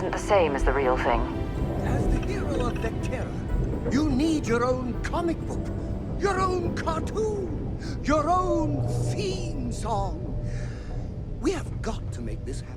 isn't the same as the real thing. As the hero of Vectera, you need your own comic book, your own cartoon, your own theme song. We have got to make this happen.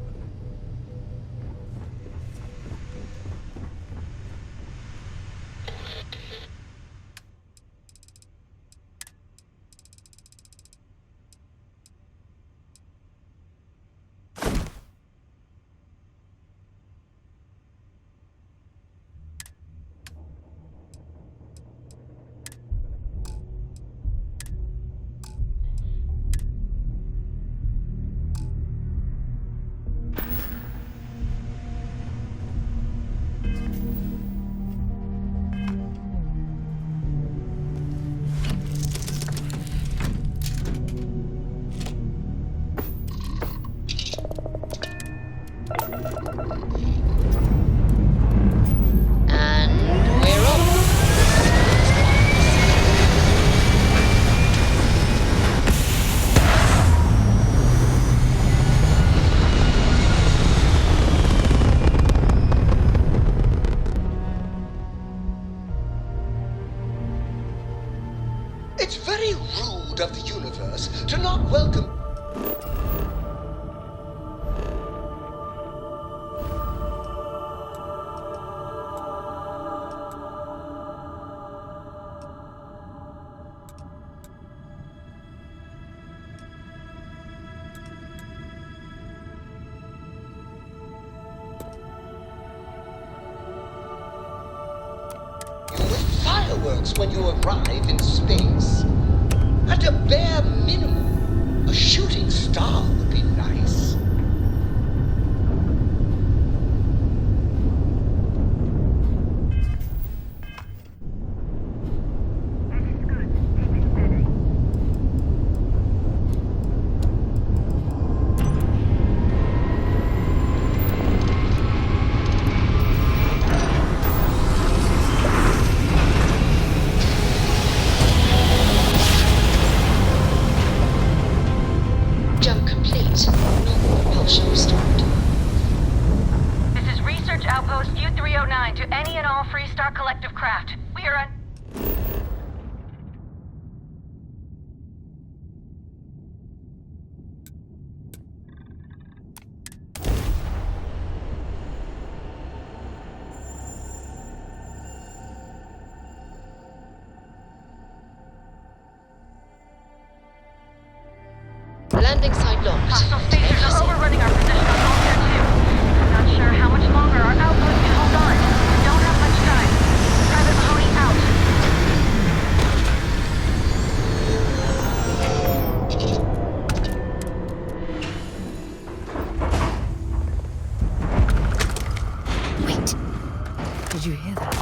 It's very rude of the universe to not welcome... with fireworks when you arrive in space. At a bare minimum, a shooting star would be nice. Outpost U-309 to any and all Freestar Collective craft. We are on... Landing site locked. Hostile stations are overrunning our position on Altair 2. I'm not sure how much longer our outpost can hold on. We don't have much time. Private Mahoney out. Wait. Did you hear that?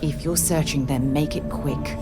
If you're searching them, make it quick.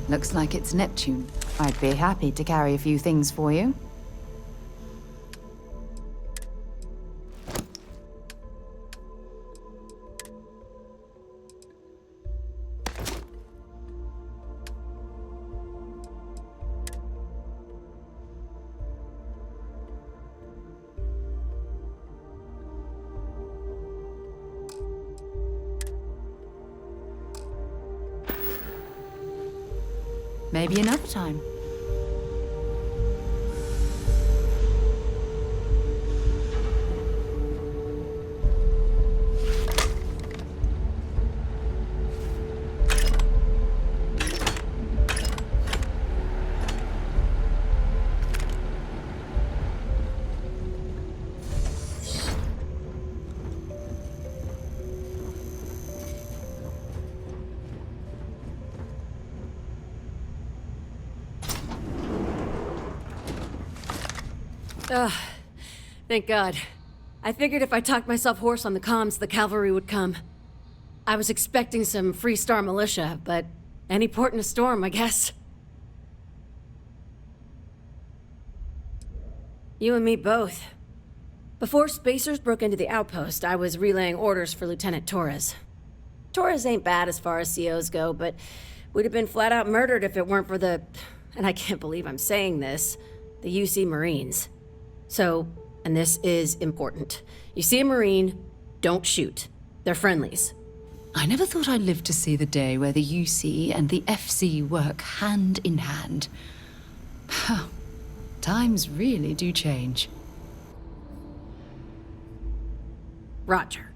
Looks like it's Neptune. I'd be happy to carry a few things for you. Maybe another time. Ugh. Thank God. I figured if I talked myself hoarse on the comms, the cavalry would come. I was expecting some Free Star militia, but any port in a storm, I guess. You and me both. Before Spacers broke into the outpost, I was relaying orders for Lieutenant Torres. Torres ain't bad as far as COs go, but we'd have been flat out murdered if it weren't for the... and I can't believe I'm saying this... the UC Marines. So, and this is important. You see a Marine, don't shoot. They're friendlies. I never thought I'd live to see the day where the UC and the FC work hand in hand. Times really do change. Roger.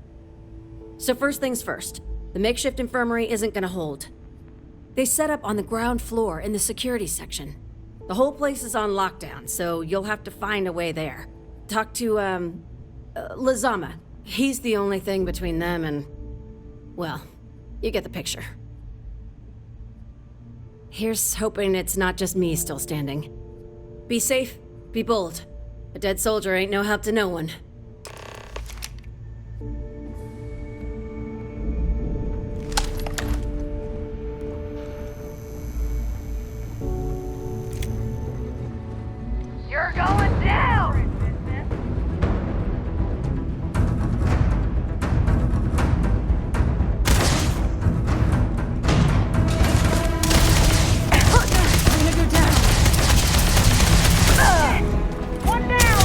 So first things first, the makeshift infirmary isn't gonna hold. They set up on the ground floor in the security section. The whole place is on lockdown, so you'll have to find a way there. Talk to, Lazama. He's the only thing between them and... well, you get the picture. Here's hoping it's not just me still standing. Be safe, be bold. A dead soldier ain't no help to no one. You're going down! I'm gonna go down. One down!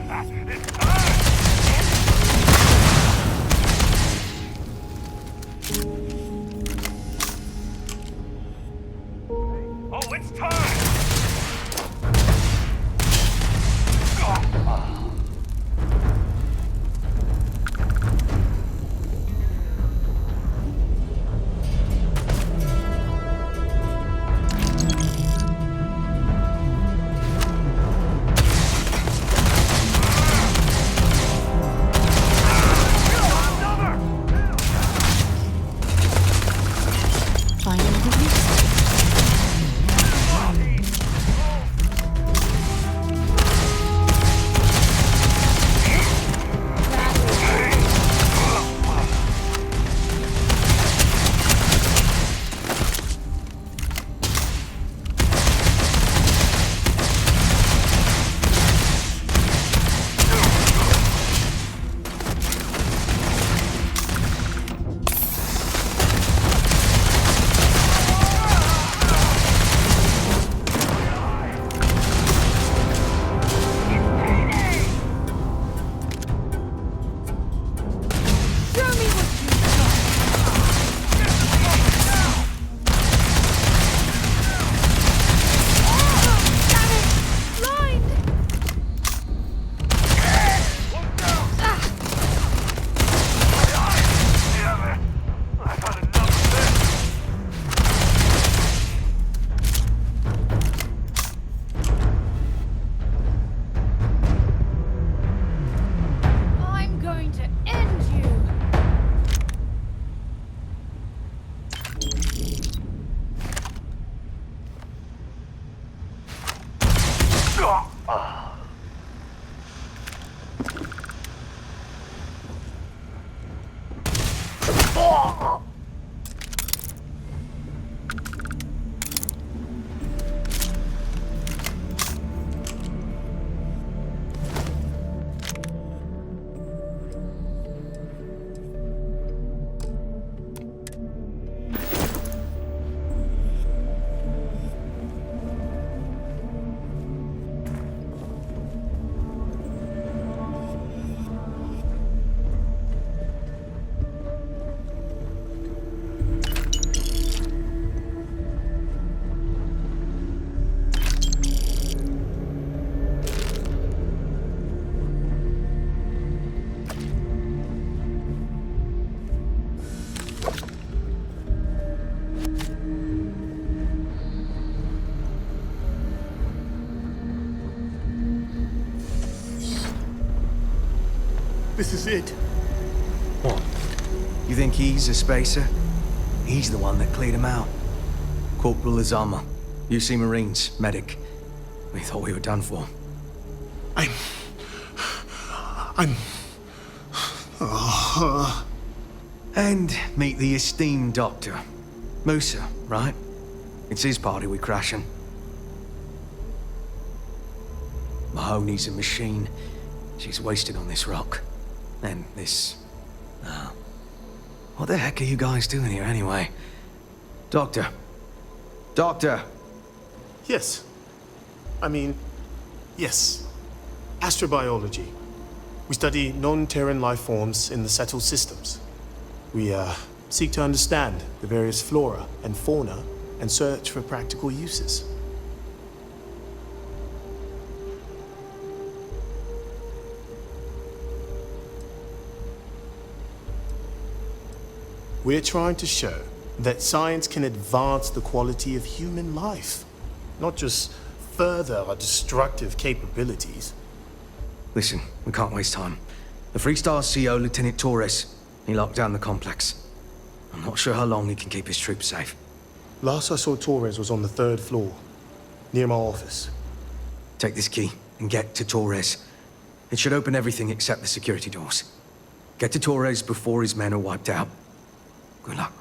Oh, it's time! Finding the use. I'm going to end you! This is it. What? You think he's a spacer? He's the one that cleared him out. Corporal Azama, UC Marines, medic. We thought we were done for. And meet the esteemed doctor. Musa, right? It's his party we're crashing. Mahoney's a machine. She's wasted on this rock. And this... what the heck are you guys doing here anyway? Doctor. Doctor! Yes. Yes. Astrobiology. We study non-Terran life forms in the settled systems. We, seek to understand the various flora and fauna and search for practical uses. We're trying to show that science can advance the quality of human life, not just further our destructive capabilities. Listen, we can't waste time. The Freestar CO, Lieutenant Torres, he locked down the complex. I'm not sure how long he can keep his troops safe. Last I saw Torres was on the 3rd floor, near my office. Take this key and get to Torres. It should open everything except the security doors. Get to Torres before his men are wiped out. Good luck.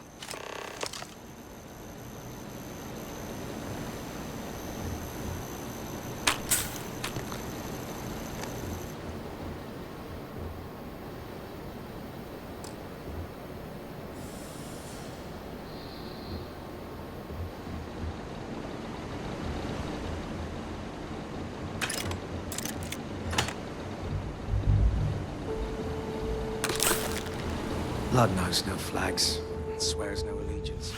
Blood knows no flags, swears no allegiance.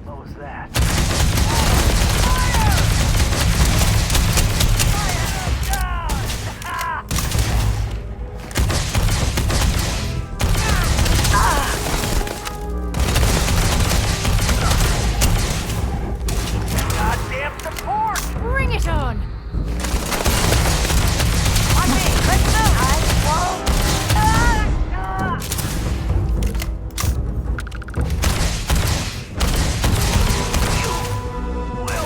What was that? Goddamn support! Bring it on! On me! Let's go! Whoa!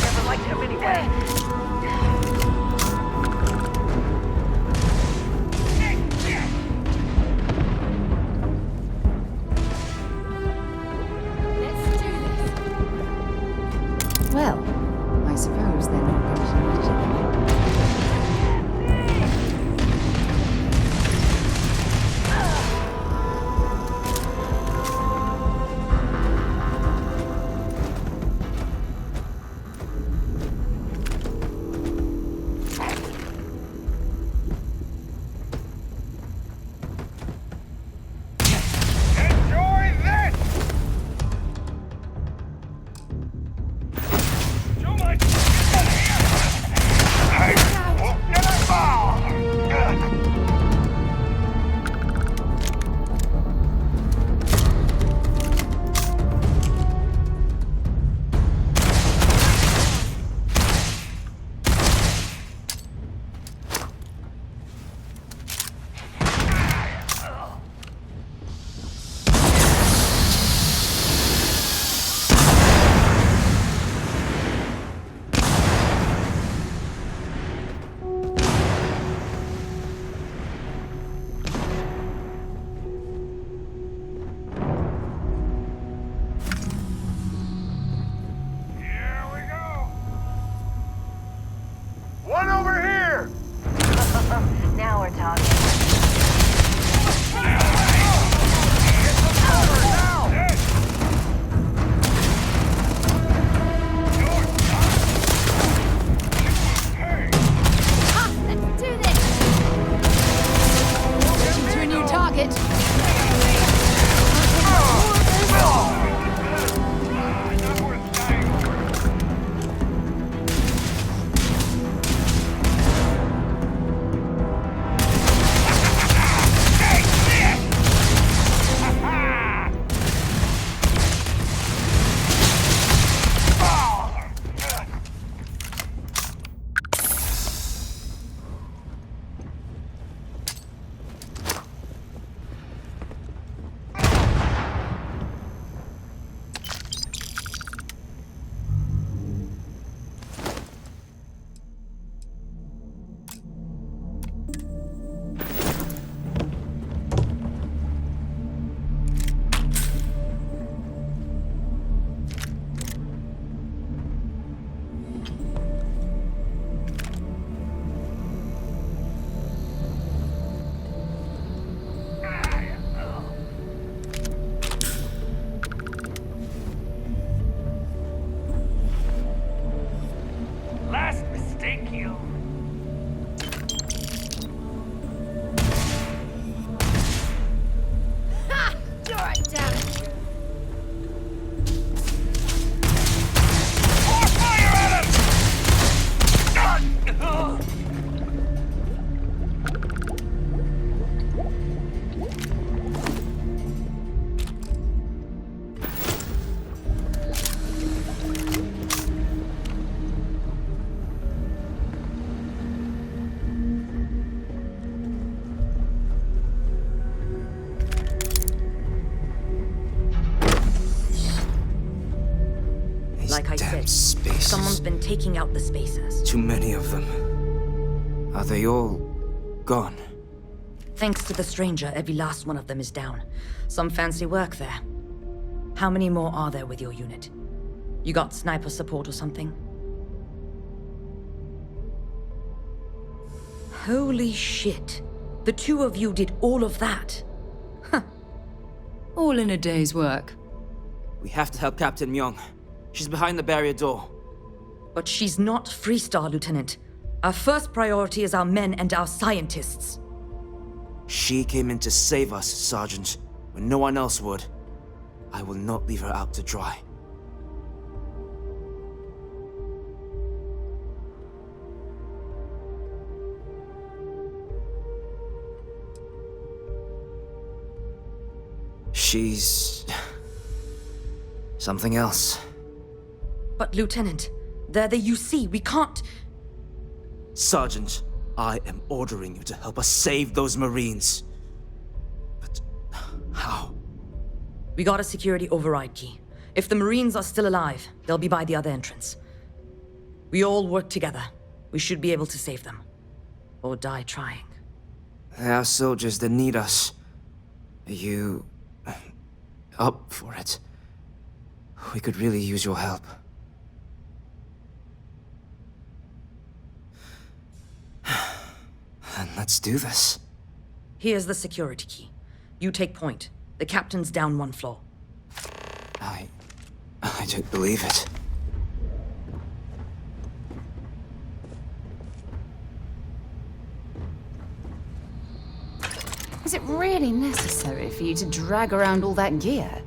Never liked him anyway. Let's do this! Well, I suppose they're not going to let it. Enjoy this! Too much! Hey! Get a ball! Here we go! One over here! Now we're talking. Get some cover now! Hey! Let's do this! Switching to a new target. Not worth dying over. Hey, shit! Last mistake, you. Ha! You're it, damn it! Pour fire at him! Like I said, Spaces. someone's been taking out the spacers. Too many of them. Are they all gone? Thanks to the stranger, every last one of them is down. Some fancy work there. How many more are there with your unit? You got sniper support or something? Holy shit. The two of you did all of that. All in a day's work. We have to help Captain Myung. She's behind the barrier door. But she's not Freestar, Lieutenant. Our first priority is our men and our scientists. She came in to save us, Sergeant, when no one else would. I will not leave her out to dry. She's... something else. But Lieutenant, they're the UC. We can't... Sergeant, I am ordering you to help us save those Marines. But how? We got a security override key. If the Marines are still alive, they'll be by the other entrance. We all work together. We should be able to save them. Or die trying. There are soldiers that need us. Are you... up for it? We could really use your help. And let's do this. Here's the security key. You take point. The captain's down one floor. I don't believe it. Is it really necessary for you to drag around all that gear?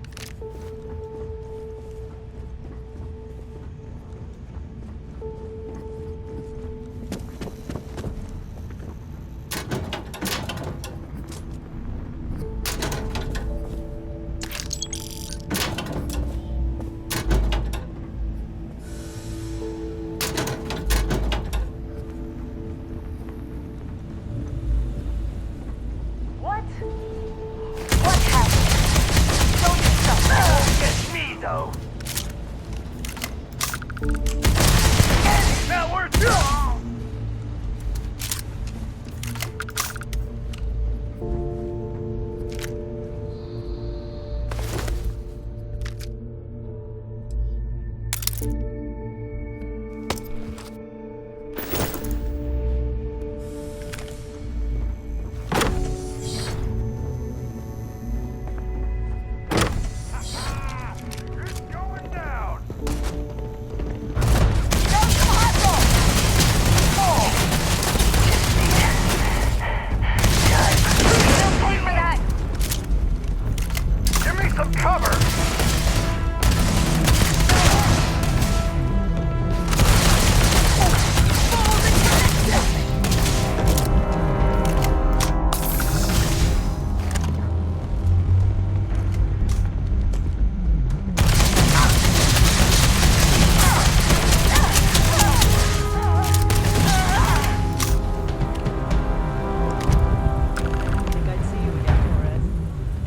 What? What happened? Show yourself. Get me, though. That worked. It's going down. Give me some cover!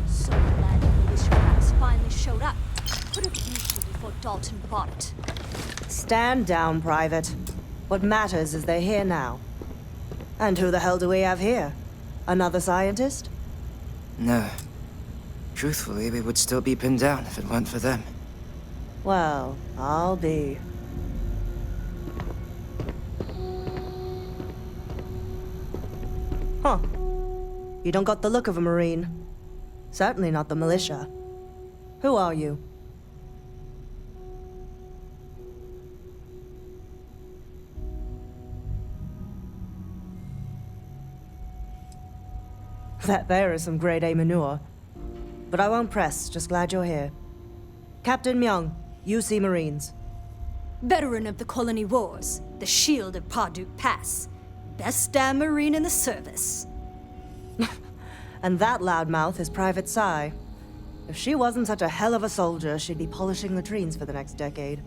So glad the militia rats finally showed up. Could have used it before Dalton bought it. Stand down, Private. What matters is they're here now. And who the hell do we have here? Another scientist? No. Truthfully, we would still be pinned down if it weren't for them. Well, I'll be. Huh. You don't got the look of a Marine. Certainly not the militia. Who are you? That there is some grade A manure. But I won't press, just glad you're here. Captain Myung, UC Marines. Veteran of the Colony Wars, the Shield of Parduk Pass. Best damn Marine in the service. And that loudmouth is Private Sai. If she wasn't such a hell of a soldier, she'd be polishing latrines for the next decade.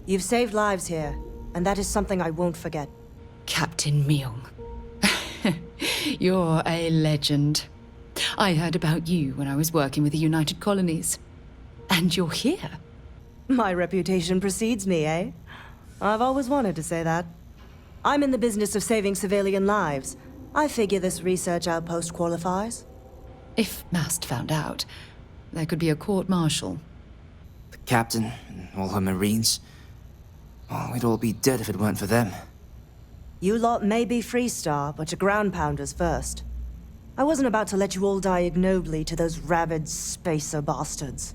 You've saved lives here, and that is something I won't forget. Captain Myung. You're a legend. I heard about you when I was working with the United Colonies. And you're here. My reputation precedes me, eh? I've always wanted to say that. I'm in the business of saving civilian lives. I figure this research outpost qualifies. If Mast found out, there could be a court-martial. The captain and all her Marines. Well, we'd all be dead if it weren't for them. You lot may be Freestar, but you're ground pounders first. I wasn't about to let you all die ignobly to those rabid spacer bastards.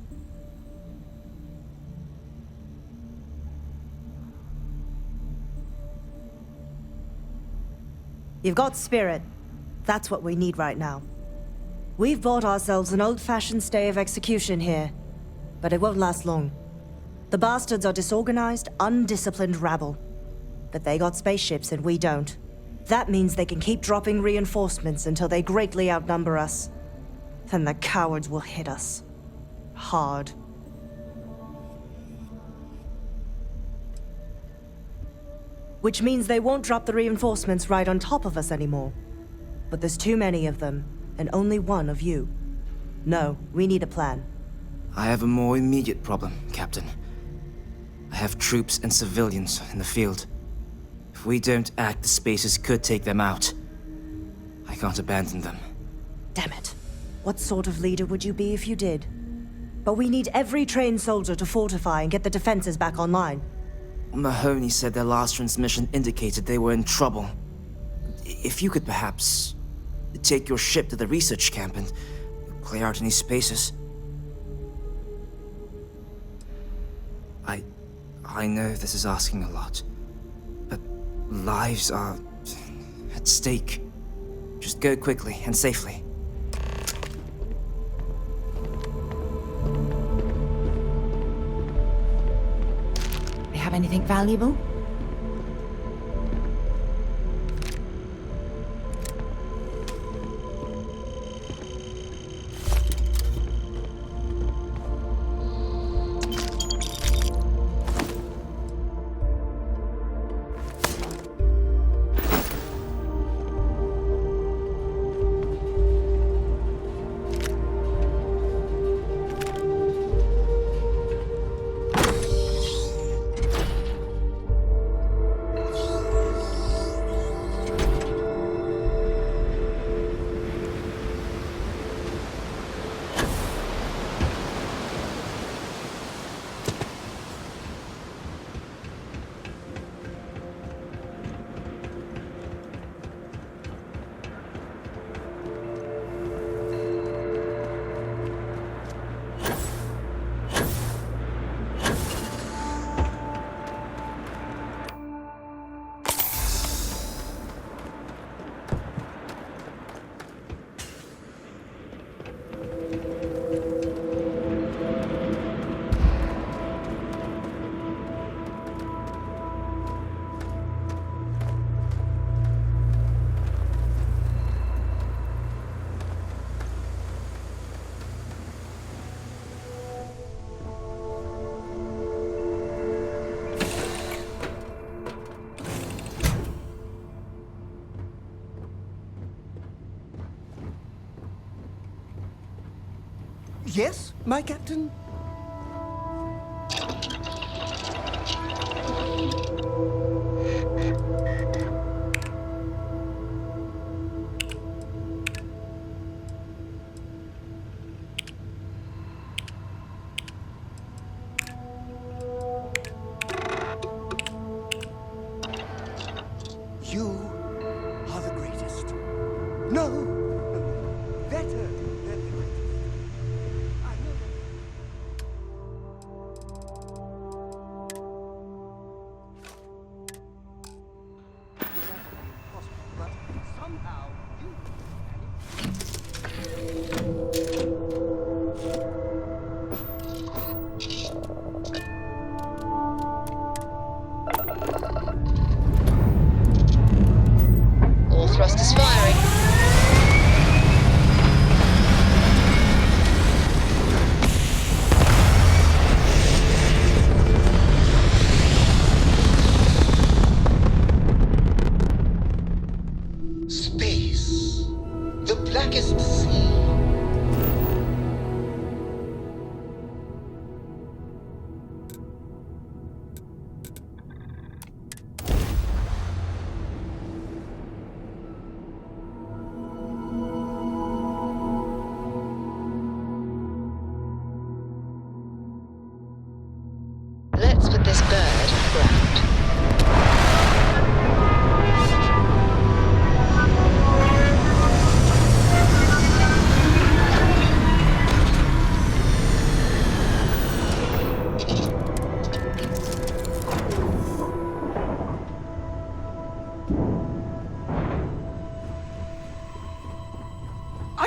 You've got spirit. That's what we need right now. We've bought ourselves an old-fashioned stay of execution here, but it won't last long. The bastards are disorganized, undisciplined rabble. But they got spaceships and we don't. That means they can keep dropping reinforcements until they greatly outnumber us. Then the cowards will hit us. Hard. Which means they won't drop the reinforcements right on top of us anymore. But there's too many of them, and only one of you. No, we need a plan. I have a more immediate problem, Captain. I have troops and civilians in the field. If we don't act, the Spacers could take them out. I can't abandon them. Damn it. What sort of leader would you be if you did? But we need every trained soldier to fortify and get the defenses back online. Mahoney said their last transmission indicated they were in trouble. If you could perhaps take your ship to the research camp and clear out any Spacers. I know this is asking a lot, but lives are at stake. Just go quickly and safely. You have anything valuable? Yes, my captain? You are the greatest. No, better than the greatest. I know that.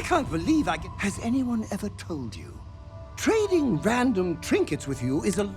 can't believe I can... Has anyone ever told you? Trading random trinkets with you is a...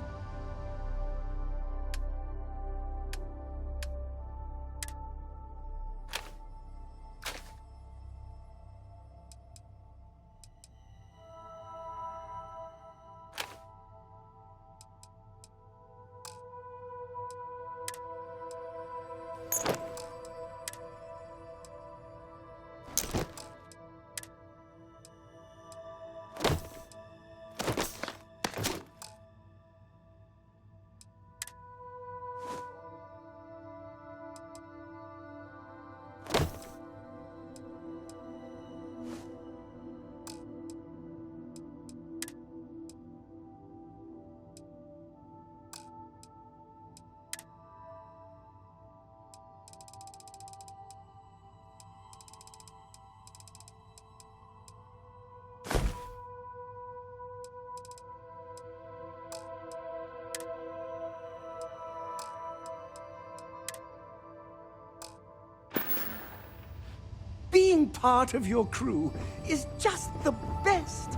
Being part of your crew is just the best.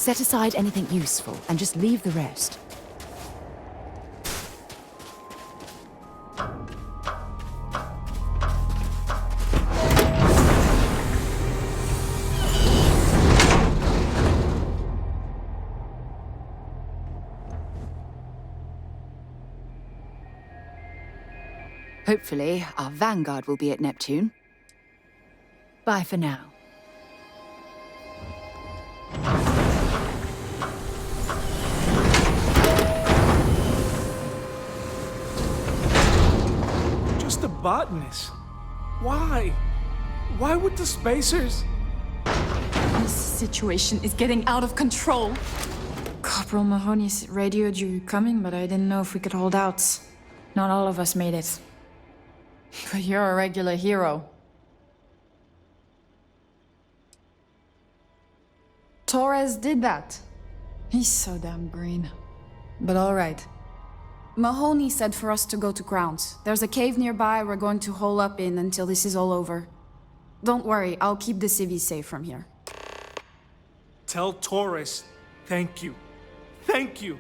Set aside anything useful and just leave the rest. Hopefully, our vanguard will be at Neptune. Bye for now. Just a botanist. Why? Why would the spacers? This situation is getting out of control. Corporal Mahoney's radioed you coming, but I didn't know if we could hold out. Not all of us made it. But you're a regular hero. Torres did that. He's so damn green. But alright. Mahoney said for us to go to grounds. There's a cave nearby we're going to hole up in until this is all over. Don't worry, I'll keep the civvies safe from here. Tell Torres, thank you. Thank you.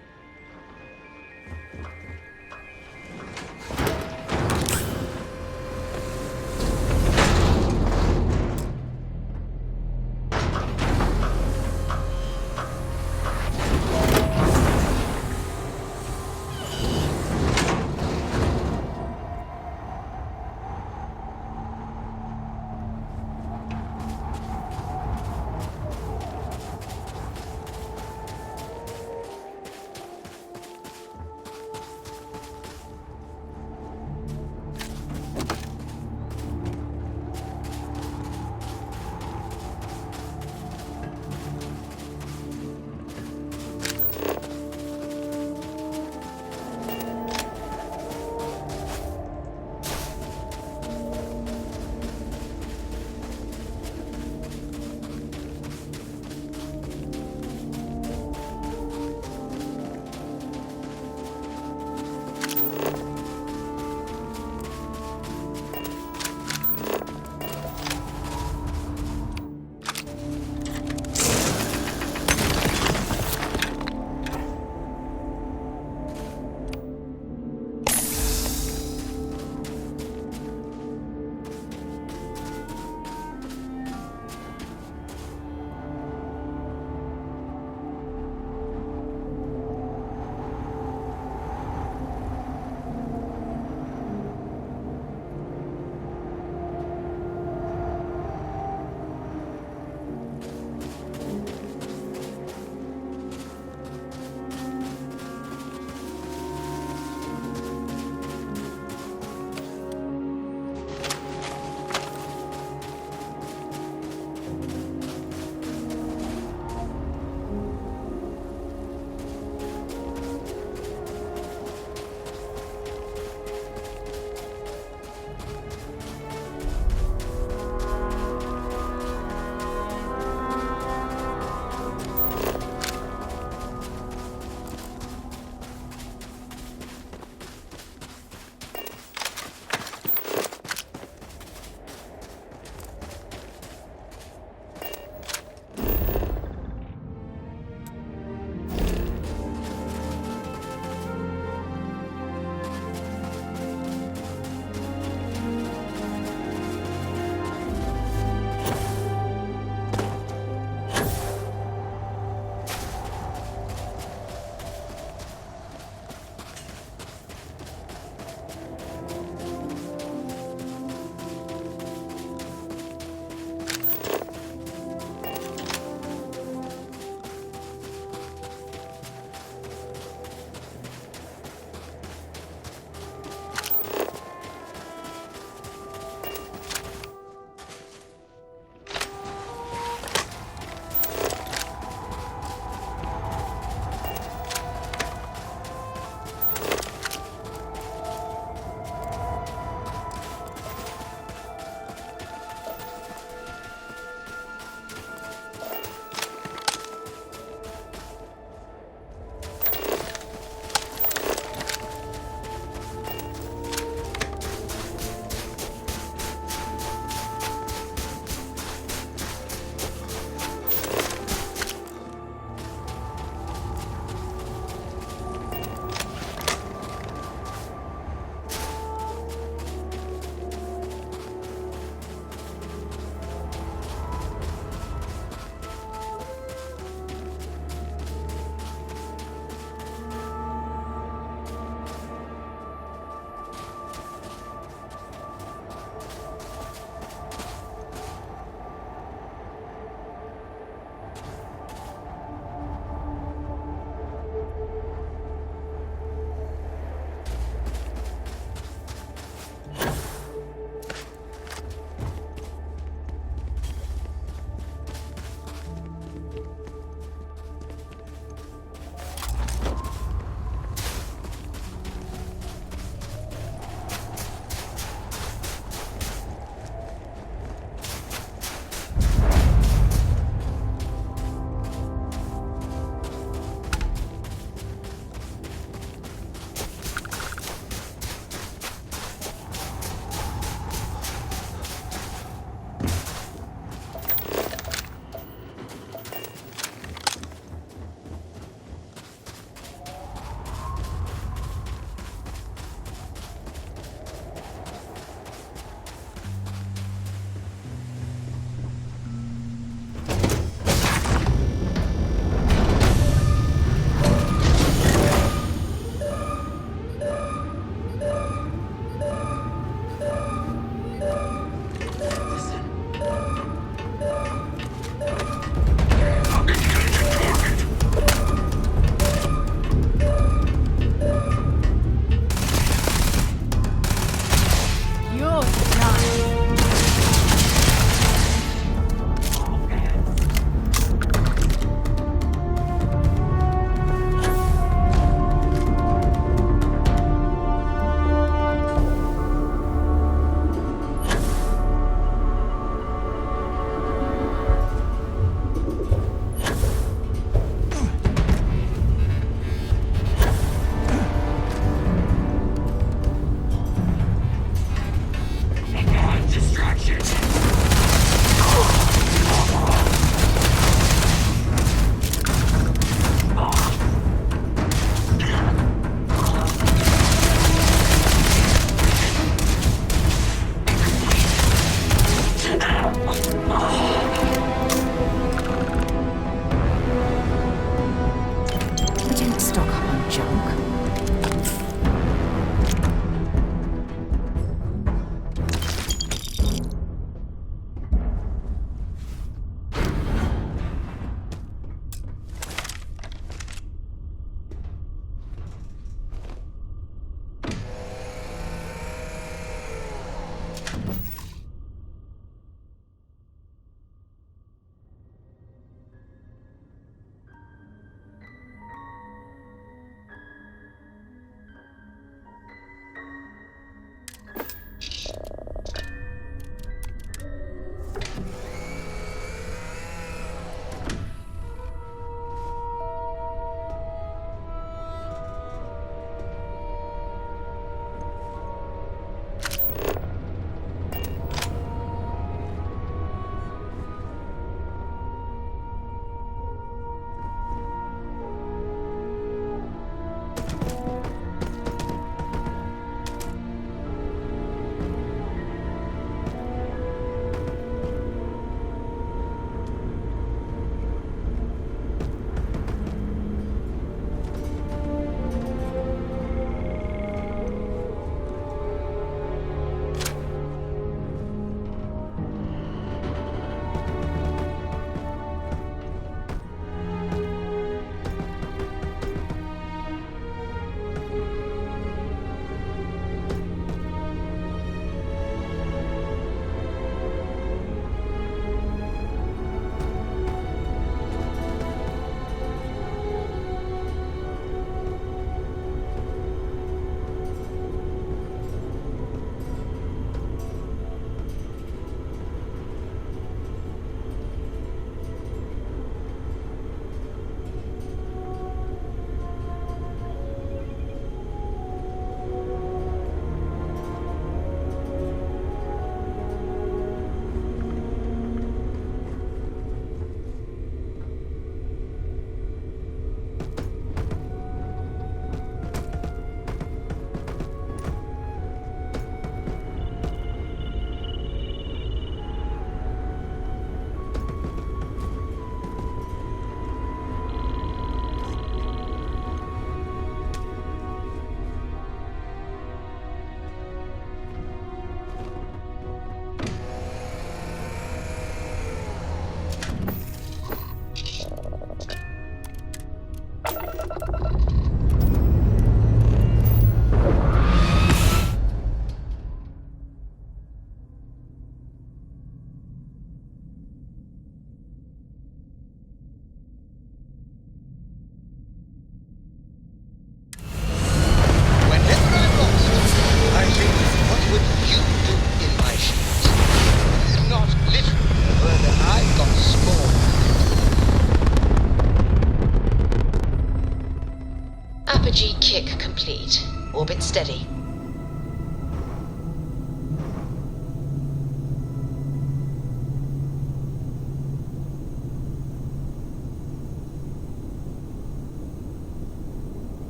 Apogee kick complete. Orbit steady.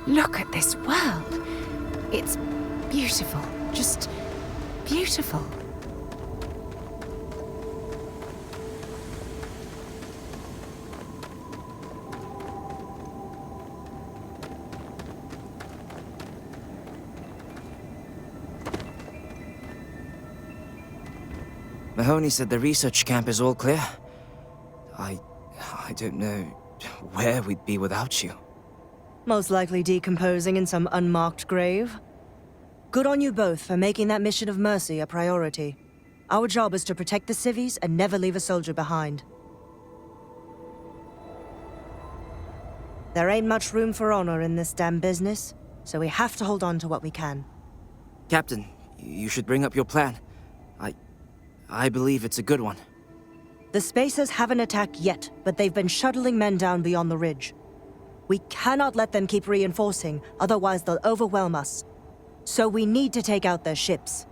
Look at this world. It's beautiful. Just beautiful. Mahoney said the research camp is all clear. I don't know where we'd be without you. Most likely decomposing in some unmarked grave. Good on you both for making that mission of mercy a priority. Our job is to protect the civvies and never leave a soldier behind. There ain't much room for honor in this damn business, so we have to hold on to what we can. Captain, you should bring up your plan. I believe it's a good one. The Spacers haven't attacked yet, but they've been shuttling men down beyond the ridge. We cannot let them keep reinforcing, otherwise they'll overwhelm us. So we need to take out their ships.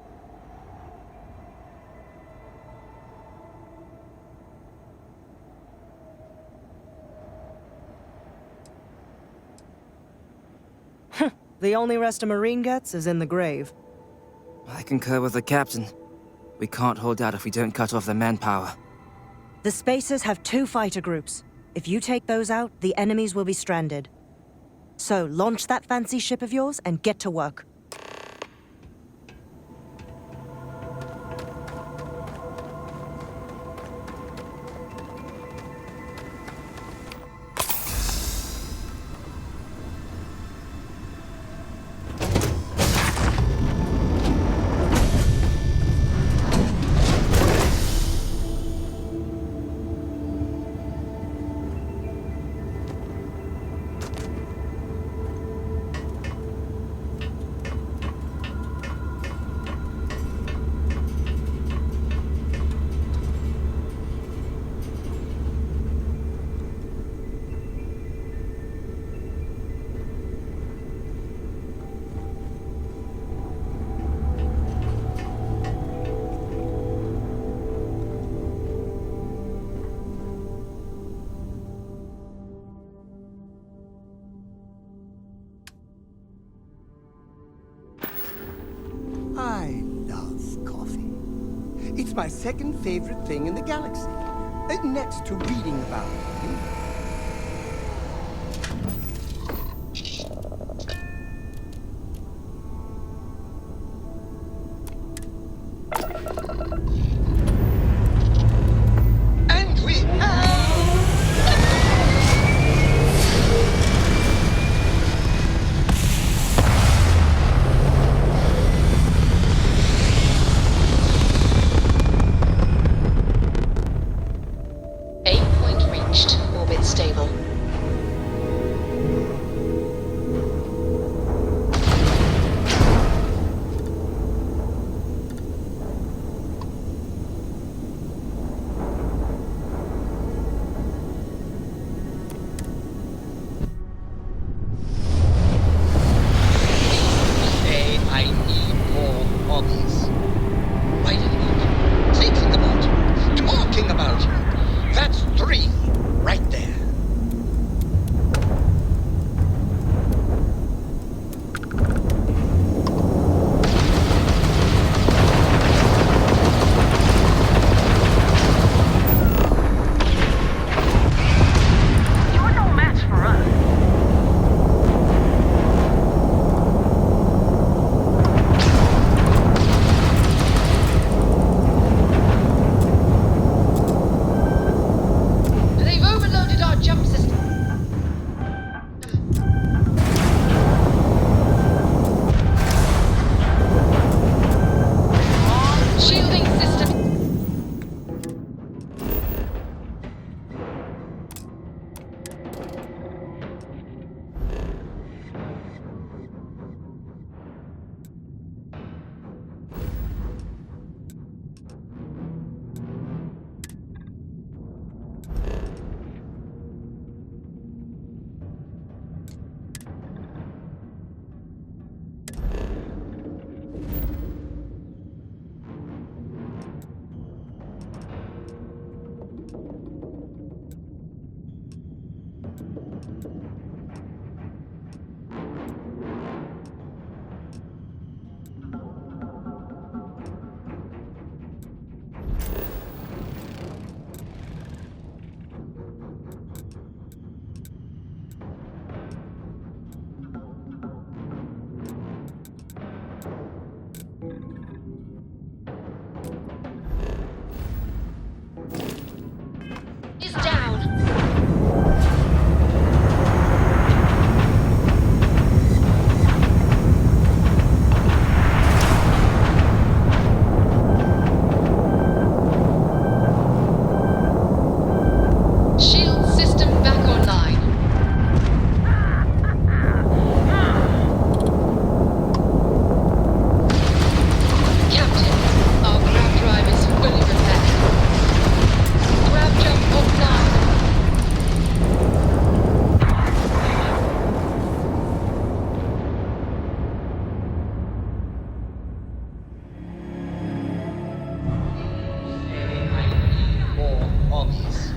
The only rest a Marine gets is in the grave. I concur with the captain. We can't hold out if we don't cut off their manpower. The Spacers have 2 fighter groups. If you take those out, the enemies will be stranded. So, launch that fancy ship of yours and get to work. I love coffee. It's my second favorite thing in the galaxy, next to reading about it. And we Orbit stable. say I need more hobbies. Writing about, thinking about, talking about. That's 3 right there. Is down. Shield system back online. Captain, our grab drive is fully repaired. Grab jump offline. More hobbies.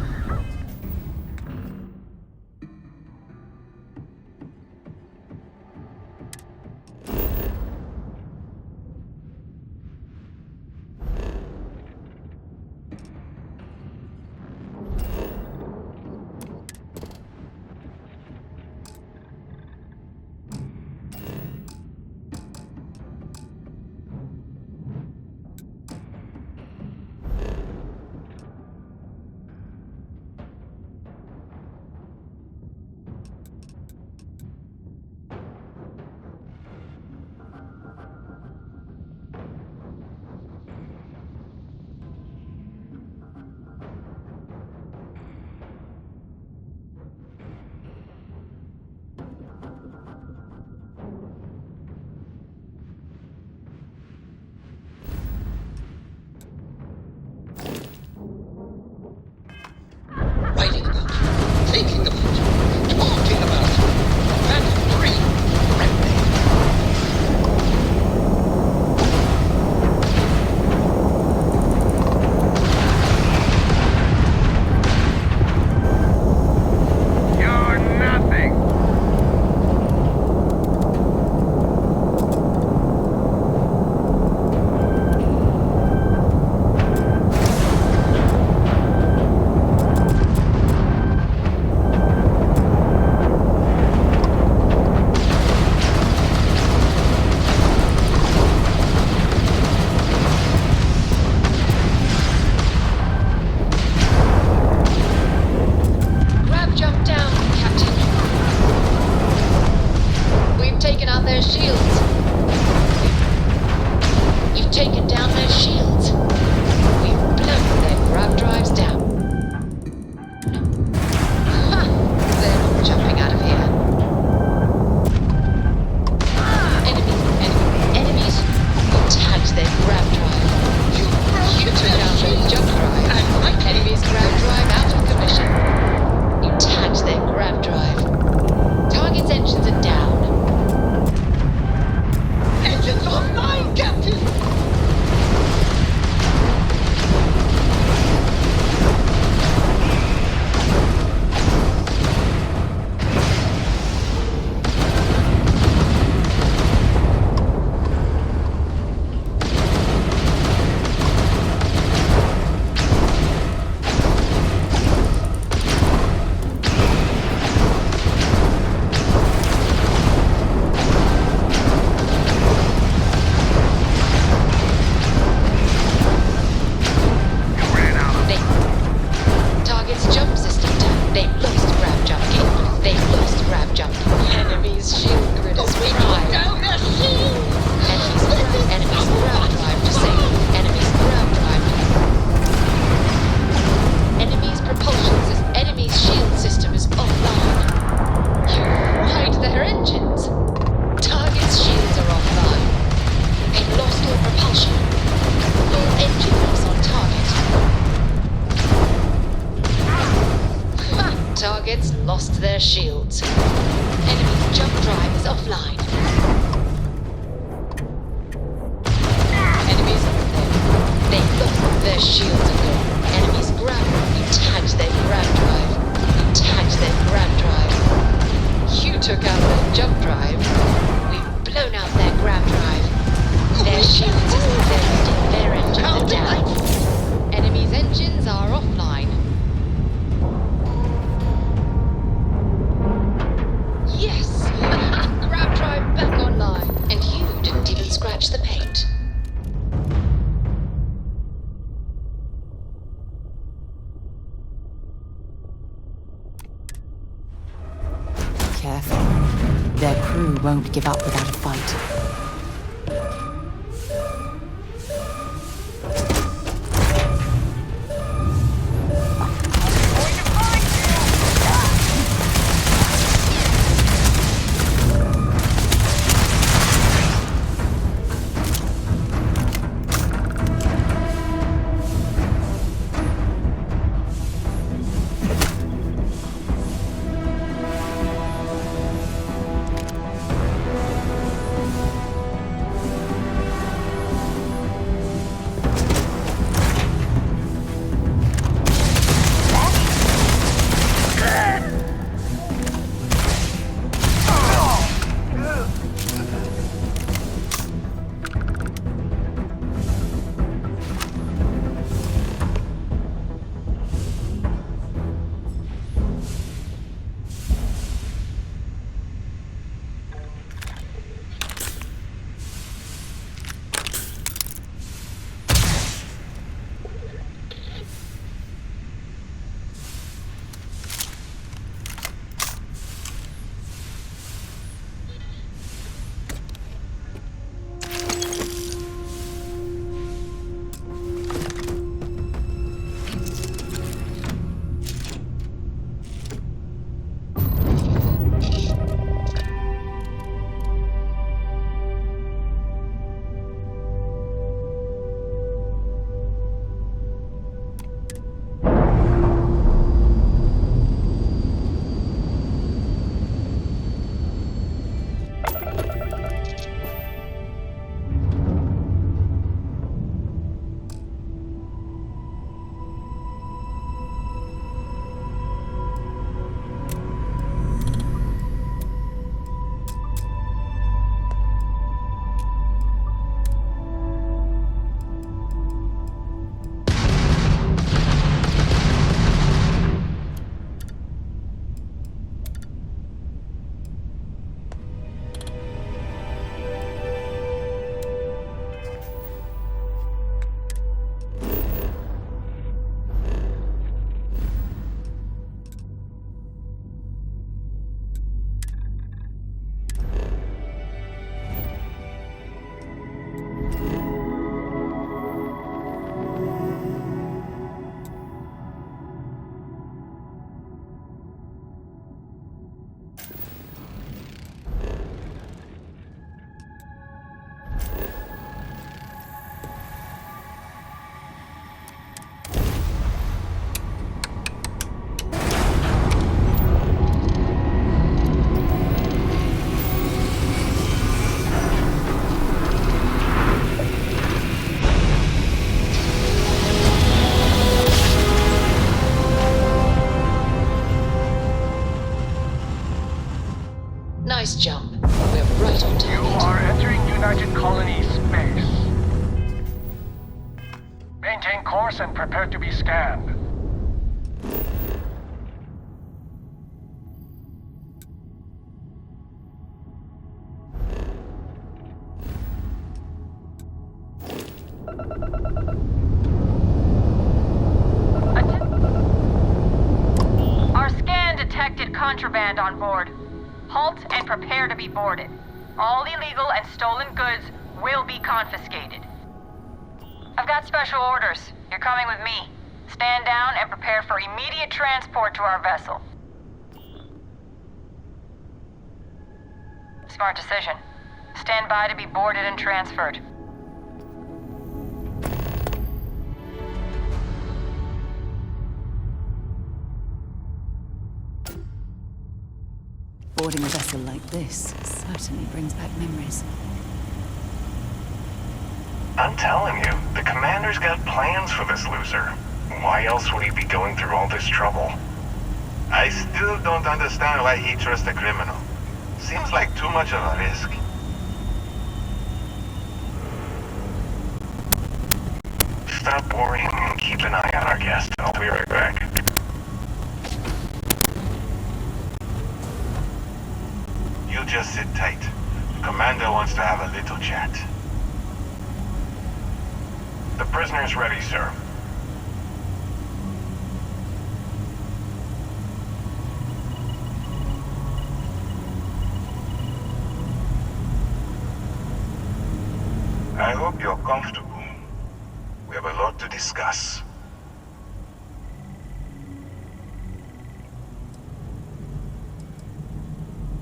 Writing about you, thinking about you, talking about you. Phantom 3, You're nothing. Grab jump down, Captain. We've taken out their shields. We've taken down their shields. We've blown their grab drives down. Ha! They're not jumping out of here. Enemies. You tagged their grab drive. You took out their jump drive. Enemies grab drive out of commission. You tagged their grab drive. Target's engines are down. engines offline, Captain! Target's jump system down. They've lost grab jump capability. They've lost grab jump. Enemy's shield grid is fried. Down their shields! Enemy's grab drive disabled. Enemy's grab drive. Enemy's propulsion system. Enemy's shield system is offline. You fried their engines. Target's shields are offline. They've lost all propulsion. Full engine loss on target. Targets lost their shields. Enemy's jump drive is offline. Enemies they've lost their shields are gone. Enemies grab. You tagged their grab drive. You tagged their grab drive. jump drive. We've blown out their grab drive. Their shields are buried, their engines are down. Enemy's engines are offline. Yes! Grab drive back online. And you didn't even scratch the paint. Careful. Their crew won't give up without a fight. Nice jump. We're right on target. You are entering United Colony space. Maintain course and prepare to be scanned. Our scan detected contraband on board. Halt and prepare to be boarded. All illegal and stolen goods will be confiscated. I've got special orders. You're coming with me. Stand down and prepare for immediate transport to our vessel. Smart decision. Stand by to be boarded and transferred. Boarding a vessel like this certainly brings back memories. I'm telling you, the commander's got plans for this loser. Why else would he be going through all this trouble? I still don't understand why he trusts a criminal. Seems like too much of a risk. Stop worrying and keep an eye on our guest. I'll be right back. You just sit tight. The commander wants to have a little chat. The prisoner's ready, sir. I hope you're comfortable. We have a lot to discuss.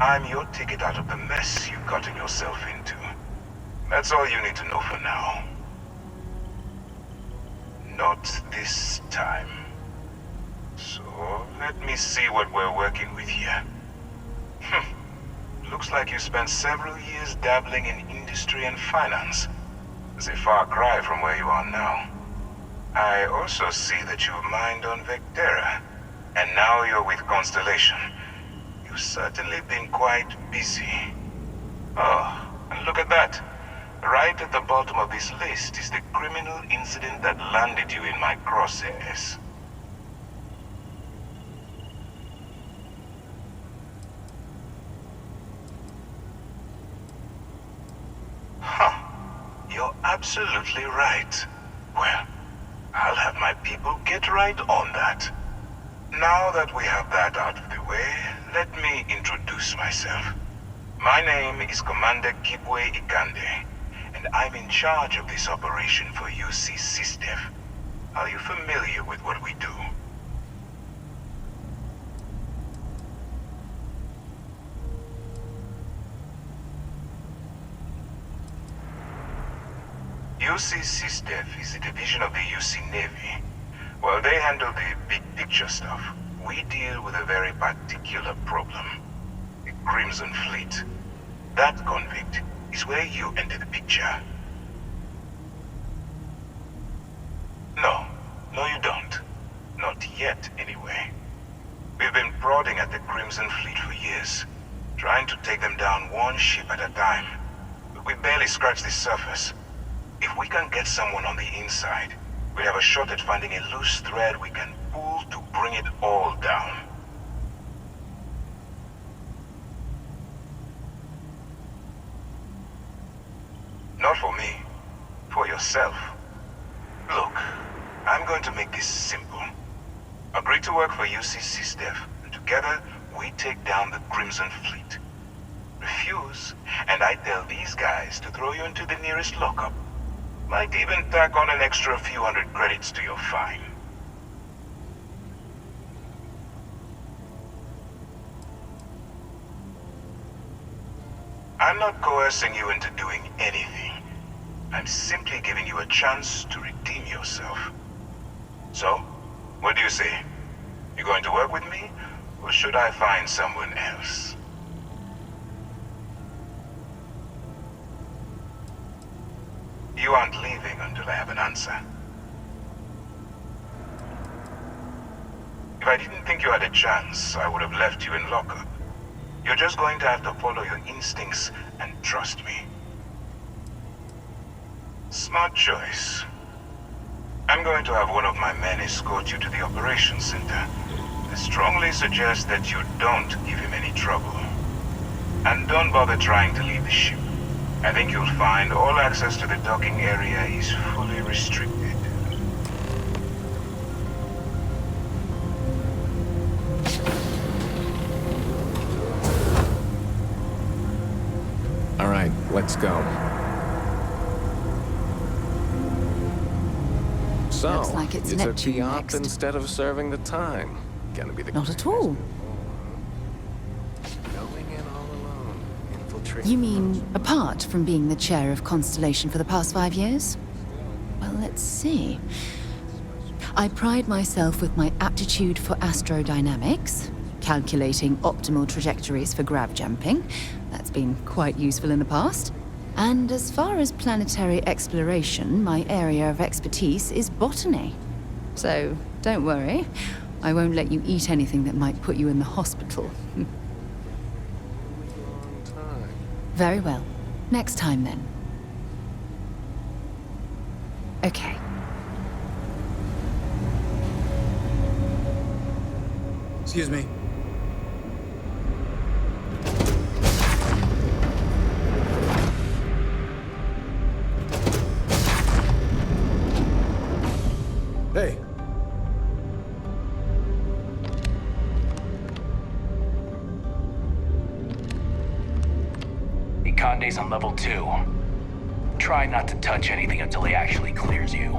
I'm your ticket out of the mess you've gotten yourself into. That's all you need to know for now. Not this time. So, let me see what we're working with here. Looks like you spent several years dabbling in industry and finance. It's a far cry from where you are now. I also see that you've mined on Vectera, and now you're with Constellation. You've certainly been quite busy. Oh, and look at that. Right at the bottom of this list is the criminal incident that landed you in my crosshairs. You're absolutely right. Well, I'll have my people get right on that. Now that we have that out of the way, let me introduce myself. My name is Commander Kibwe Ikande, and I'm in charge of this operation for UC SysDev. Are you familiar with what we do? UC SysDev is a division of the UC Navy. While they handle the big picture stuff, we deal with a very particular problem. The Crimson Fleet. That convict is where you enter the picture. No, you don't. Not yet, anyway. We've been prodding at the Crimson Fleet for years, trying to take them down one ship at a time. But we barely scratched the surface. If we can get someone on the inside, we'll have a shot at finding a loose thread we can pull to bring it all down. Not for me. For yourself. Look, I'm going to make this simple. Agree to work for UC SysDev, and together we take down the Crimson Fleet. Refuse, and I tell these guys to throw you into the nearest lockup. Might even tack on an extra few hundred credits to your fine. I'm not coercing you into doing anything. I'm simply giving you a chance to redeem yourself. So, what do you say? You going to work with me, or should I find someone else? You aren't leaving until I have an answer. If I didn't think you had a chance, I would have left you in lockup. You're just going to have to follow your instincts and trust me. Smart choice. I'm going to have one of my men escort you to the operations center. I strongly suggest that you don't give him any trouble. And don't bother trying to leave the ship. I think you'll find all access to the docking area is fully restricted. All right, let's go. So, Looks like it's you took Neptune the op next. instead of serving the time. Gonna be the Not at all. Going in all alone. Infiltrate. You mean apart from being the chair of Constellation for the past 5 years? Well, let's see. I pride myself with my aptitude for astrodynamics, calculating optimal trajectories for grav jumping. That's been quite useful in the past. And as far as planetary exploration, my area of expertise is botany. So, don't worry. I won't let you eat anything that might put you in the hospital. Very well. Next time, then. Okay. Excuse me. Hey. Conde's on level 2. Try not to touch anything until he actually clears you.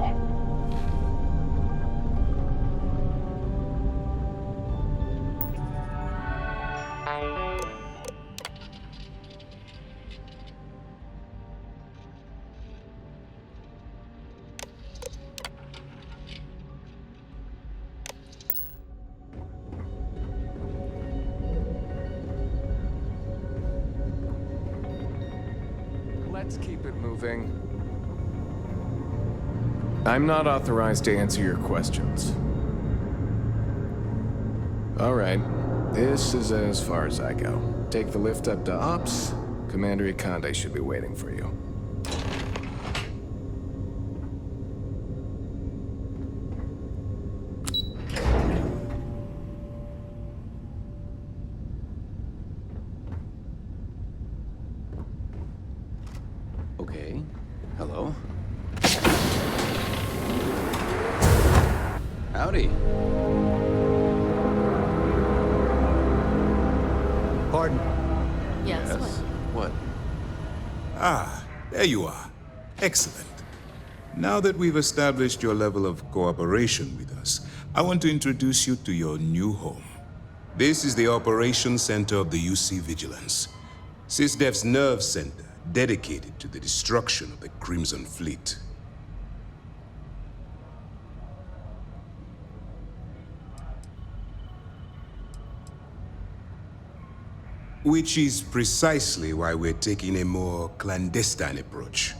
Let's keep it moving. I'm not authorized to answer your questions. All right. This is as far as I go. Take the lift up to Ops. Commander Conde should be waiting for you. Okay. Hello. Howdy. Pardon? Yes, What? Ah, there you are. Excellent. Now that we've established your level of cooperation with us, I want to introduce you to your new home. This is the Operations Center of the UC Vigilance, SysDef's nerve center dedicated to the destruction of the Crimson Fleet. Which is precisely why we're taking a more clandestine approach.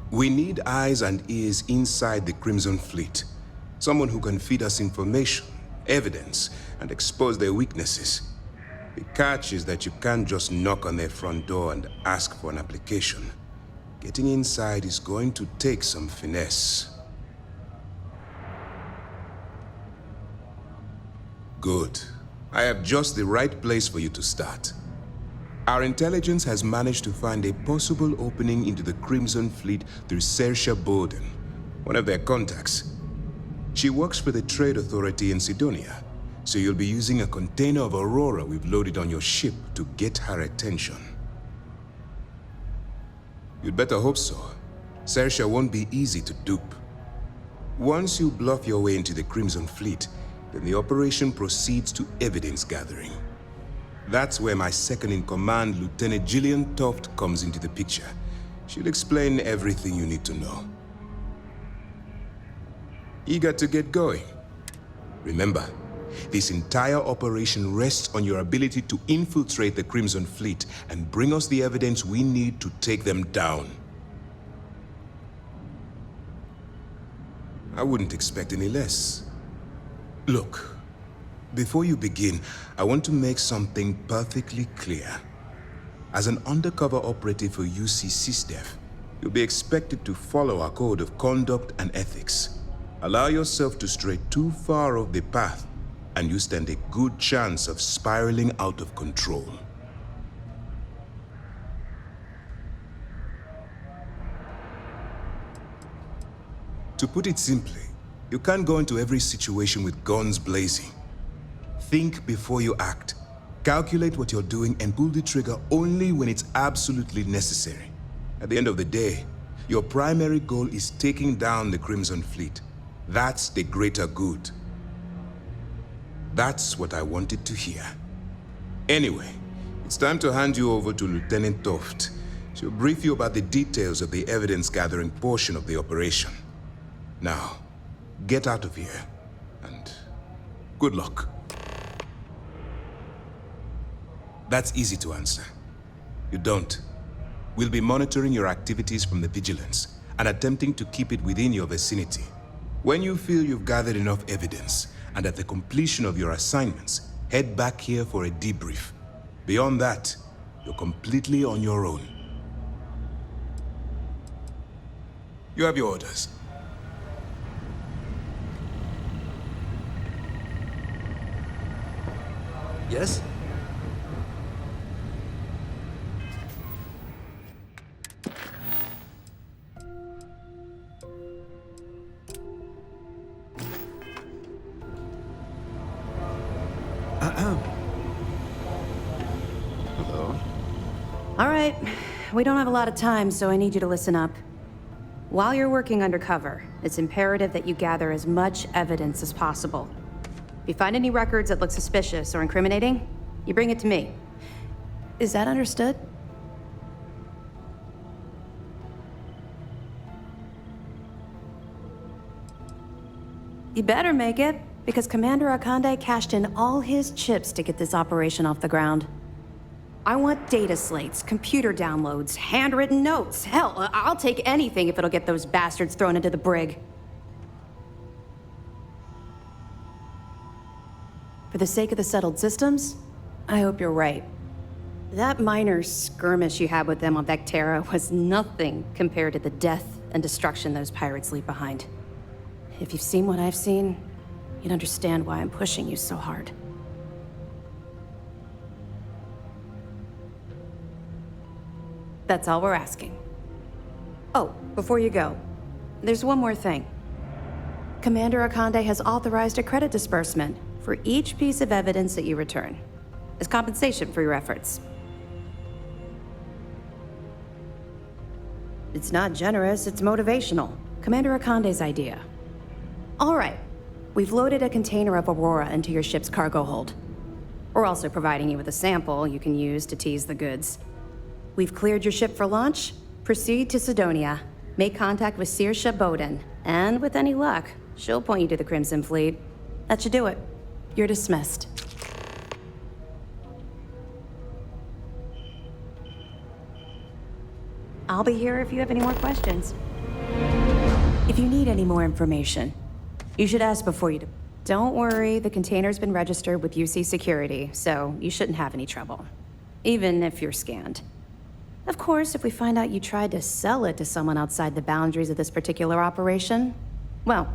We need eyes and ears inside the Crimson Fleet. Someone who can feed us information, evidence, and expose their weaknesses. The catch is that you can't just knock on their front door and ask for an application. Getting inside is going to take some finesse. Good. I have just the right place for you to start. Our intelligence has managed to find a possible opening into the Crimson Fleet through Saoirse Bowden, one of their contacts. She works for the Trade Authority in Sidonia, so you'll be using a container of Aurora we've loaded on your ship to get her attention. You'd better hope so. Saoirse won't be easy to dupe. Once you bluff your way into the Crimson Fleet, then the operation proceeds to evidence gathering. That's where my second-in-command, Lieutenant Gillian Toft, comes into the picture. She'll explain everything you need to know. Eager to get going? Remember, this entire operation rests on your ability to infiltrate the Crimson Fleet and bring us the evidence we need to take them down. I wouldn't expect any less. Look, before you begin, I want to make something perfectly clear. As an undercover operative for UC SysDef, you'll be expected to follow our code of conduct and ethics. Allow yourself to stray too far off the path, and you stand a good chance of spiraling out of control. To put it simply, you can't go into every situation with guns blazing. Think before you act. Calculate what you're doing and pull the trigger only when it's absolutely necessary. At the end of the day, your primary goal is taking down the Crimson Fleet. That's the greater good. That's what I wanted to hear. Anyway, it's time to hand you over to Lieutenant Toft. She'll brief you about the details of the evidence-gathering portion of the operation. Now, get out of here, and good luck. That's easy to answer. You don't. We'll be monitoring your activities from the Vigilance and attempting to keep it within your vicinity. When you feel you've gathered enough evidence, and at the completion of your assignments, head back here for a debrief. Beyond that, You're completely on your own. You have your orders. Yes? Hello? All right, we don't have a lot of time, so I need you to listen up. While you're working undercover, it's imperative that you gather as much evidence as possible. If you find any records that look suspicious or incriminating, you bring it to me. Is that understood? You better make it, because Commander Akande cashed in all his chips to get this operation off the ground. I want data slates, computer downloads, handwritten notes. Hell, I'll take anything if it'll get those bastards thrown into the brig. For the sake of the settled systems, I hope you're right. That minor skirmish you had with them on Vectera was nothing compared to the death and destruction those pirates leave behind. If you've seen what I've seen, you'd understand why I'm pushing you so hard. That's all we're asking. Oh, before you go, there's one more thing. Commander Akande has authorized a credit disbursement for each piece of evidence that you return, as compensation for your efforts. It's not generous, it's motivational. Commander Akande's idea. All right, we've loaded a container of Aurora into your ship's cargo hold. We're also providing you with a sample you can use to tease the goods. We've cleared your ship for launch. Proceed to Sidonia. Make contact with Saoirse Bowden. And with any luck, she'll point you to the Crimson Fleet. That should do it. You're dismissed. I'll be here if you have any more questions. If you need any more information, you should ask before you... Don't worry, the container's been registered with UC Security, so you shouldn't have any trouble. Even if you're scanned. Of course, if we find out you tried to sell it to someone outside the boundaries of this particular operation, well,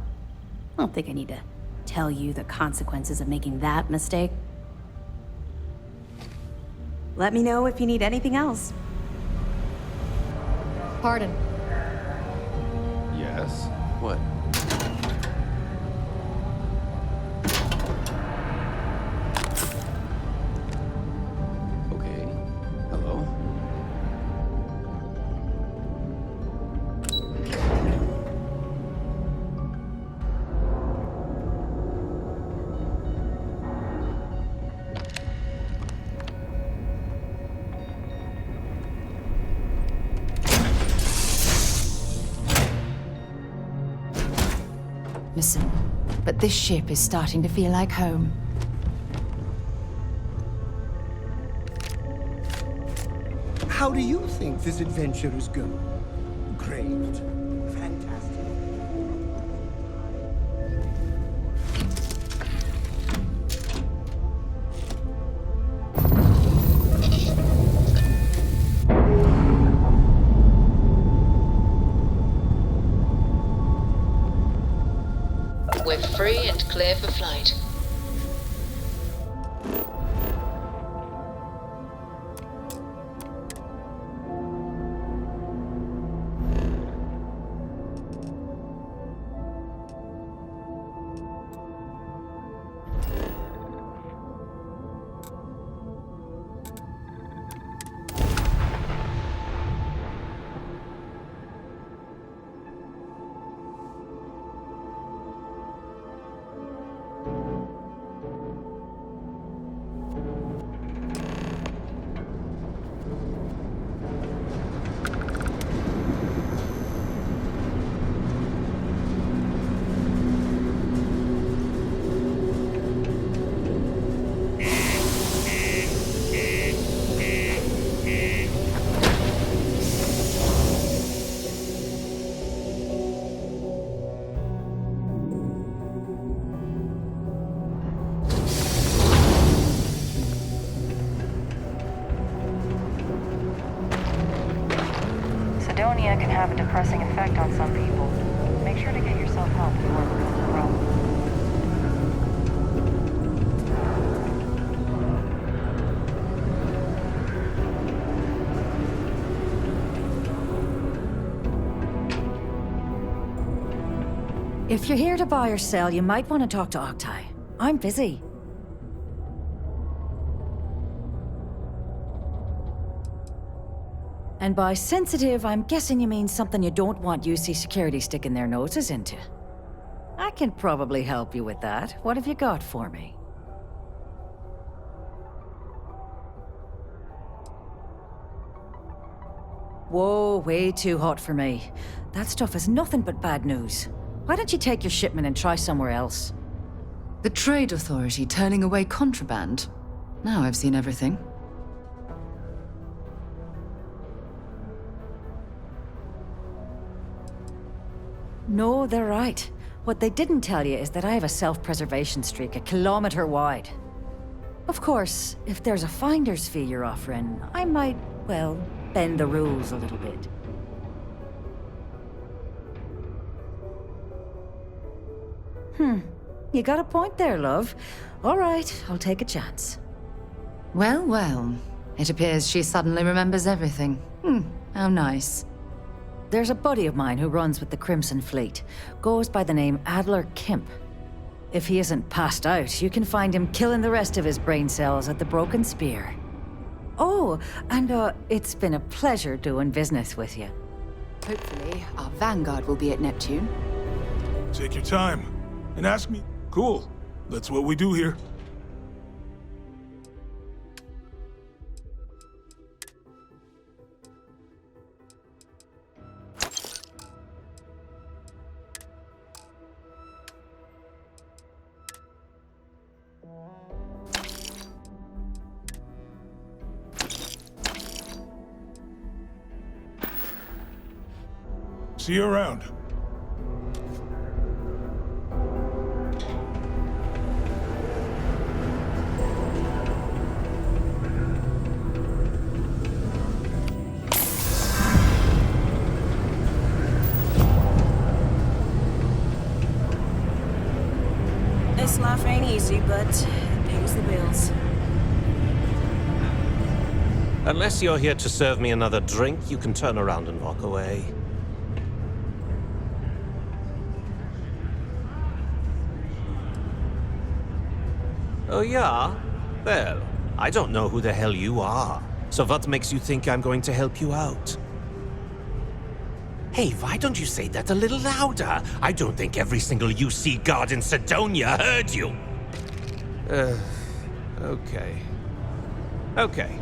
I don't think I need to tell you the consequences of making that mistake. Let me know if you need anything else. Pardon. Yes? What? Okay. Hello? Listen, but this ship is starting to feel like home. How do you think this adventure is going? Great. Fantastic. We're free and clear for flight. Cydonia can have a depressing effect on some people. Make sure to get yourself help if you ever go through Rome. If you're here to buy or sell, you might want to talk to Octai. I'm busy. And by sensitive, I'm guessing you mean something you don't want UC security sticking their noses into. I can probably help you with that. What have you got for me? Whoa, way too hot for me. That stuff is nothing but bad news. Why don't you take your shipment and try somewhere else? The Trade Authority turning away contraband. Now I've seen everything. No, they're right. What they didn't tell you is that I have a self-preservation streak 1 kilometer wide. Of course, if there's a finder's fee you're offering, I might, well, bend the rules a little bit. You got a point there, love. All right, I'll take a chance. Well, well. It appears she suddenly remembers everything. How nice. There's a buddy of mine who runs with the Crimson Fleet. Goes by the name Adler Kemp. If he isn't passed out, you can find him killing the rest of his brain cells at the Broken Spear. Oh, and it's been a pleasure doing business with you. Hopefully, our vanguard will be at Neptune. Take your time and ask me. Cool. That's what we do here. See you around. This life ain't easy, but it pays the bills. Unless you're here to serve me another drink, you can turn around and walk away. Oh yeah? Well, I don't know who the hell you are. So what makes you think I'm going to help you out? Hey, why don't you say that a little louder? I don't think every single UC guard in Cydonia heard you. Okay. Okay.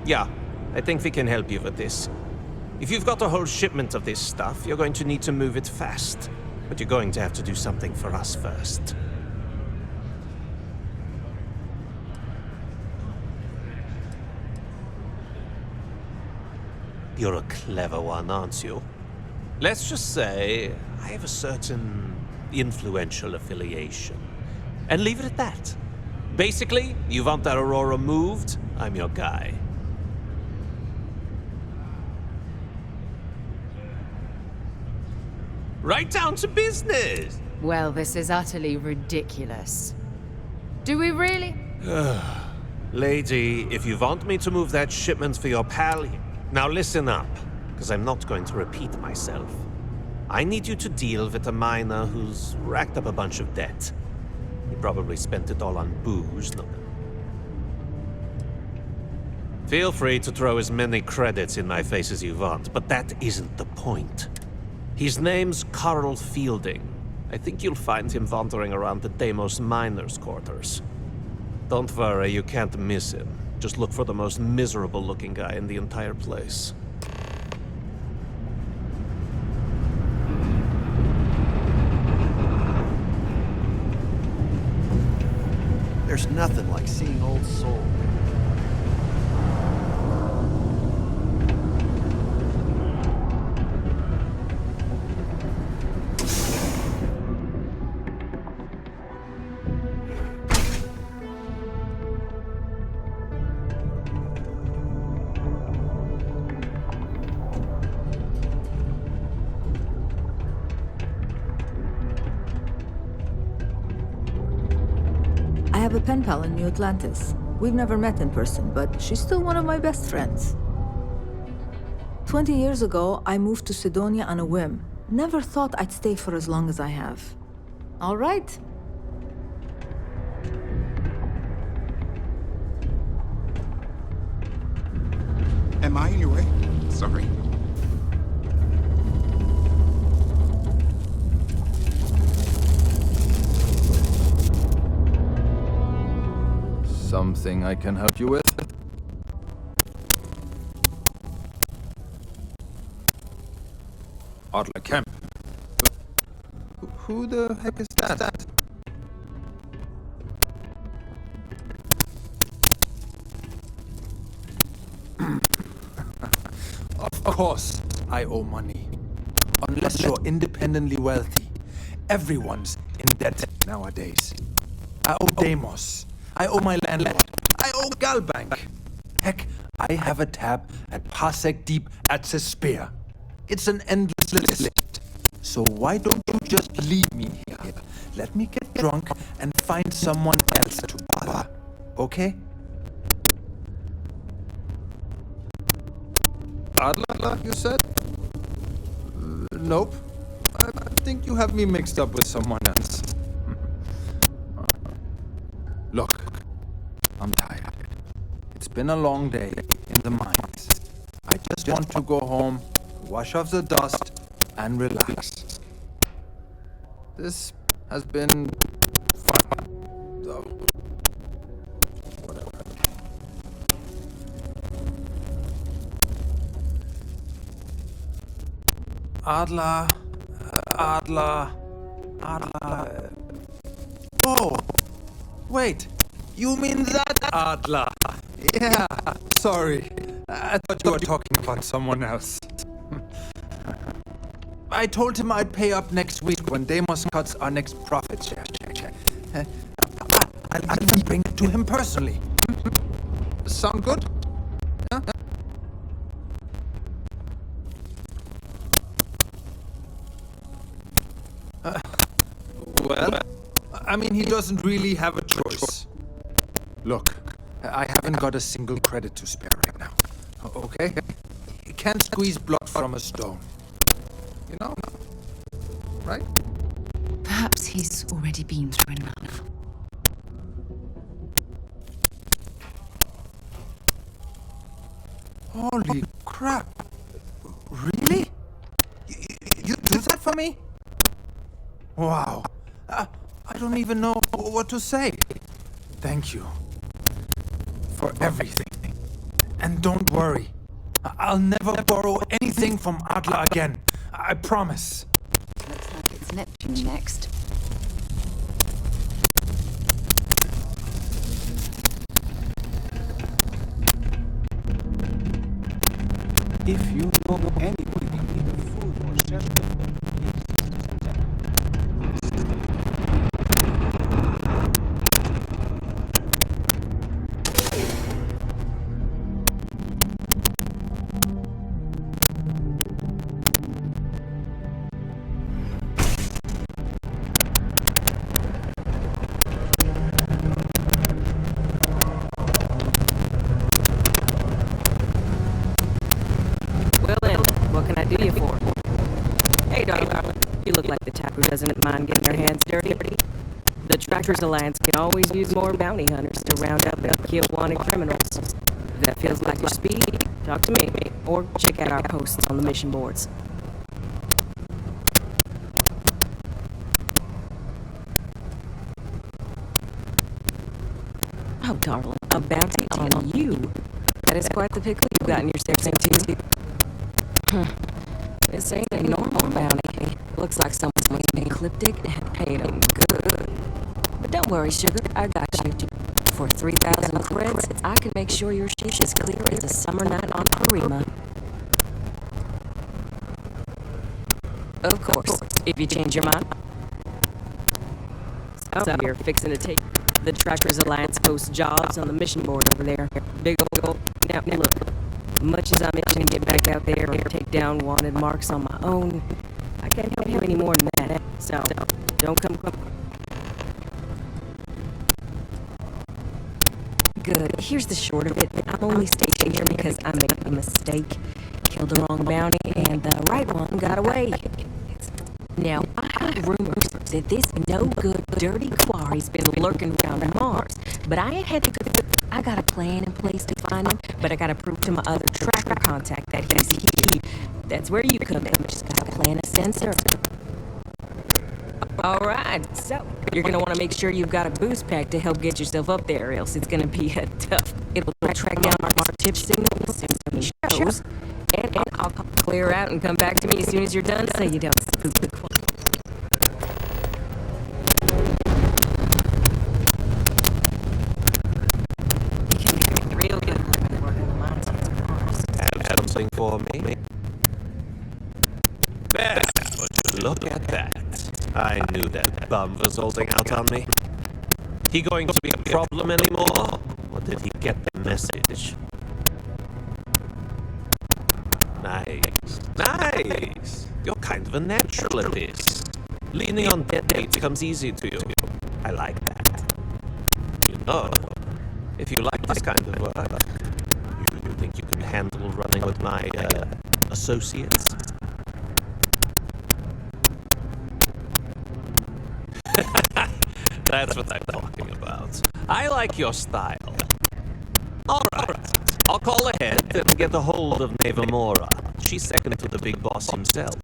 Yeah, I think we can help you with this. If you've got a whole shipment of this stuff, you're going to need to move it fast. But you're going to have to do something for us first. You're a clever one, aren't you? Let's just say I have a certain influential affiliation. And leave it at that. Basically, you want that Aurora moved, I'm your guy. Right down to business! Well, this is utterly ridiculous. Do we really? Lady, if you want me to move that shipment for your pal... Now listen up, because I'm not going to repeat myself. I need you to deal with a miner who's racked up a bunch of debt. He probably spent it all on booze. No. Feel free to throw as many credits in my face as you want, but that isn't the point. His name's Carl Fielding. I think you'll find him wandering around the Deimos miners' quarters. Don't worry, you can't miss him. Just look for the most miserable-looking guy in the entire place. There's nothing like seeing old soul. have a pen pal in New Atlantis. We've never met in person, but she's still one of my best friends. 20 years ago, I moved to Sidonia on a whim. Never thought I'd stay for as long as I have. All right. Am I in your way? Sorry. Something I can help you with? Adler Kemp. Who the heck is that? Of course, I owe money. Unless you're independently wealthy. Everyone's in debt nowadays. I owe Deimos. I owe my landlord. I owe Galbank. Heck, I have a tab at Parsec Deep at Cespear. It's an endless list. So why don't you just leave me here? Let me get drunk and find someone else to bother. Okay? Adler, you said? Nope. I think you have me mixed up with someone else. Look, I'm tired. It's been a long day in the mines. I just want to go home, wash off the dust, and relax. This has been fun, though. Whatever. Adler. Oh! Wait, you mean that Adler? Yeah, sorry. I thought you were talking about someone else. I told him I'd pay up next week when Deimos cuts our next profit share. I'll even bring it to him personally. Sound good? Yeah? Well, I mean, he doesn't really have a choice. Look, I haven't got a single credit to spare right now. Okay? He can't squeeze blood from a stone. You know? Right? Perhaps he's already been through enough. Holy crap. Really? You do that for me? Wow. I don't even know what to say. Thank you. For everything. And don't worry. I'll never borrow anything from Adler again. I promise. Looks like it's Neptune next. If you know anyone in need of food or shelter, do you for? Hey, darling. You look like the type who doesn't mind getting their hands dirty. The Trackers Alliance can always use more bounty hunters to round up and kill wanted criminals. If that feels like your speed, talk to me, or check out our posts on the mission boards. Oh, darling, a bounty on you. That is quite the pickle you've got in your sex into. This ain't a normal bounty. Looks like someone's been cryptic and paid them good. But don't worry, sugar, I got you. For 3,000 creds, I can make sure your sheet is clear as a summer night on Parima. Of course, if you change your mind. So you're fixing to take the Trackers Alliance post jobs on the mission board over there. Big old. Now look. Much as I'm itching to get back out there and take down wanted marks on my own, I can't help you any more than that. So, don't come. good. Here's the short of it. I'm only stationed here because I made a mistake. Killed the wrong bounty, and the right one got away. Now, I heard rumors that this no-good, dirty quarry's been lurking around Mars, but I ain't had to go. I got a plan in place to find him, but I gotta prove to my other tracker contact that he's he. That's where you come in. Just gotta plant a sensor. Alright, so you're gonna want to make sure you've got a boost pack to help get yourself up there, or else it's gonna be tough. It'll track down our tip signal as soon as he shows, and I'll clear out and come back to me as soon as you're done so you don't spook the quarry. Real good working the mines on some Mars. Have something for me? There, would you look at that? I knew that bum was holding out on me. He going to be a problem anymore? Or did he get the message? Nice. Nice! You're kind of a natural at this. Leaning on deadmates comes easy to you. I like that. You know, if you like this kind of work, you think you can handle running with my, associates? That's what I'm talking about. I like your style. Alright, I'll call ahead and get a hold of Nevamora. She's second to the big boss himself.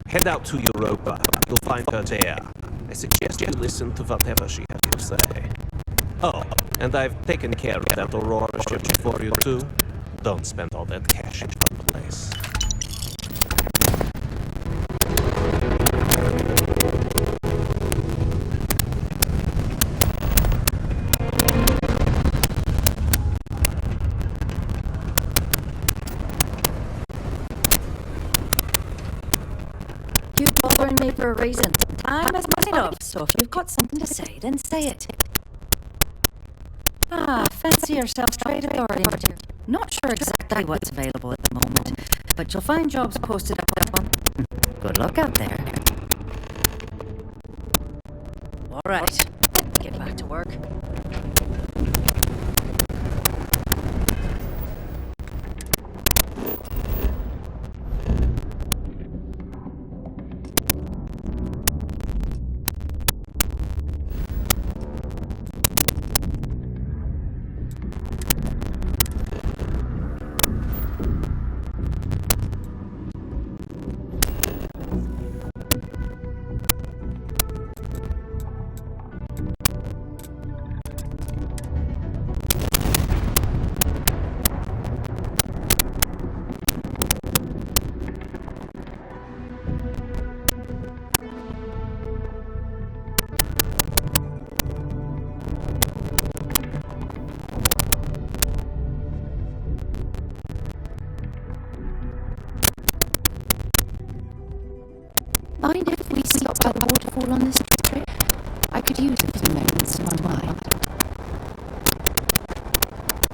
Head out to Europa. You'll find her there. I suggest you listen to whatever she has to say. Oh, and I've taken care of that Aurora ship for you too. Don't spend all that cash in one place. You bothering me for a reason. Time is money, love, so if you've got something to say, then say it. Fancy yourself trade authority. Not sure exactly what's available at the moment, but you'll find jobs posted up that one. Good luck out there. All right, get back to work. Mind if we stop by the waterfall on this trip? I could use a few moments to unwind.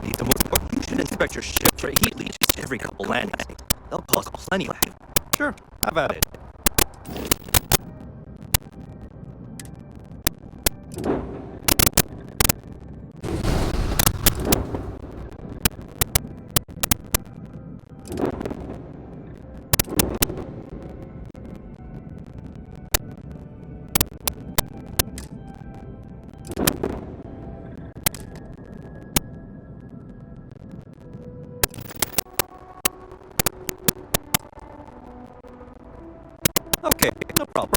You should inspect your ship for heat leeches every couple landings. They'll cause plenty of you. Sure, how about it? Okay, no problem.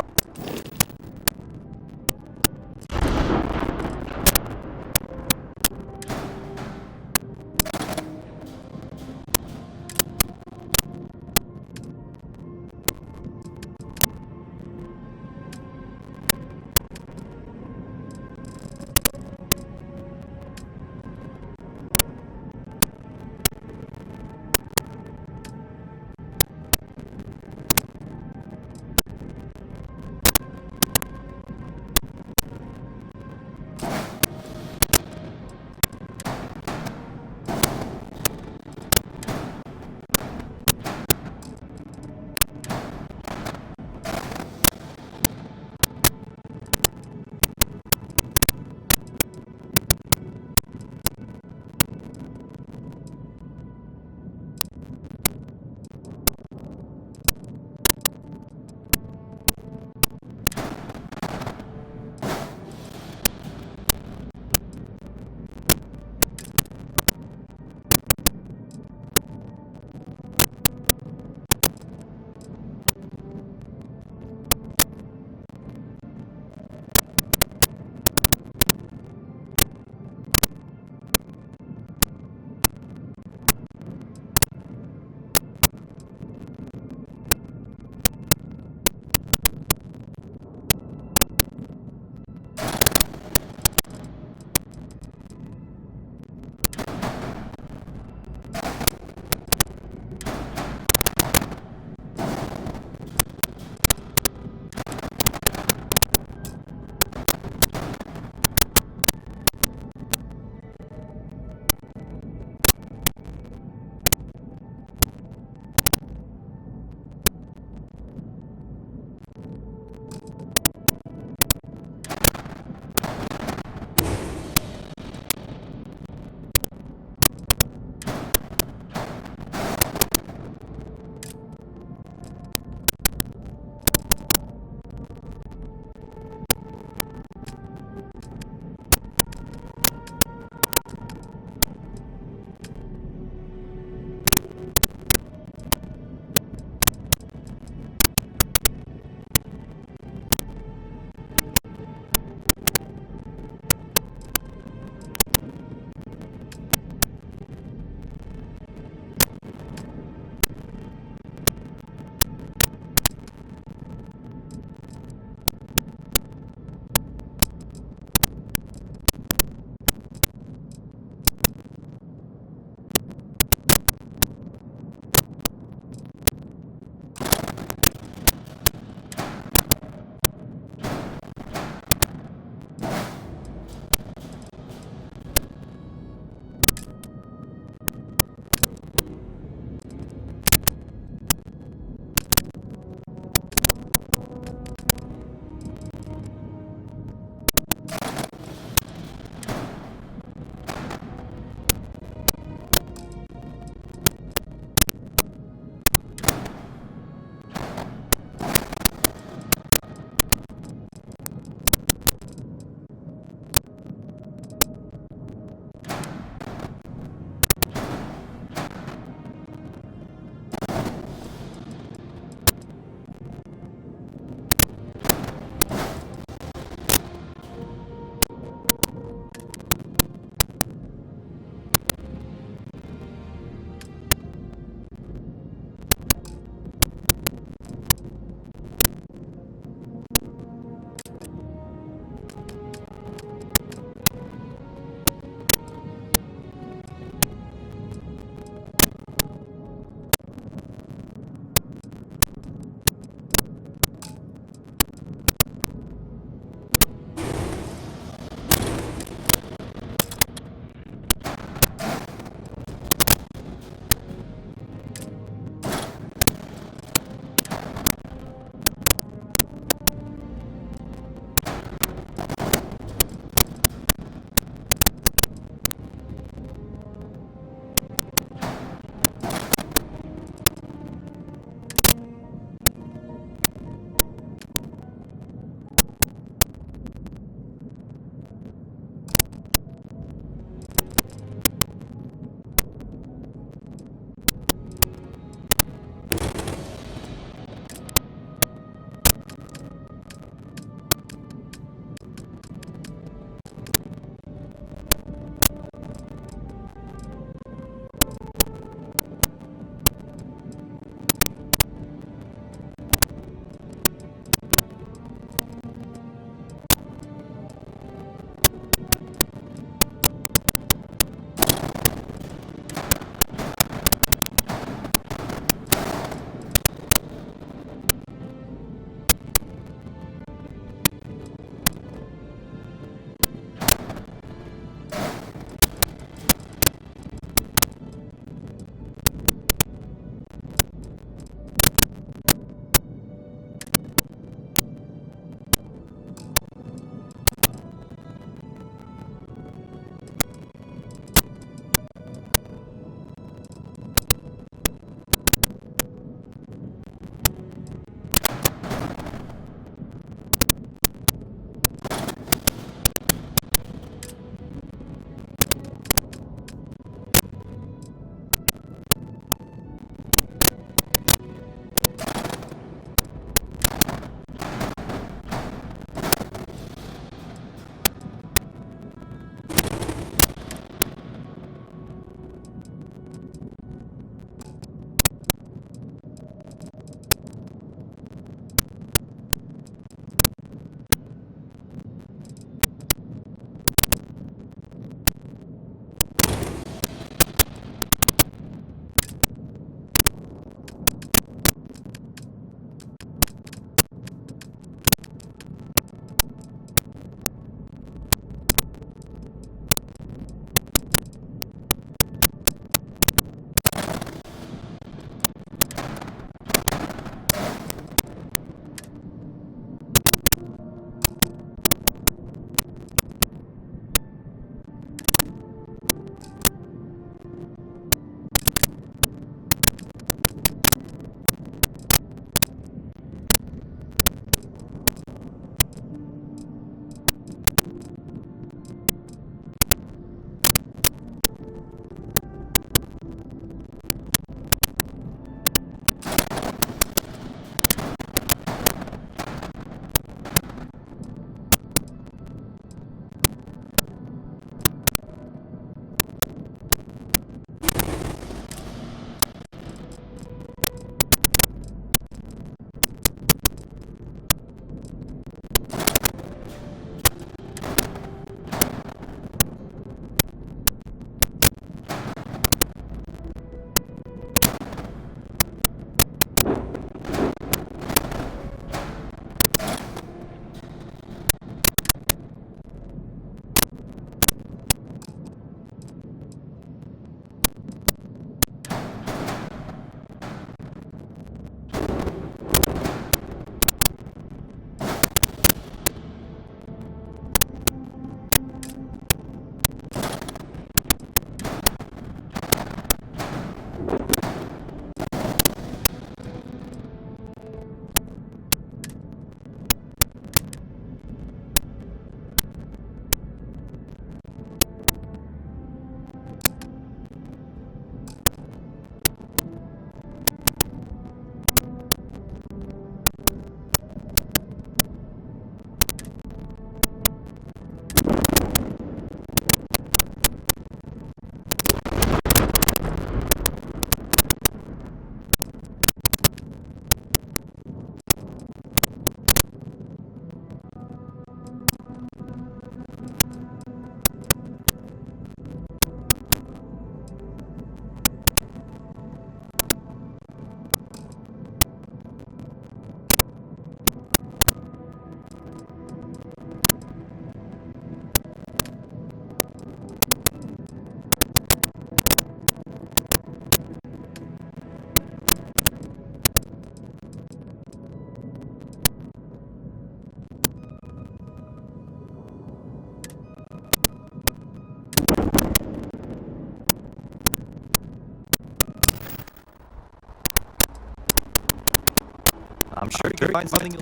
can find something.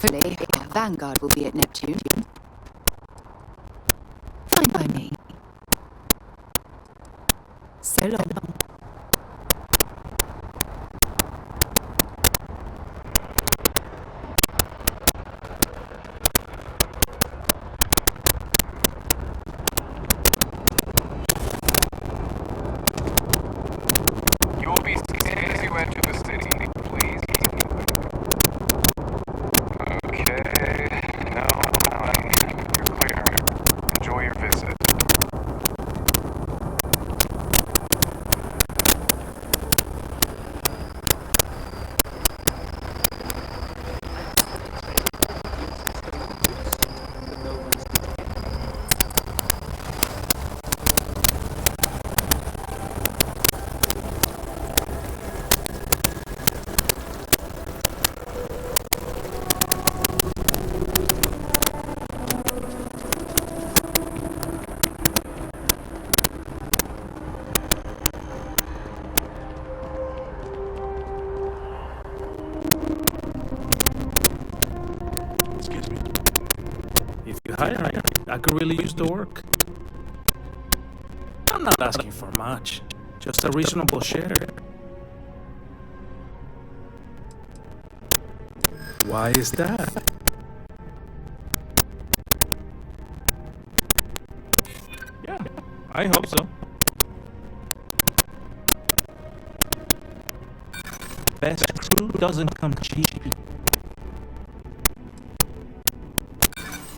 Hopefully, our vanguard will be at Neptune. Fine by me. So long. You will be scanned as you enter the city, please. Okay. No, you're clear. Enjoy your visit. Excuse me. If you hire me, I could really use the work. I'm not asking for much, just a reasonable share. Why is that? Yeah, I hope so. Best crew doesn't come cheap.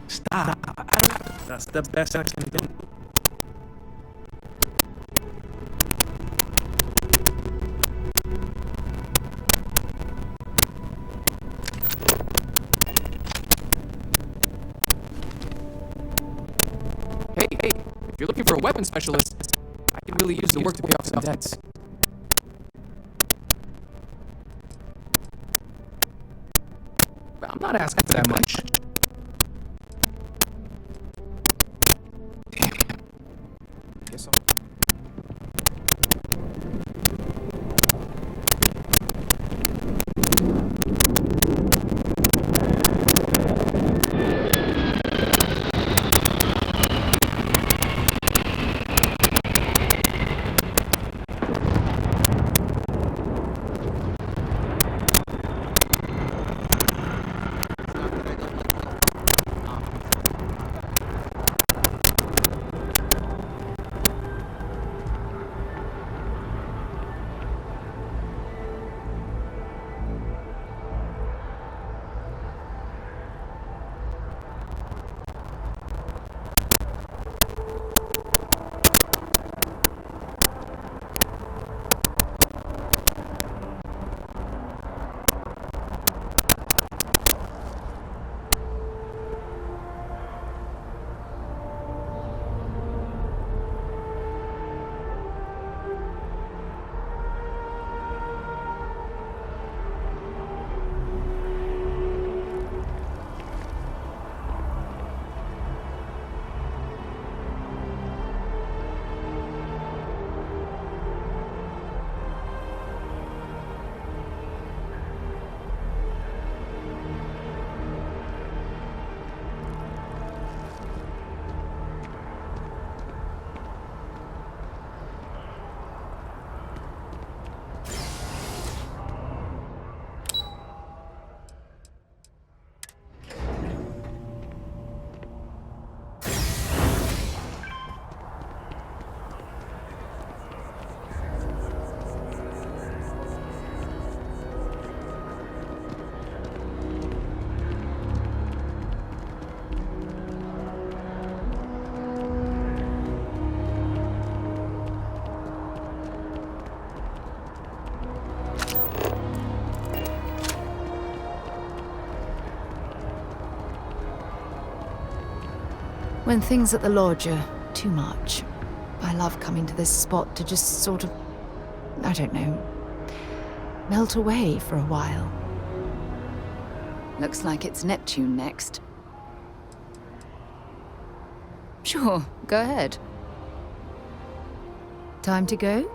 Stop. That's the best I can do. Hey, if you're looking for a weapon specialist, I could really use the work to pay off some debts. But I'm not asking for that much. Guess so. When things at the lodge are too much, I love coming to this spot to just sort of, I don't know, melt away for a while. Looks like it's Neptune next. Sure, go ahead. Time to go?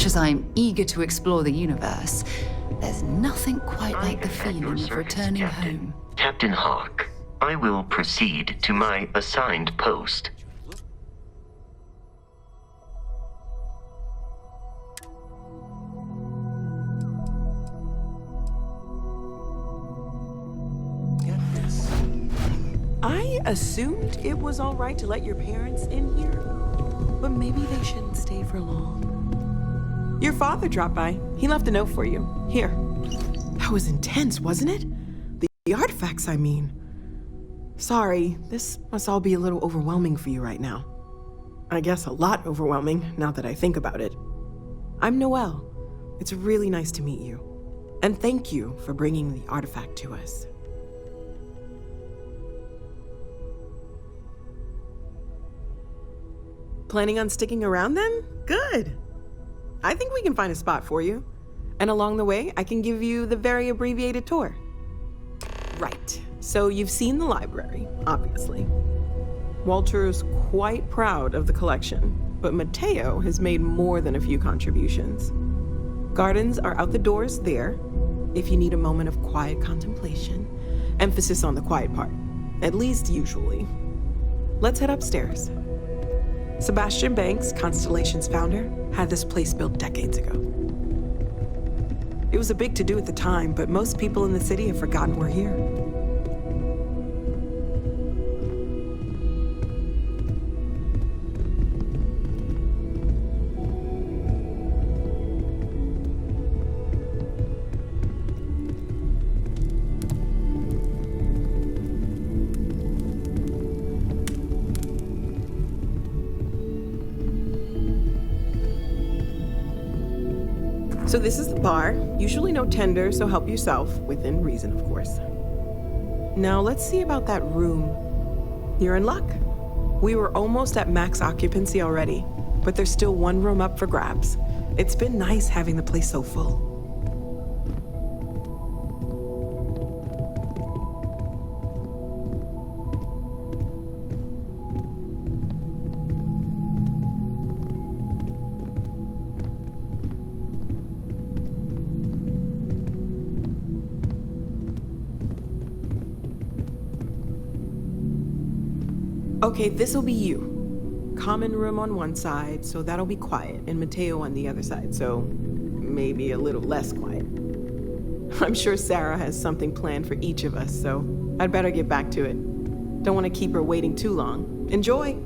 As I'm eager to explore the universe, there's nothing quite like the feeling of returning home. Captain Hawk, I will proceed to my assigned post. I assumed it was all right to let your parents in here, but maybe they shouldn't stay for long. Your father dropped by. He left a note for you. Here. That was intense, wasn't it? The artifacts, I mean. Sorry, this must all be a little overwhelming for you right now. I guess a lot overwhelming, now that I think about it. I'm Noelle. It's really nice to meet you. And thank you for bringing the artifact to us. Planning on sticking around then? Good. I think we can find a spot for you. And along the way, I can give you the very abbreviated tour. Right. So you've seen the library, obviously. Walter's quite proud of the collection, but Mateo has made more than a few contributions. Gardens are out the doors there, if you need a moment of quiet contemplation. Emphasis on the quiet part, at least usually. Let's head upstairs. Sebastian Banks, Constellation's founder, had this place built decades ago. It was a big to-do at the time, but most people in the city have forgotten we're here. So this is the bar. Usually no tender, so help yourself, within reason, of course. Now let's see about that room. You're in luck. We were almost at max occupancy already, but there's still one room up for grabs. It's been nice having the place so full. Okay, this'll be you. Common room on one side, so that'll be quiet, and Mateo on the other side, so maybe a little less quiet. I'm sure Sarah has something planned for each of us, so I'd better get back to it. Don't want to keep her waiting too long. Enjoy!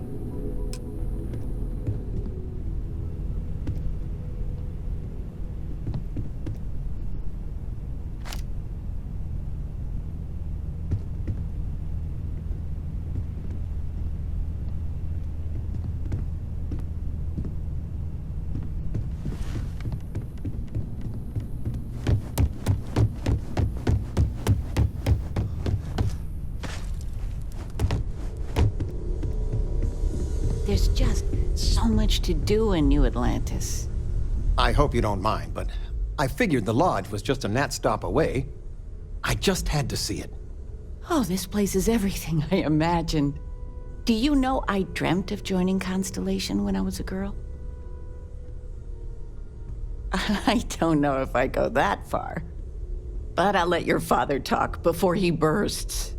There's just so much to do in New Atlantis. I hope you don't mind, but I figured the lodge was just a gnat stop away. I just had to see it. Oh, this place is everything I imagined. Do you know I dreamt of joining Constellation when I was a girl? I don't know if I go that far. But I'll let your father talk before he bursts.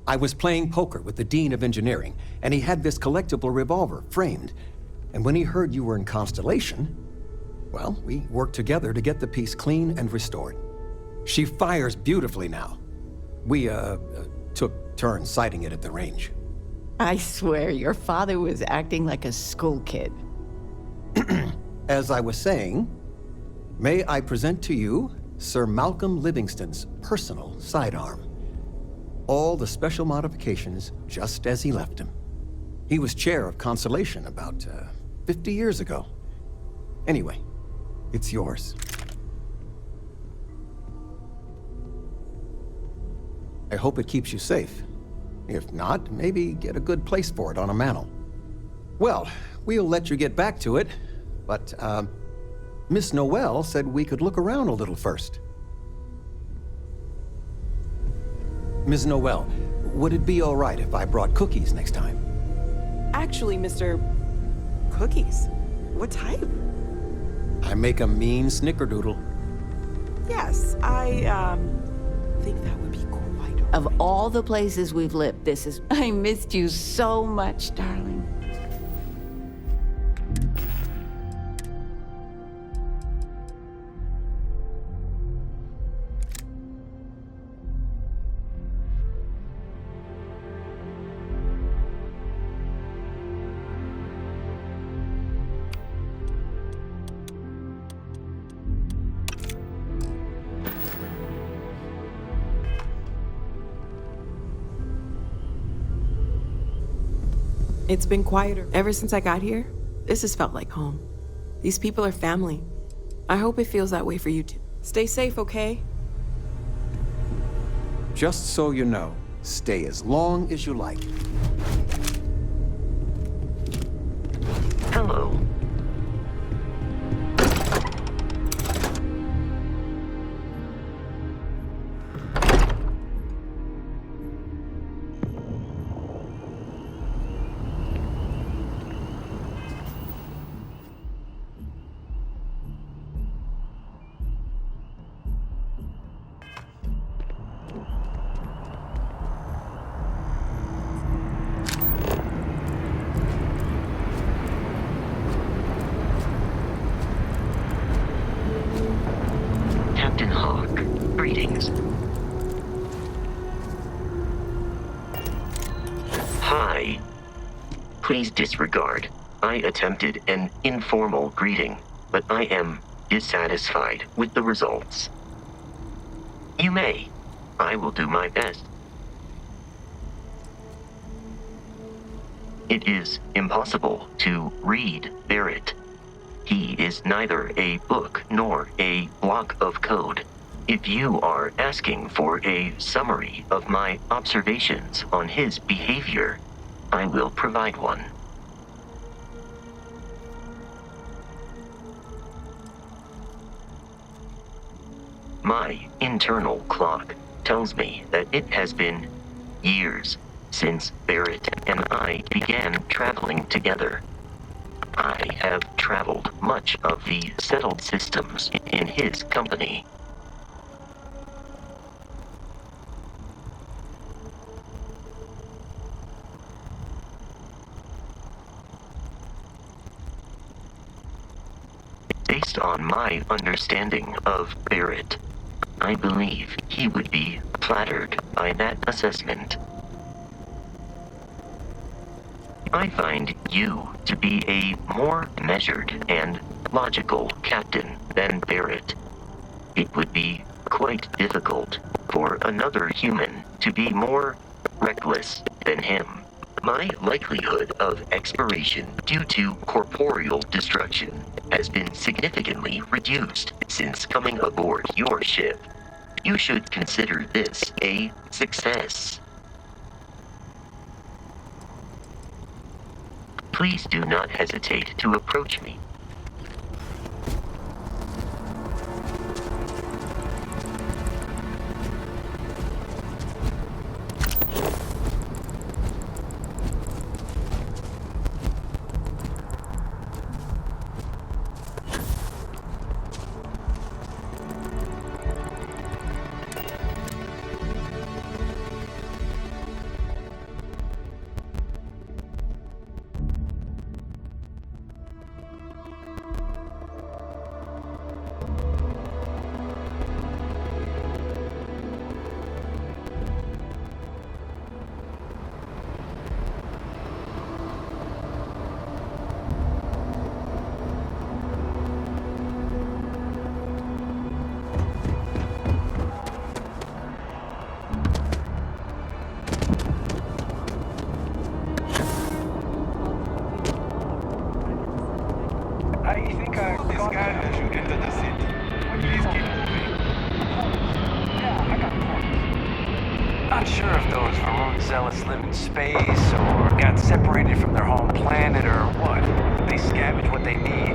I was playing poker with the Dean of Engineering, and he had this collectible revolver framed. And when he heard you were in Constellation, well, we worked together to get the piece clean and restored. She fires beautifully now. We, took turns sighting it at the range. I swear, your father was acting like a school kid. As I was saying, may I present to you Sir Malcolm Livingston's personal sidearm. All the special modifications just as he left him. He was chair of Constellation about 50 years ago. Anyway, it's yours. I hope it keeps you safe. If not, maybe get a good place for it on a mantle. Well, we'll let you get back to it, but Miss Noel said we could look around a little first. Ms. Noel, would it be all right if I brought cookies next time? Actually, Mr. Cookies? What type? I make a mean snickerdoodle. Yes, I, think that would be quite okay. Of all the places we've lived, this is... I missed you so much, darling. It's been quieter ever since I got here. This has felt like home. These people are family. I hope it feels that way for you too. Stay safe, okay? Just so you know, stay as long as you like. Hello. Captain Hawk, greetings. Hi. Please disregard. I attempted an informal greeting, but I am dissatisfied with the results. You may. I will do my best. It is impossible to read Barrett. He is neither a book nor a block of code. If you are asking for a summary of my observations on his behavior, I will provide one. My internal clock tells me that it has been years since Barrett and I began traveling together. I have traveled much of the settled systems in his company. Based on my understanding of Barrett, I believe he would be flattered by that assessment. I find you to be a more measured and logical captain than Barrett. It would be quite difficult for another human to be more reckless than him. My likelihood of expiration due to corporeal destruction has been significantly reduced since coming aboard your ship. You should consider this a success. Please do not hesitate to approach me. not sure if those Varun zealots live in space or got separated from their home planet or what. They scavenge what they need.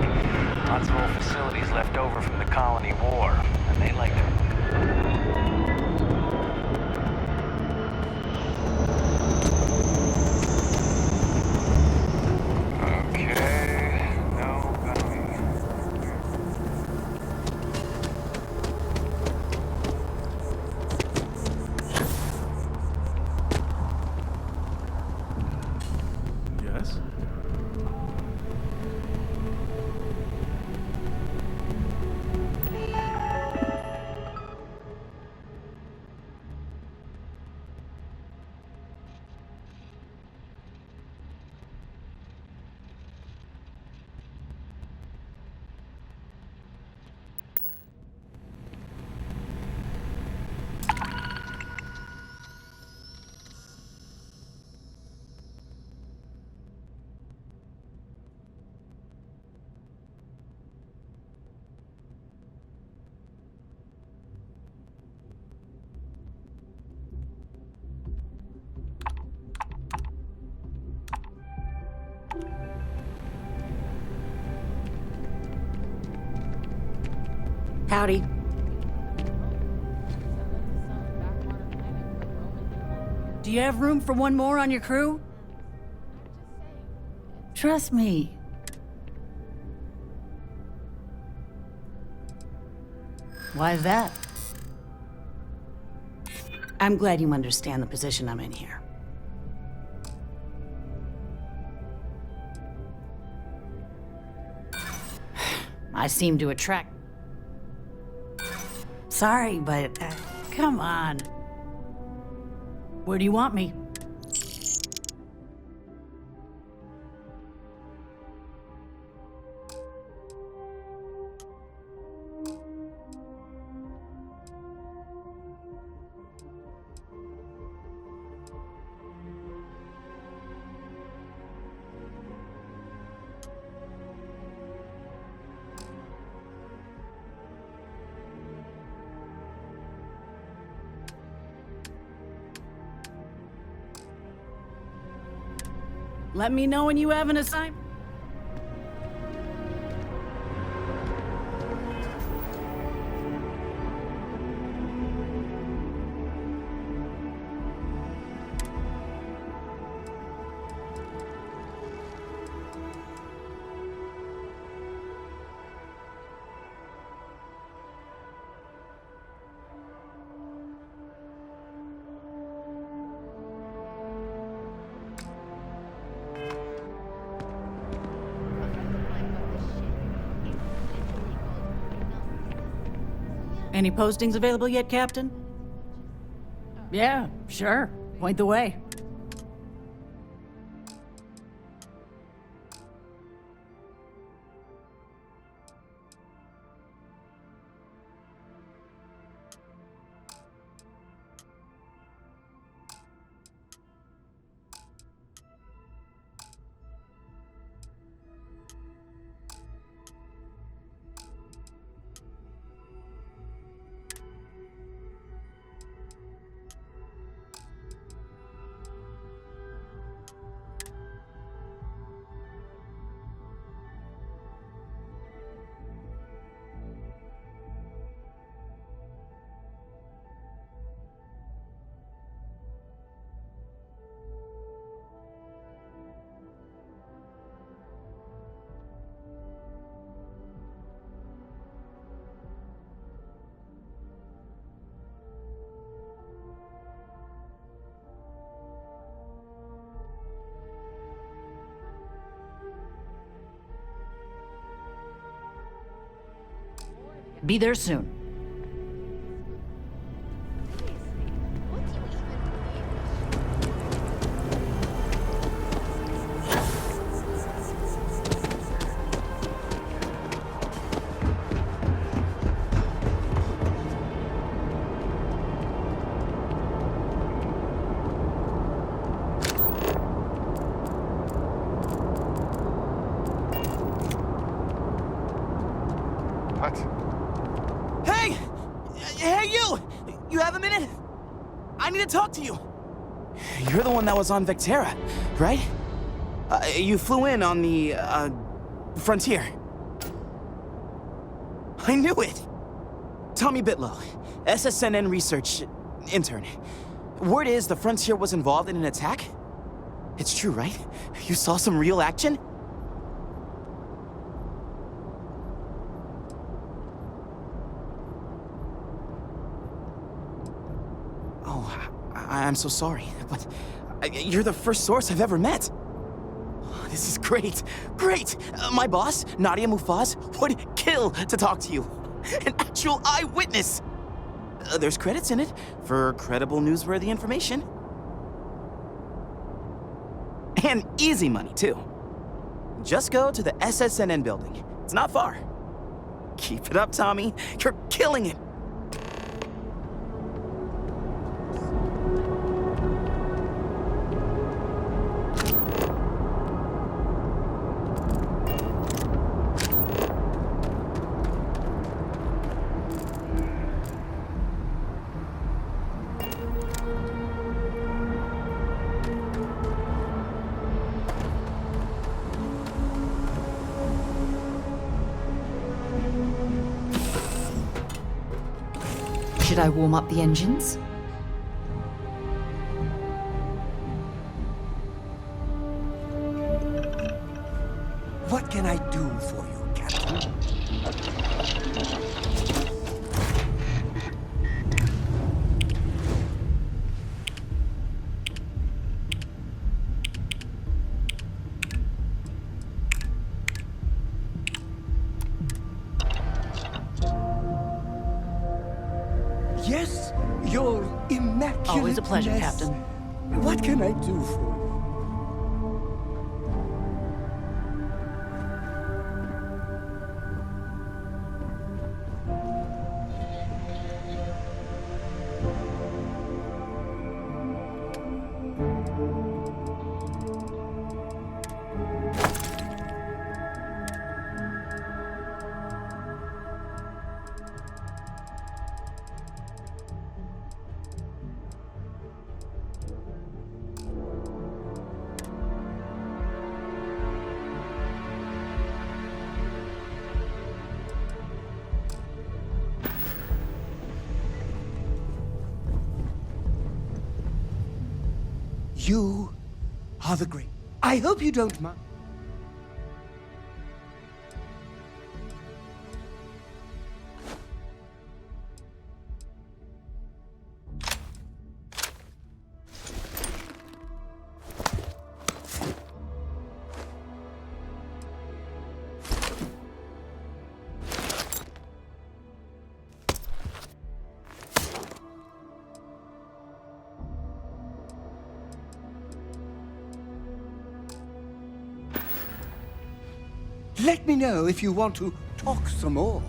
Lots of old facilities left over from the colony war, and they like them. Howdy. Do you have room for one more on your crew? Trust me. Why is that? I'm glad you understand the position I'm in here. I seem to attract... Sorry, but Come on. Where do you want me? Let me know when you have an assignment. Any postings available yet, Captain? Yeah, sure. Point the way. Be there soon. I need to talk to you! You're the one that was on Vectera, right? You flew in on the, Frontier. I knew it! Tommy Bitlow, SSNN research intern. Word is the Frontier was involved in an attack? It's true, right? You saw some real action? Oh, I'm so sorry, but you're the first source I've ever met. Oh, this is great, great! My boss, Nadia Mufaz, would kill to talk to you. An actual eyewitness! There's credits in it for credible, newsworthy information. And easy money, too. Just go to the SSNN building. It's not far. Keep it up, Tommy. You're killing it. Should I warm up the engines? What can I do for you, Captain? Yes, your immaculate Always a pleasure, mess. Captain. What can I do for you? You are the great. I hope you don't mind. Let me know if you want to talk some more.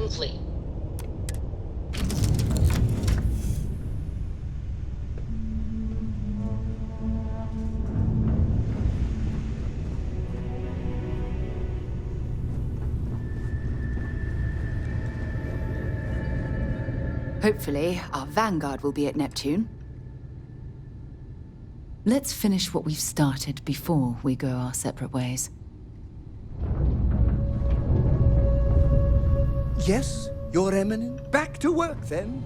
smoothly. Hopefully, our vanguard will be at Neptune. Let's finish what we've started before we go our separate ways. Yes, Your Eminence. Back to work, then.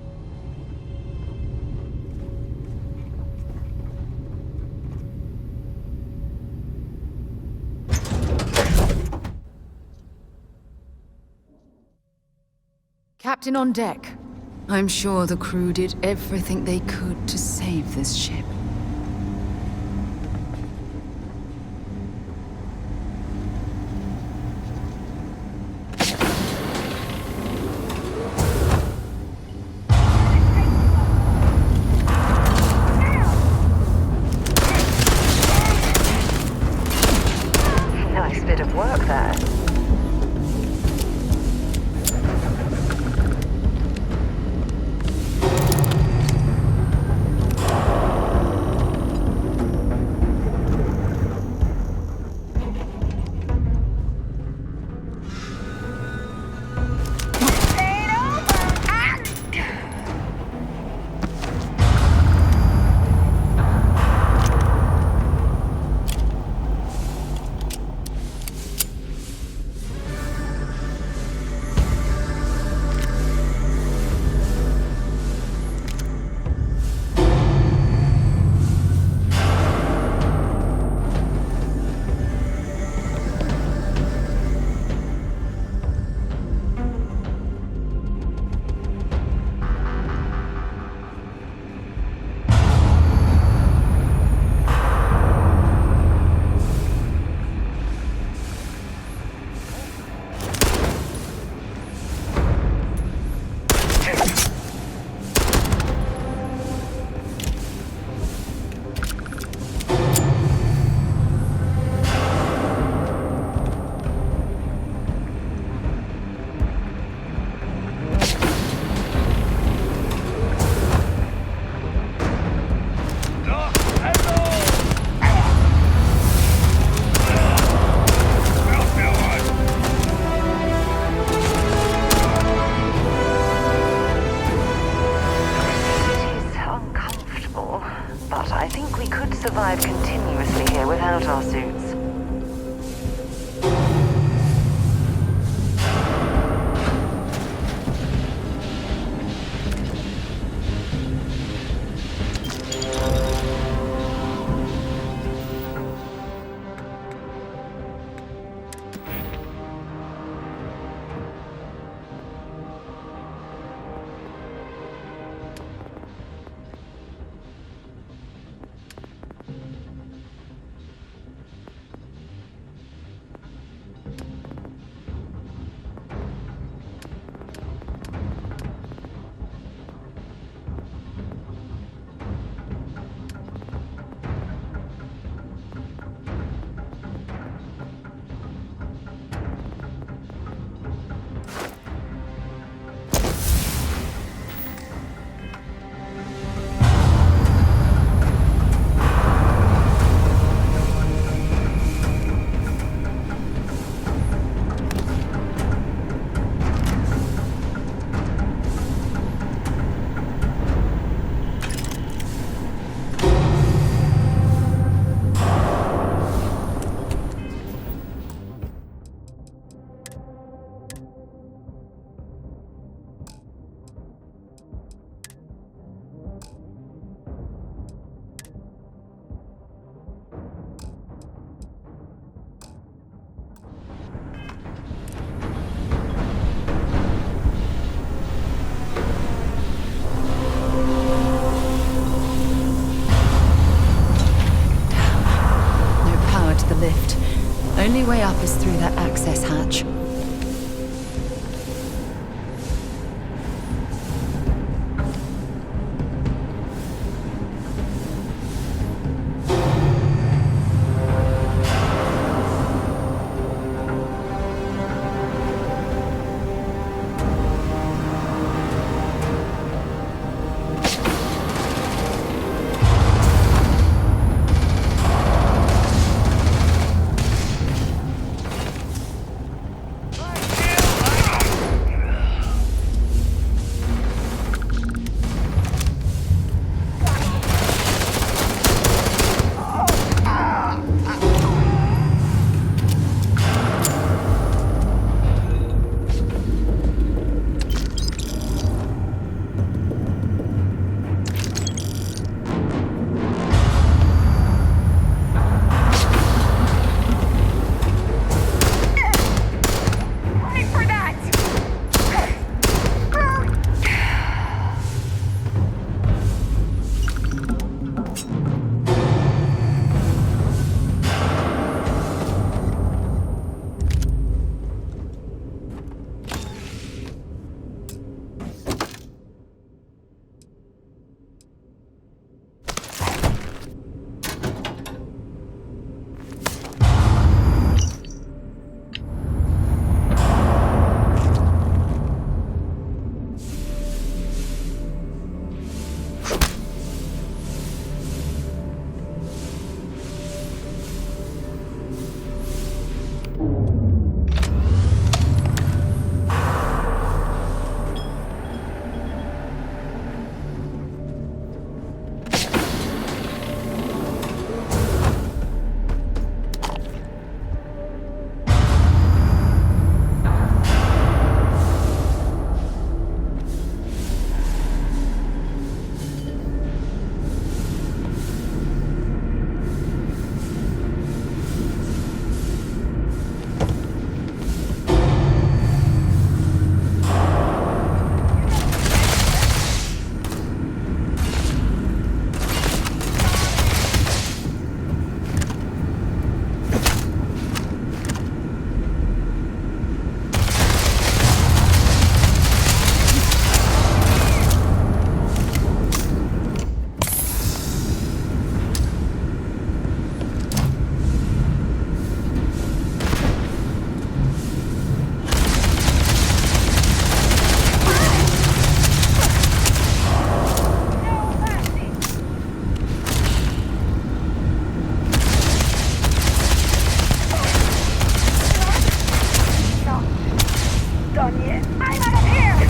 Captain on deck. I'm sure the crew did everything they could to save this ship. Nice bit of work there. Survive continuously here without our suits. Only way up is through that access hatch. on yet. I'm out of here!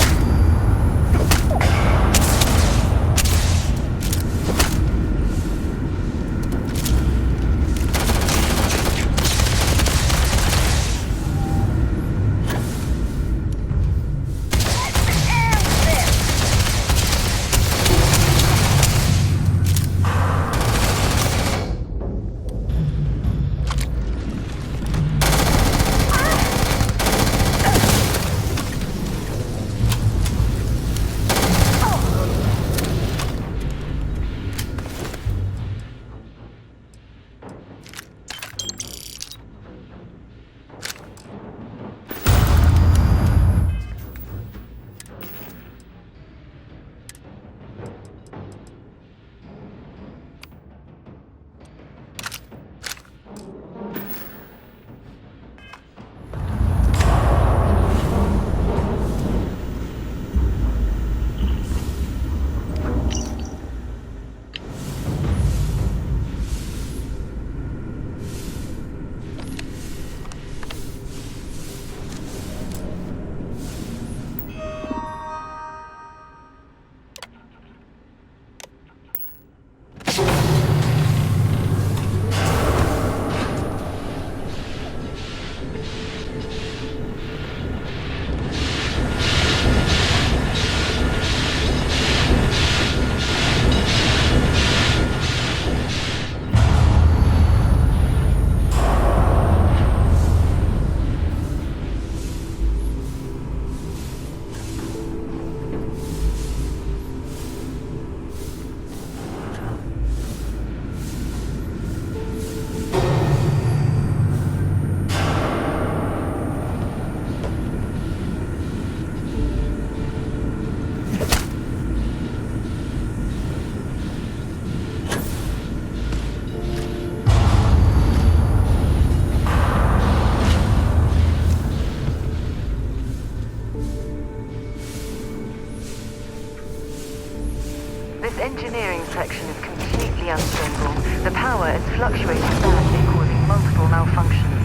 This engineering section is completely unstable. The power is fluctuating badly, causing multiple malfunctions.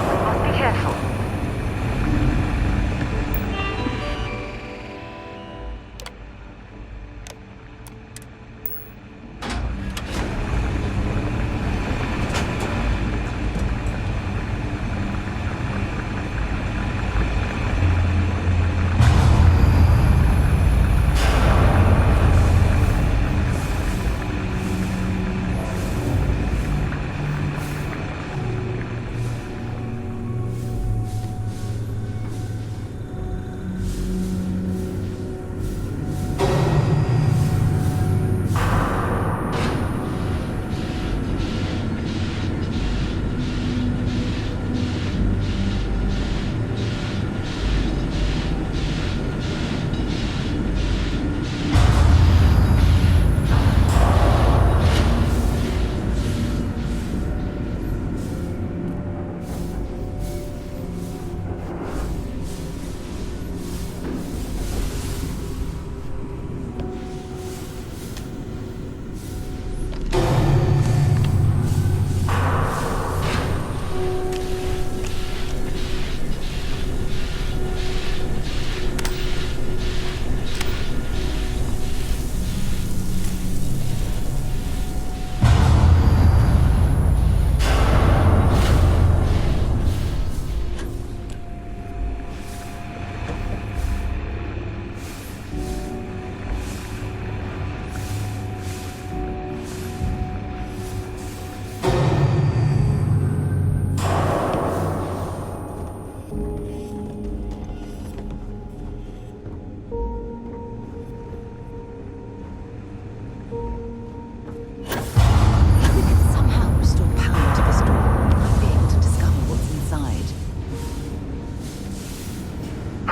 We must be careful.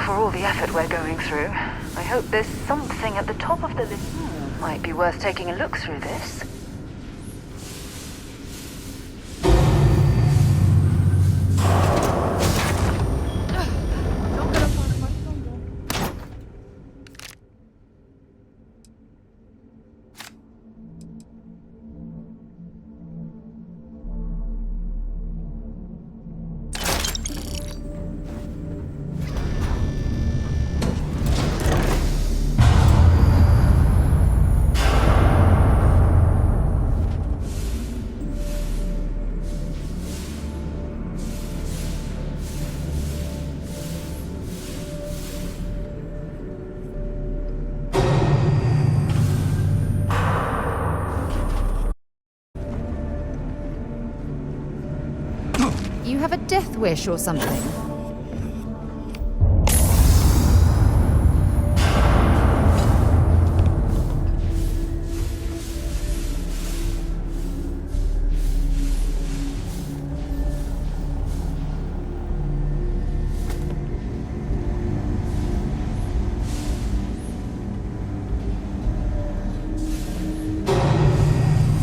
For all the effort we're going through, I hope there's something at the top of the list. Might be worth taking a look through this. have a death wish or something?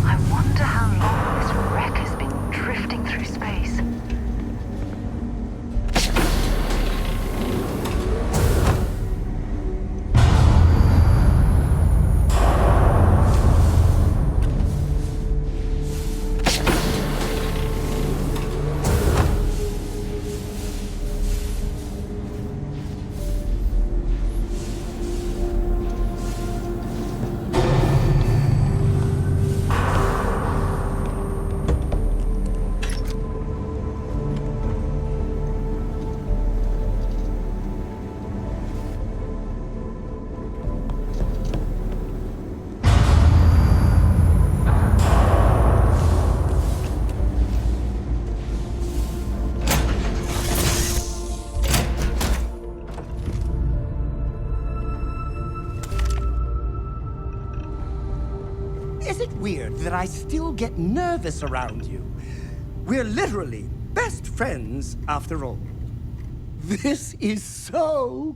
I wonder how long this wreck has been drifting through space. Is it weird that I still get nervous around you? We're literally best friends after all. This is so...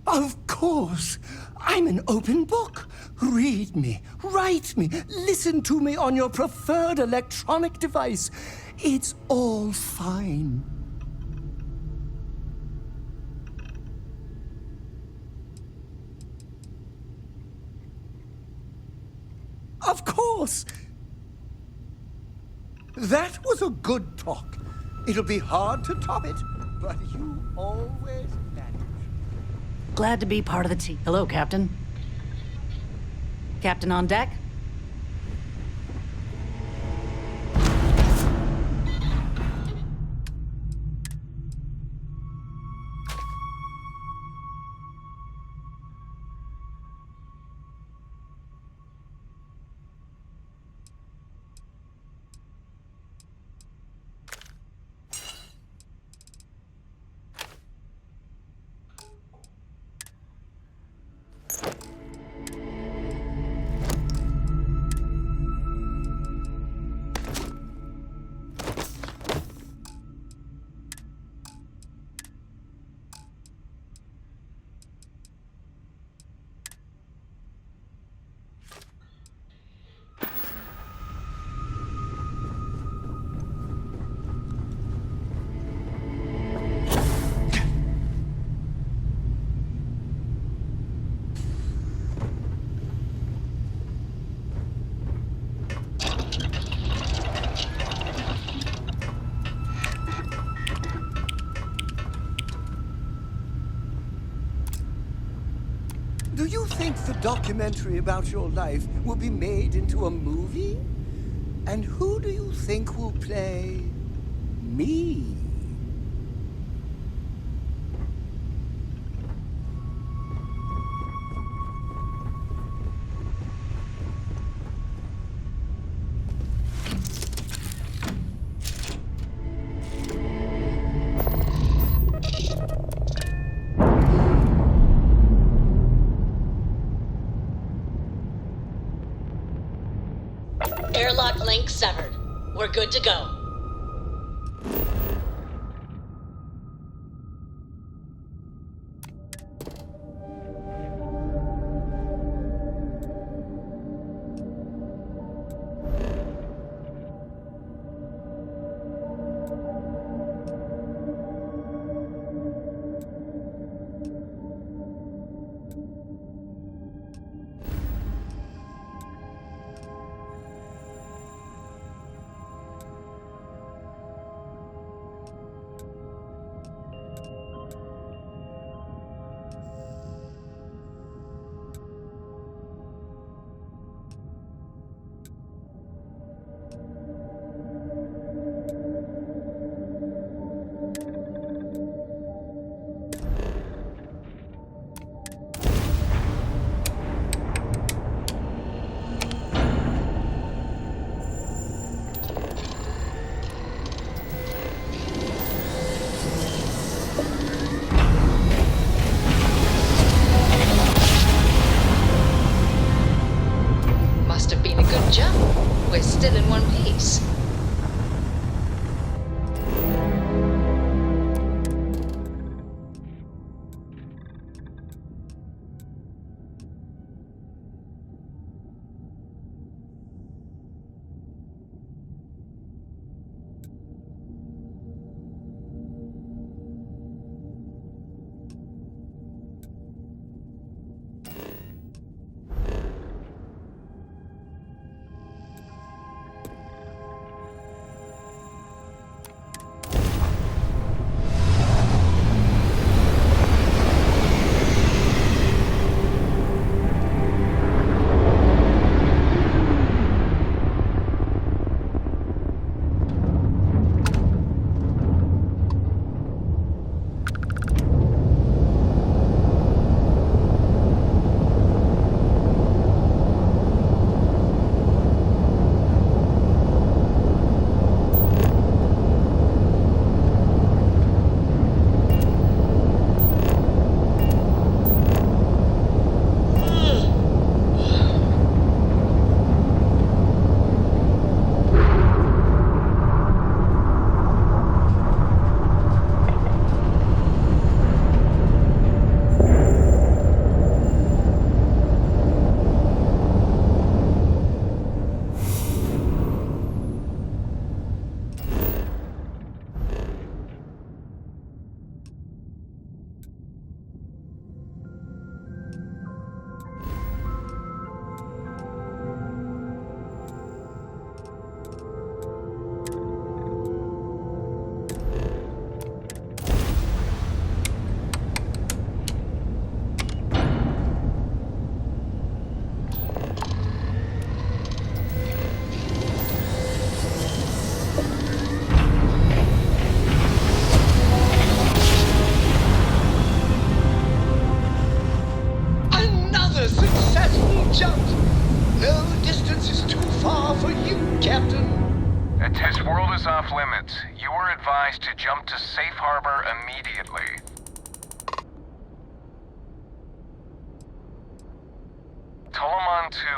Of course! I'm an open book. Read me, write me, listen to me on your preferred electronic device. It's all fine. Of course! That was a good talk. It'll be hard to top it, but you always manage. Glad to be part of the team. Hello, Captain. Captain on deck? Do you think the documentary about your life will be made into a movie? And who do you think will play me? Airlock link severed. We're good to go.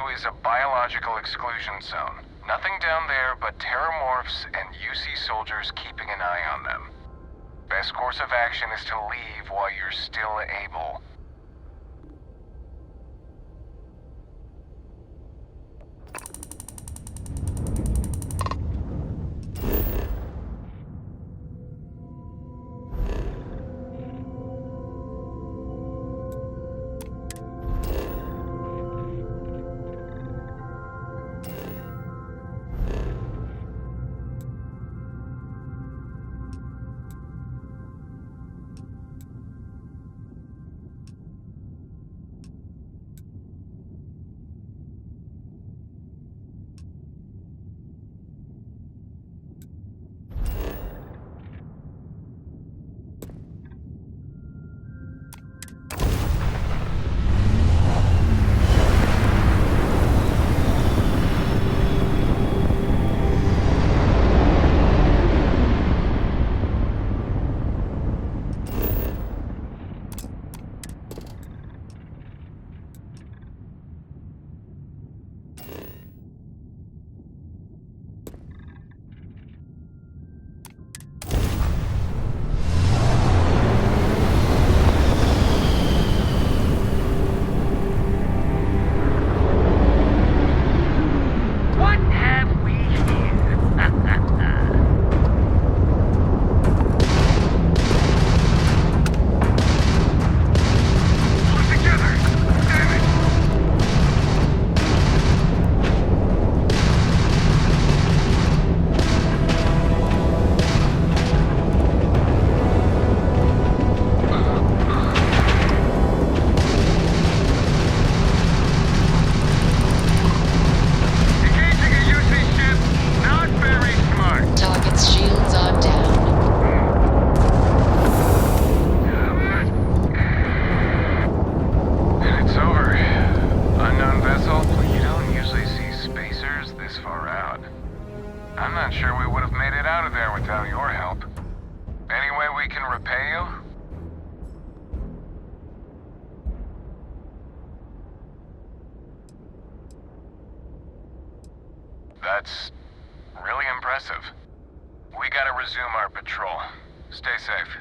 is a biological exclusion zone. Nothing down there but terramorphs and UC soldiers keeping an eye on them. Best course of action is to leave while you're still able. That's really impressive. We gotta resume our patrol. Stay safe.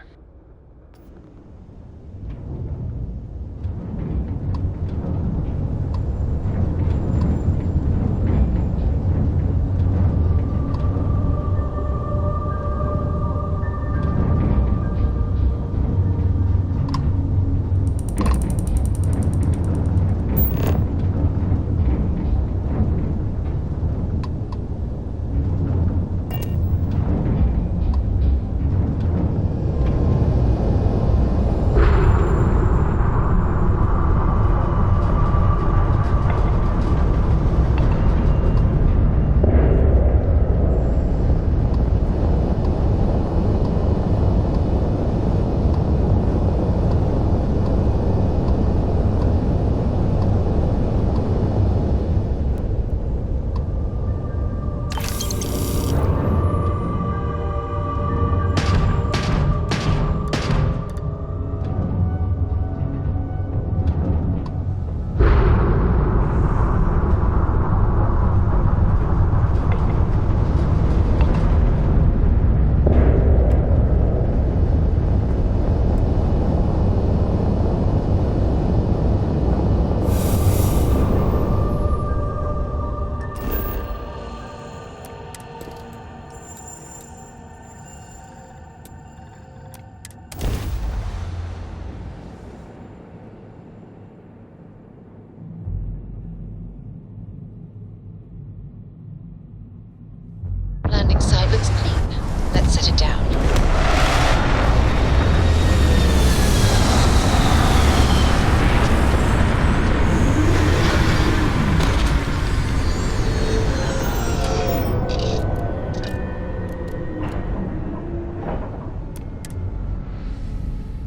Landing side looks clean. Let's set it down.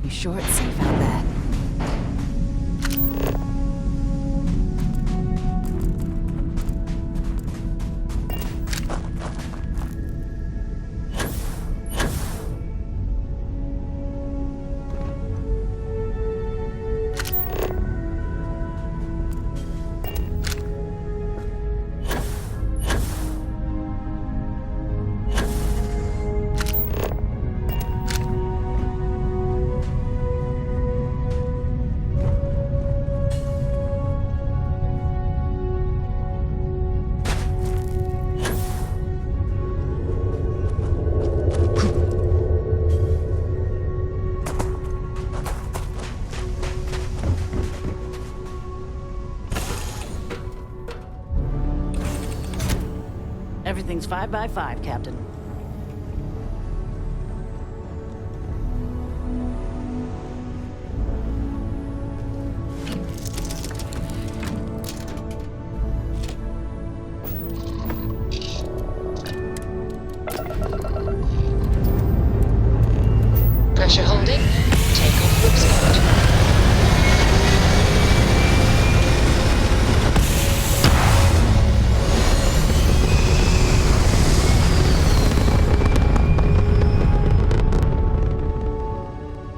You sure it's safe out there? Everything's 5 by 5, Captain. Pressure holding. Takeoff looks good.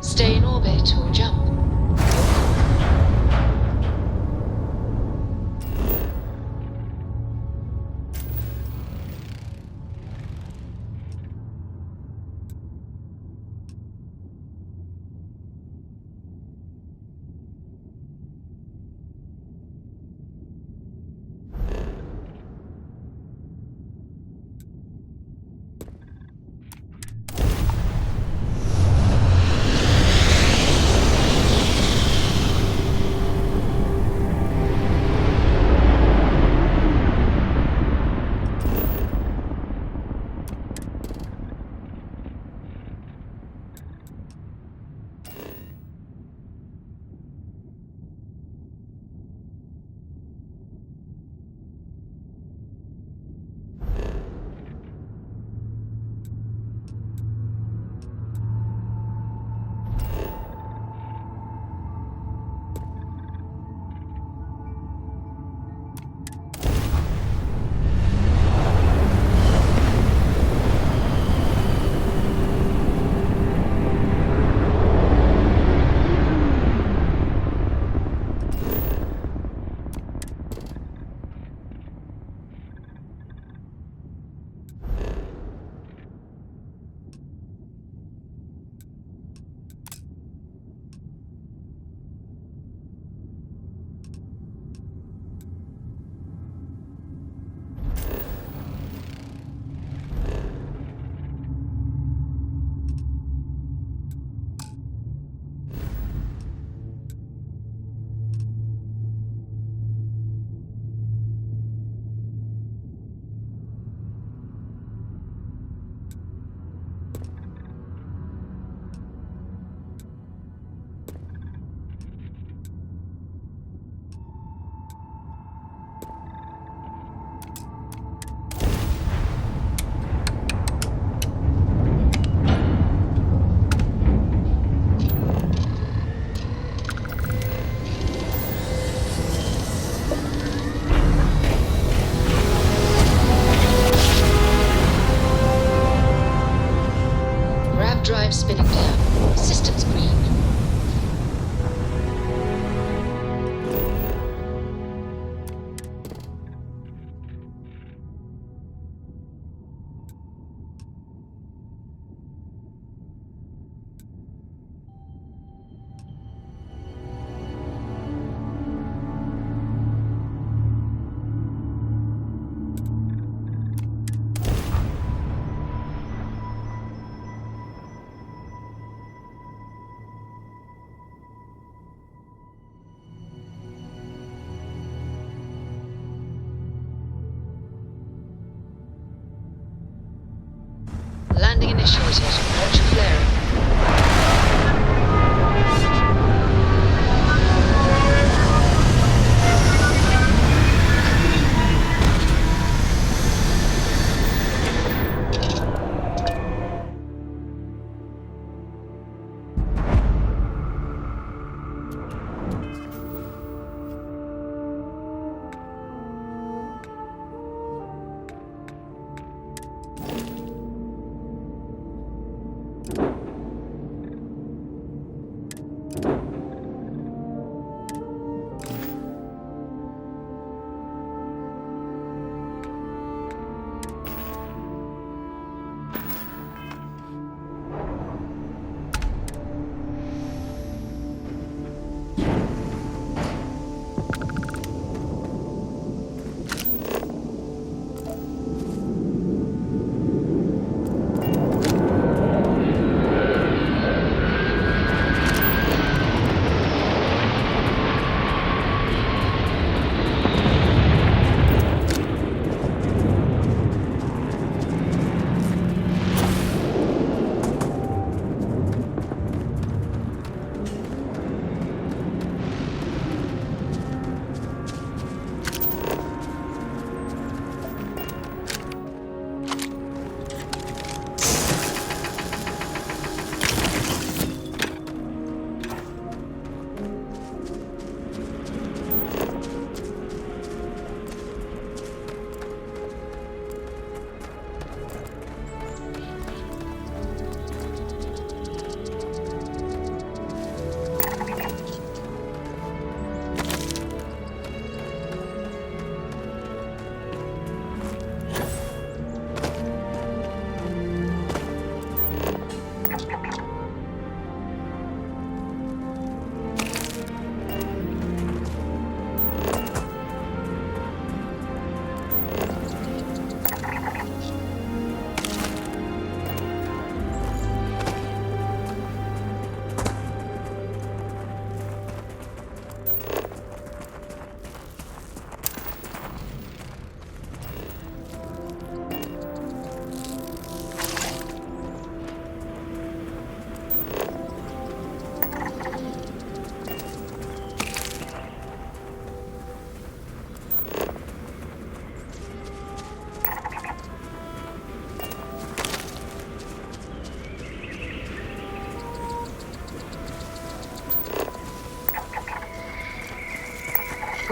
Stay in orbit or jump.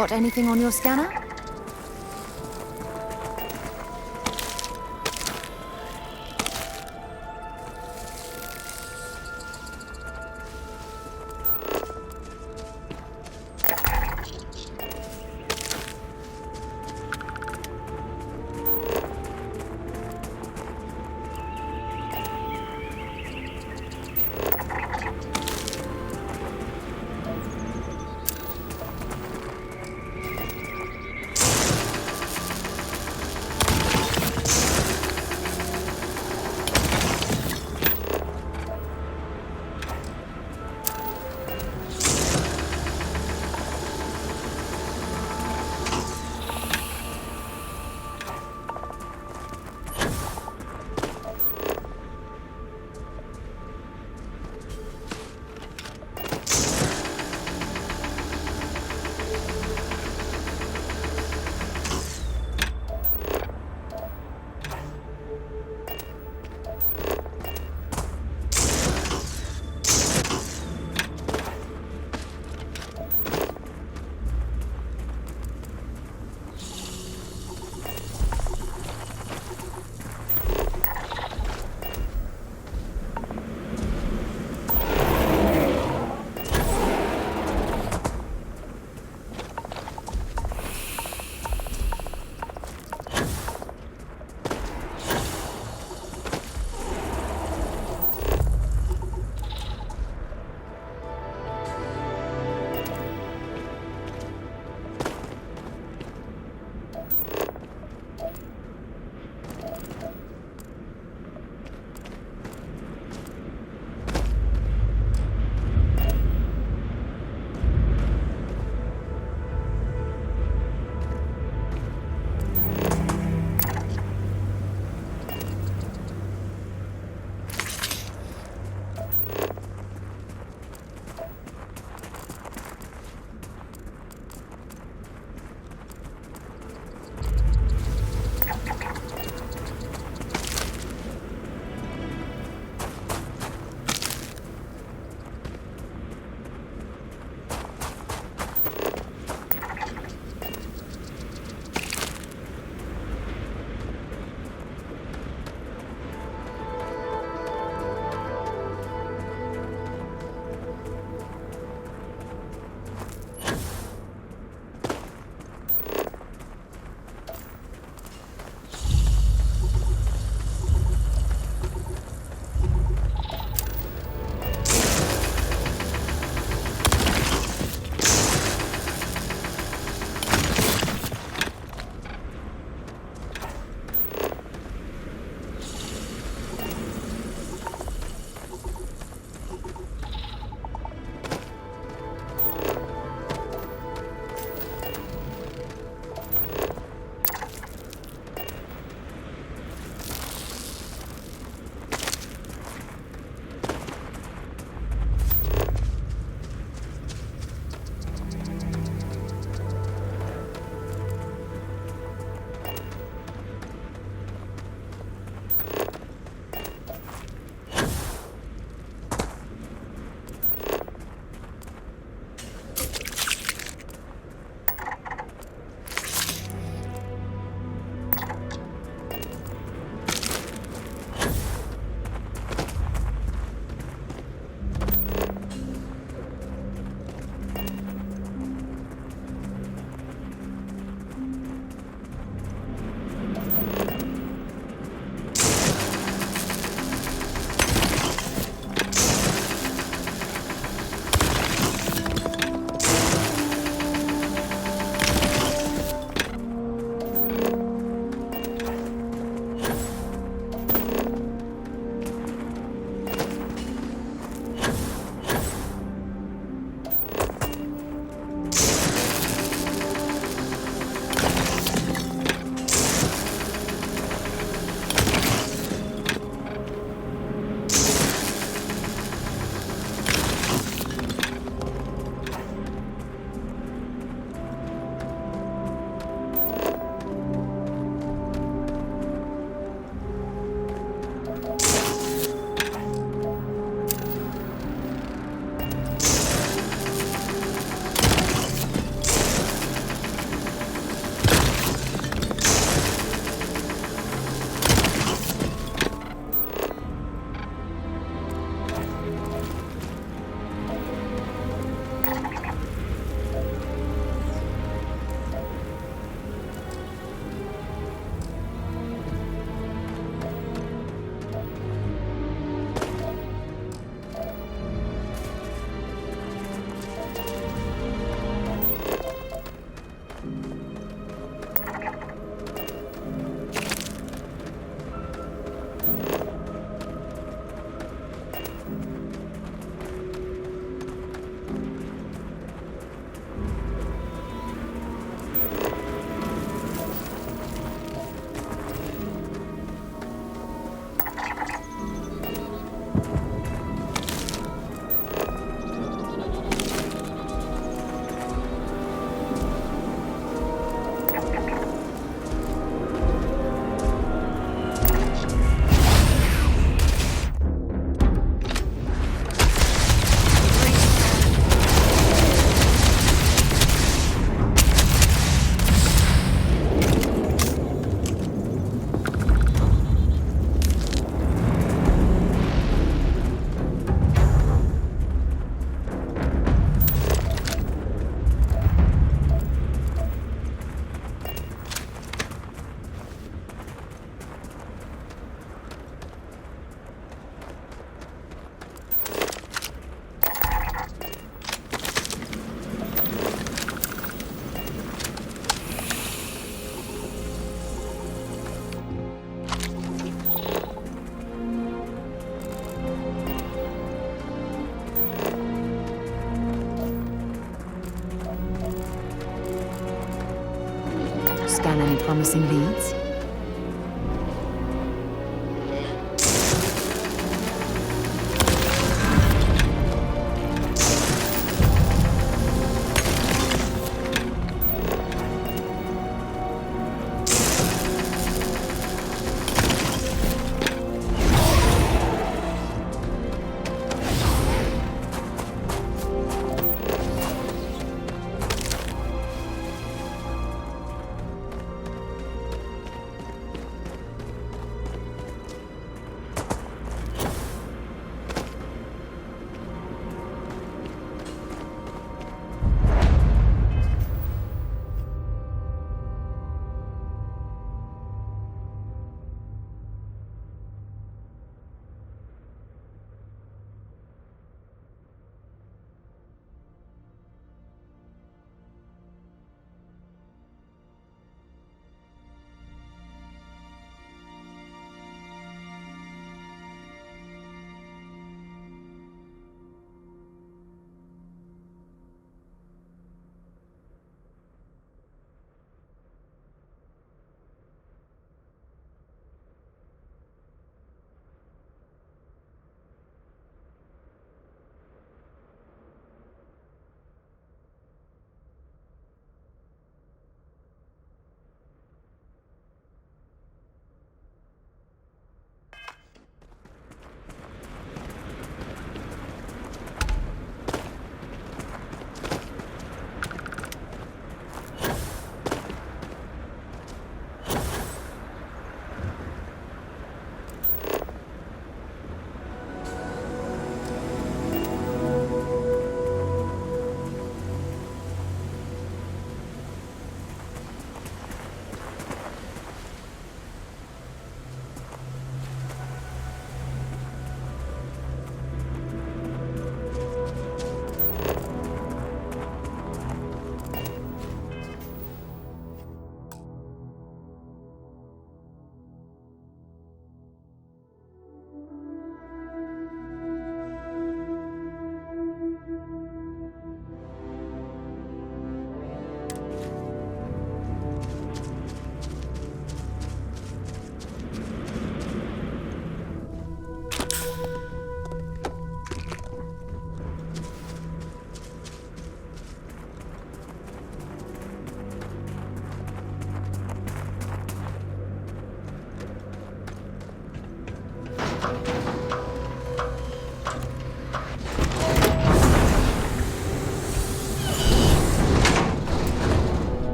Got anything on your scanner? Found any promising leads?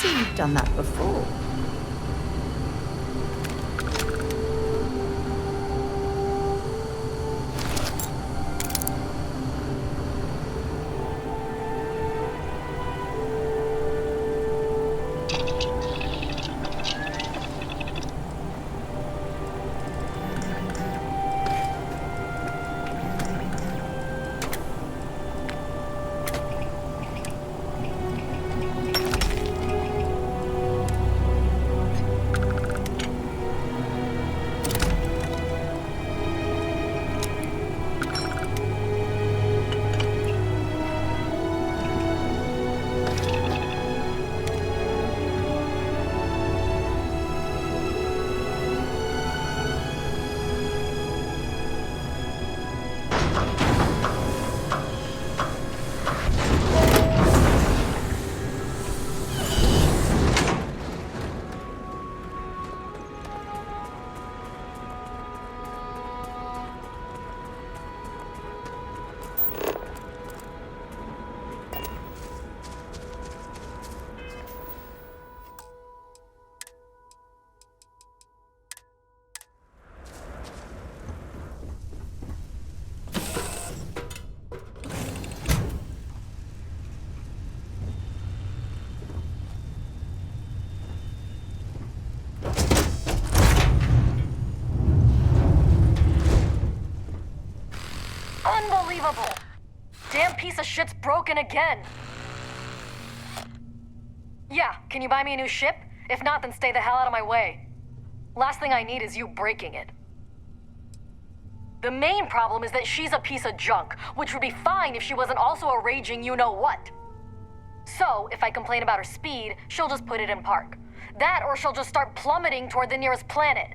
see you've done that before. Unbelievable! Damn piece of shit's broken again! Yeah, can you buy me a new ship? If not, then stay the hell out of my way. Last thing I need is you breaking it. The main problem is that she's a piece of junk, which would be fine if she wasn't also a raging you-know-what. So, if I complain about her speed, she'll just put it in park. That or she'll just start plummeting toward the nearest planet.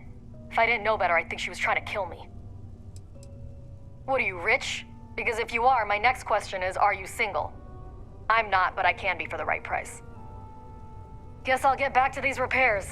If I didn't know better, I'd think she was trying to kill me. What are you, rich? Because if you are, my next question is, are you single? I'm not, but I can be for the right price. Guess I'll get back to these repairs.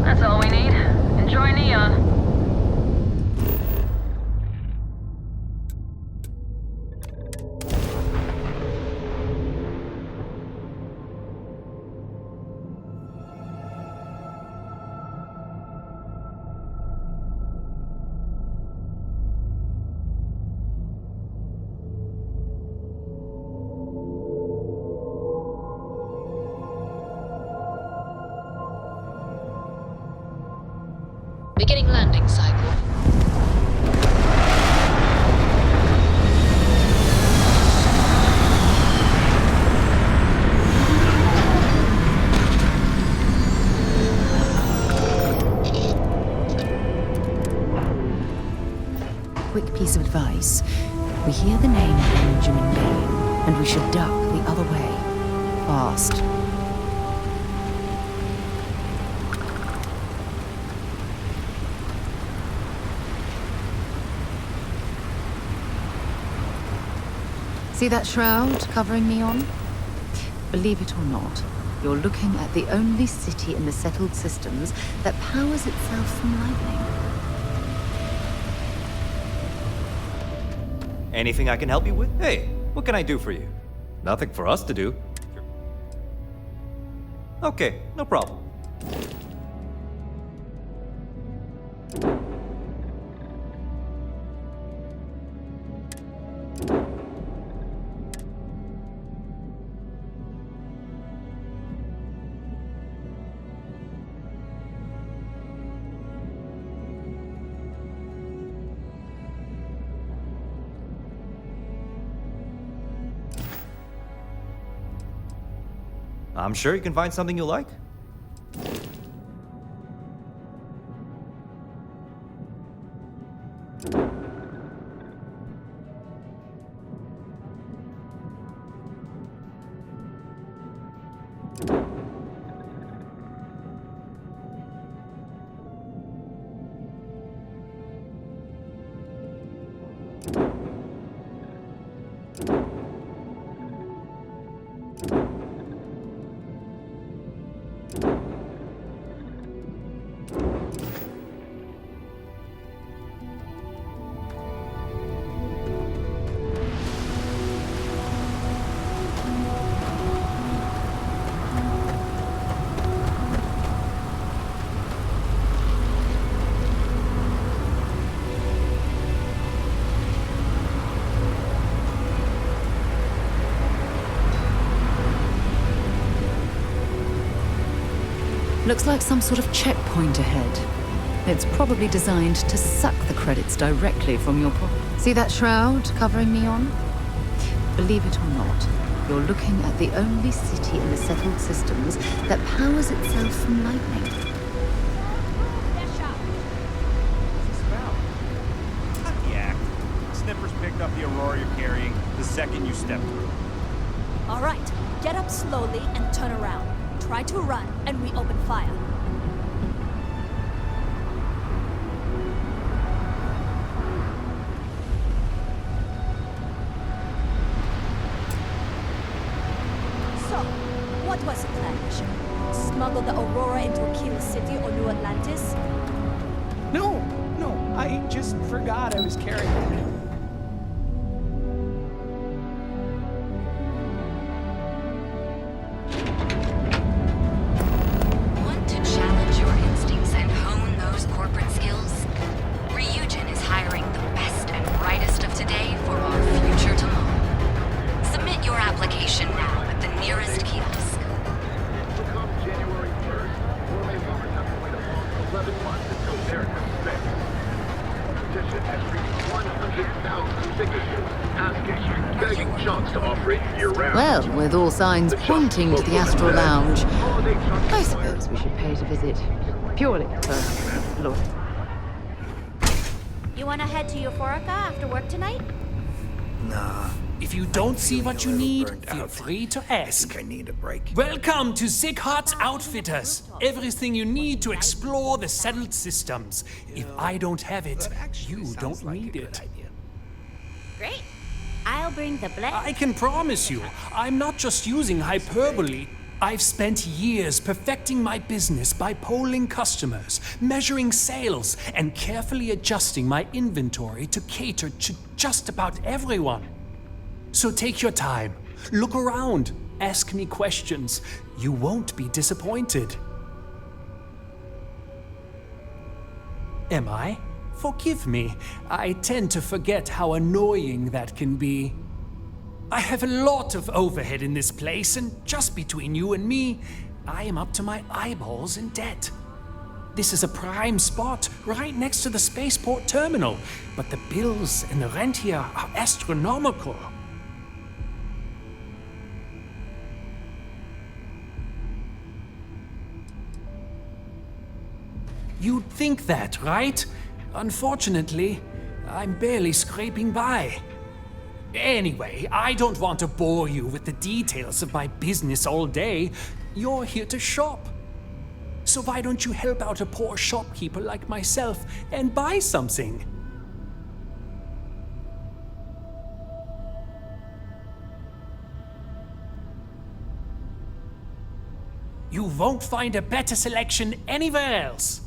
That's all we need. Enjoy Neon. Beginning landing cycle. Quick piece of advice. We hear the name Benjamin Lane, and we should duck the other way. Fast. See that shroud covering Neon? Believe it or not, you're looking at the only city in the settled systems that powers itself from lightning. Anything I can help you with? Hey, what can I do for you? Nothing for us to do. Okay, no problem. I'm sure you can find something you like. Looks like some sort of checkpoint ahead. It's probably designed to suck the credits directly from your pocket. See that shroud covering Neon? Believe it or not, you're looking at the only city in the settled systems that powers itself from lightning. Cut the act. Snippers picked up the Aurora you're carrying the second you step through. All right, get up slowly and turn around. Try to run, and we open fire. So, what was the plan, Bishop? Smuggle the Aurora into Aquila City or New Atlantis? No, I just forgot I was carrying it. Well, with all signs pointing to the Astral Lounge, I suppose we should pay it a visit. Purely for Lord. You wanna head to Euphorica after work tonight? Nah. If you don't see what you need, feel free to ask. I need a break. Welcome to Sick Heart's Outfitters. Everything you need to explore the settled systems. If I don't have it, you don't need it. Great. I'll bring the blend. I can promise you, I'm not just using hyperbole. I've spent years perfecting my business by polling customers, measuring sales, and carefully adjusting my inventory to cater to just about everyone. So take your time, look around, ask me questions. You won't be disappointed. Am I? Forgive me. I tend to forget how annoying that can be. I have a lot of overhead in this place, and just between you and me, I am up to my eyeballs in debt. This is a prime spot, right next to the spaceport terminal, but the bills and the rent here are astronomical. You'd think that, right? Unfortunately, I'm barely scraping by. Anyway, I don't want to bore you with the details of my business all day. You're here to shop. So why don't you help out a poor shopkeeper like myself and buy something? You won't find a better selection anywhere else.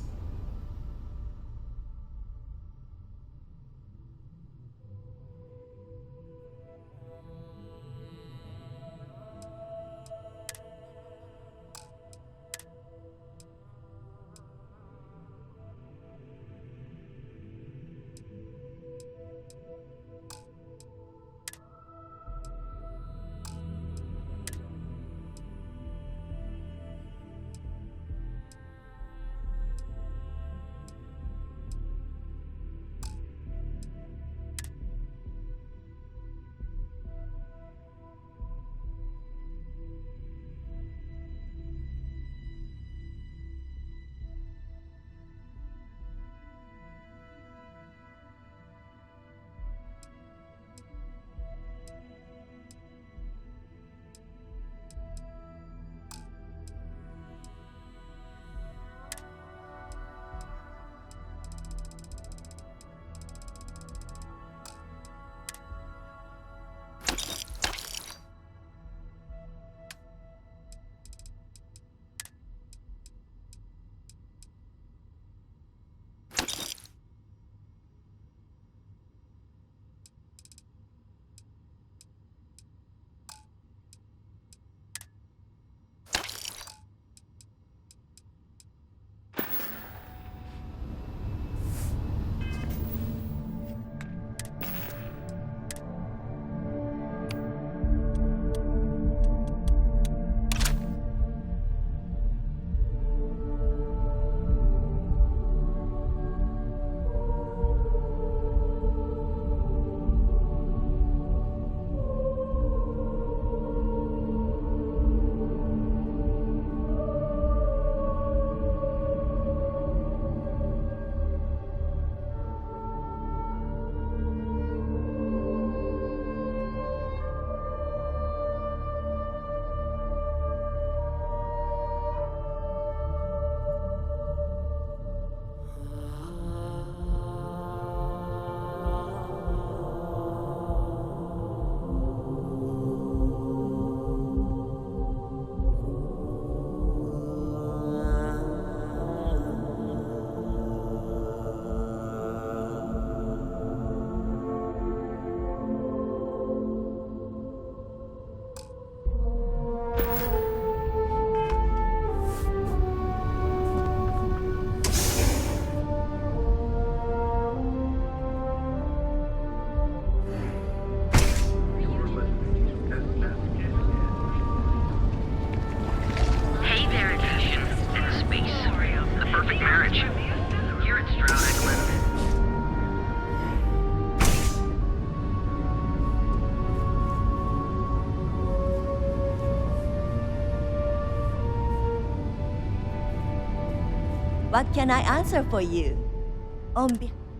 What can I answer for you?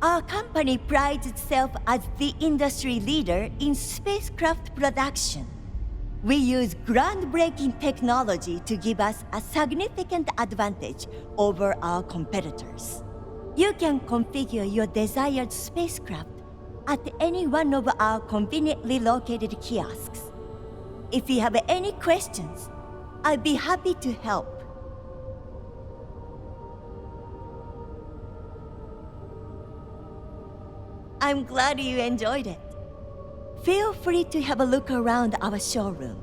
Our company prides itself as the industry leader in spacecraft production. We use groundbreaking technology to give us a significant advantage over our competitors. You can configure your desired spacecraft at any one of our conveniently located kiosks. If you have any questions, I'd be happy to help. I'm glad you enjoyed it. Feel free to have a look around our showroom.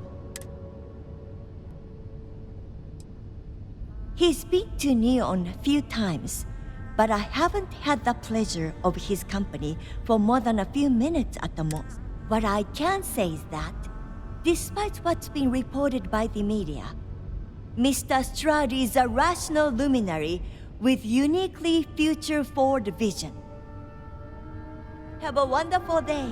He's been to Neon a few times, but I haven't had the pleasure of his company for more than a few minutes at the most. What I can say is that, despite what's been reported by the media, Mr. Strad is a rational luminary with uniquely future-forward vision. Have a wonderful day.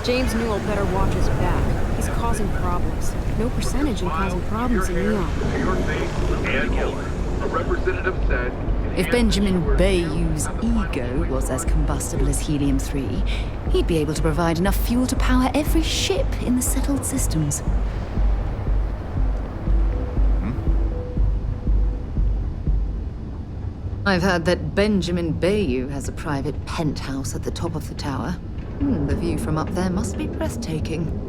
James Newell better watch his back. He's causing problems. No percentage in causing problems in Neon. A representative said, If Benjamin Bayou's ego was as combustible as helium-3, he'd be able to provide enough fuel to power every ship in the settled systems. I've heard that Benjamin Bayou has a private penthouse at the top of the tower. The view from up there must be breathtaking.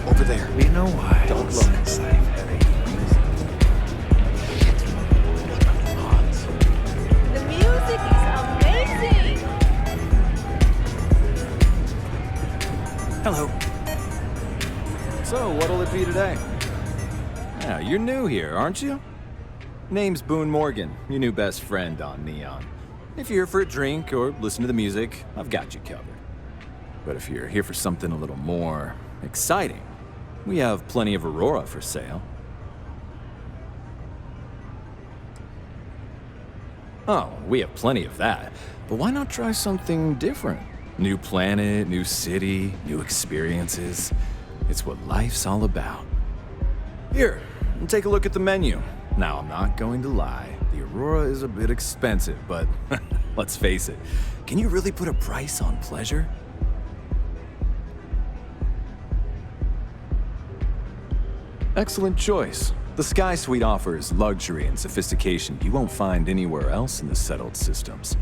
Over there. We know why. Don't look. The music is amazing! Hello. So, what'll it be today? Yeah, you're new here, aren't you? Name's Boone Morgan, your new best friend on Neon. If you're here for a drink or listen to the music, I've got you covered. But if you're here for something a little more exciting, we have plenty of Aurora for sale. Oh, we have plenty of that. But why not try something different? New planet, new city, new experiences. It's what life's all about. Here, take a look at the menu. Now, I'm not going to lie. The Aurora is a bit expensive, but let's face it. Can you really put a price on pleasure? Excellent choice. The Sky Suite offers luxury and sophistication you won't find anywhere else in the settled systems.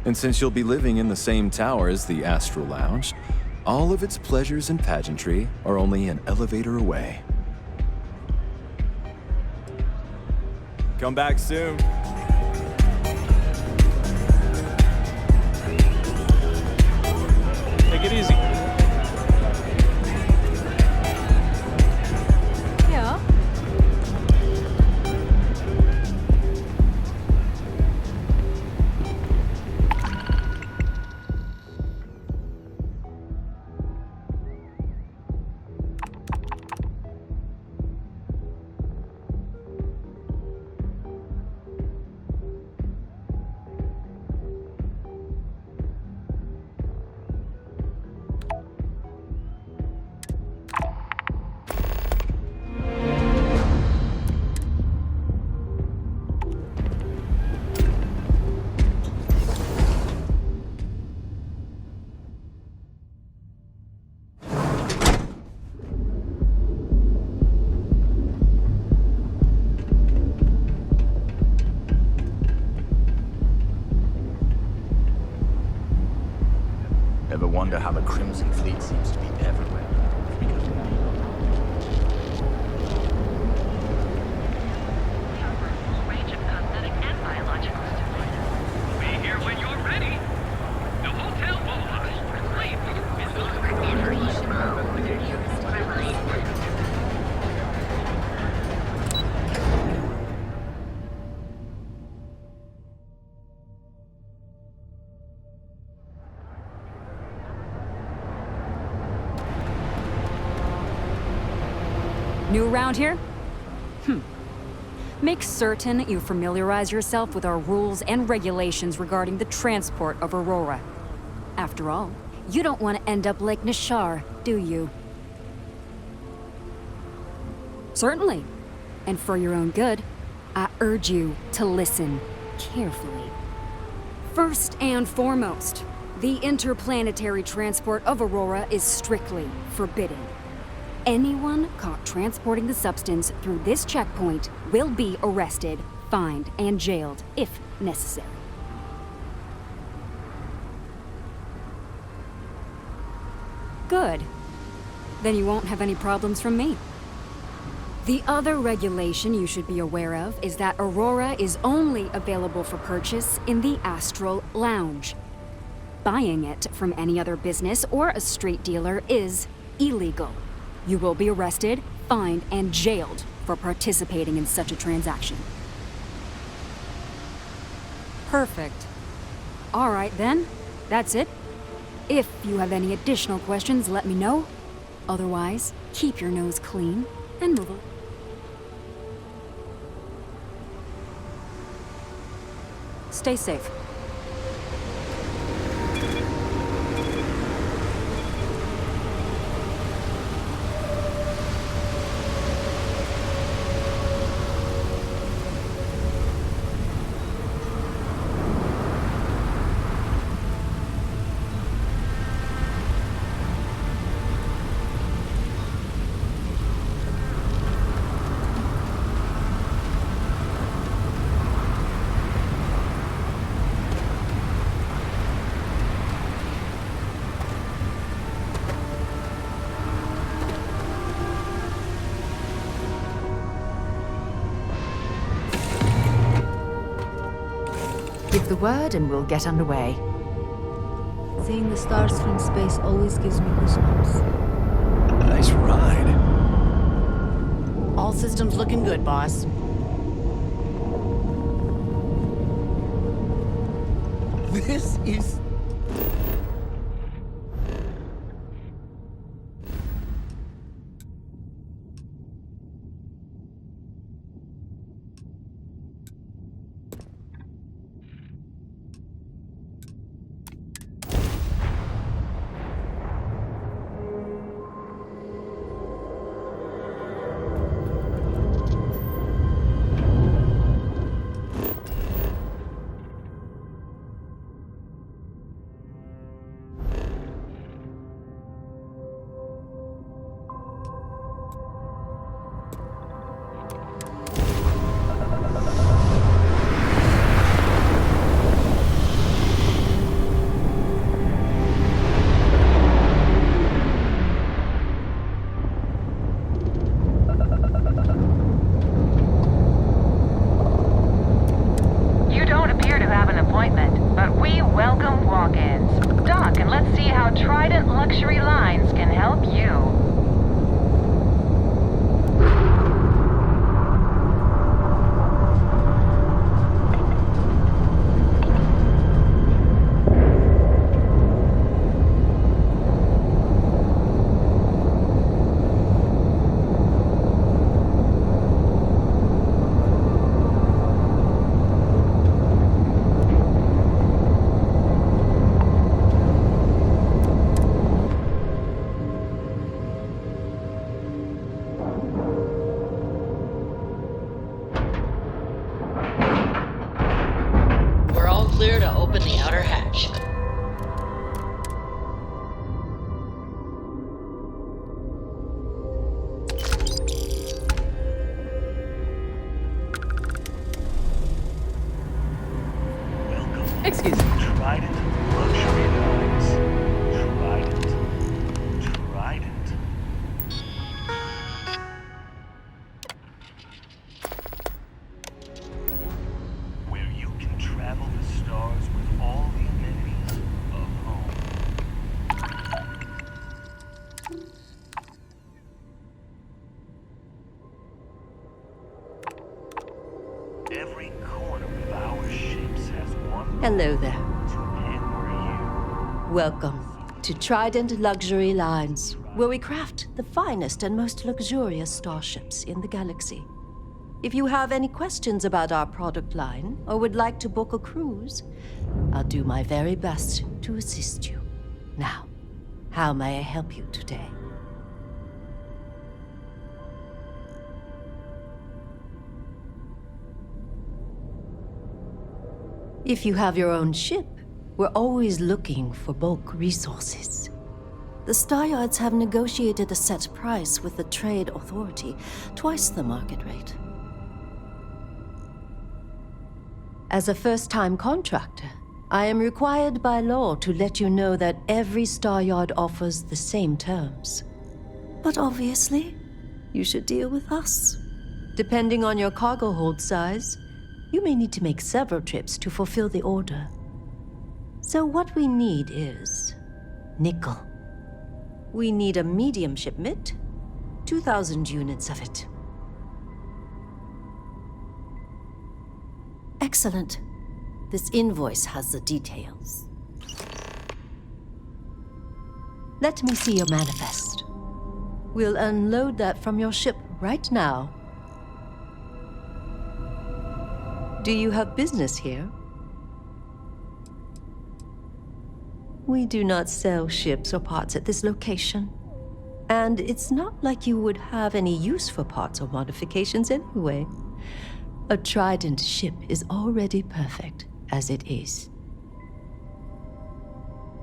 And since you'll be living in the same tower as the Astral Lounge, all of its pleasures and pageantry are only an elevator away. Come back soon. Take it easy. Yeah. Ever wonder how the Crimson Fleet seems to be everywhere? New around here? Make certain you familiarize yourself with our rules and regulations regarding the transport of Aurora. After all, you don't want to end up like Nishar, do you? Certainly. And for your own good, I urge you to listen carefully. First and foremost, the interplanetary transport of Aurora is strictly forbidden. Anyone caught transporting the substance through this checkpoint will be arrested, fined, and jailed if necessary. Good. Then you won't have any problems from me. The other regulation you should be aware of is that Aurora is only available for purchase in the Astral Lounge. Buying it from any other business or a street dealer is illegal. You will be arrested, fined, and jailed for participating in such a transaction. Perfect. All right then, that's it. If you have any additional questions, let me know. Otherwise, keep your nose clean and move along. Stay safe. Give the word and we'll get underway. Seeing the stars from space always gives me goosebumps. Nice ride. All systems looking good, boss. This is... Clear to open the outer hatch. Excuse me. Trident luxury lines. Hello there. Welcome to Trident Luxury Lines, where we craft the finest and most luxurious starships in the galaxy. If you have any questions about our product line or would like to book a cruise, I'll do my very best to assist you. Now, how may I help you today? If you have your own ship, we're always looking for bulk resources. The Star Yards have negotiated a set price with the Trade Authority, twice the market rate. As a first-time contractor, I am required by law to let you know that every Star Yard offers the same terms. But obviously, you should deal with us. Depending on your cargo hold size, you may need to make several trips to fulfill the order. So what we need is nickel. We need a medium shipment, 2,000 units of it. Excellent. This invoice has the details. Let me see your manifest. We'll unload that from your ship right now. Do you have business here? We do not sell ships or parts at this location. And it's not like you would have any use for parts or modifications anyway. A Trident ship is already perfect as it is.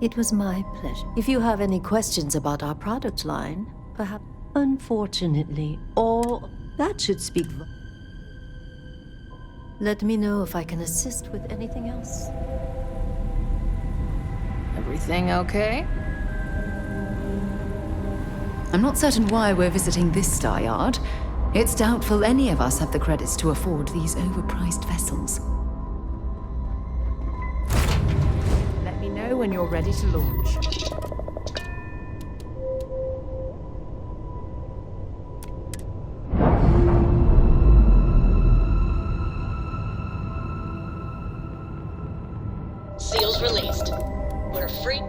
It was my pleasure. If you have any questions about our product line, perhaps... Unfortunately, all that should speak... Let me know if I can assist with anything else. Everything okay? I'm not certain why we're visiting this Star Yard. It's doubtful any of us have the credits to afford these overpriced vessels. Let me know when you're ready to launch. Seals released. We're free.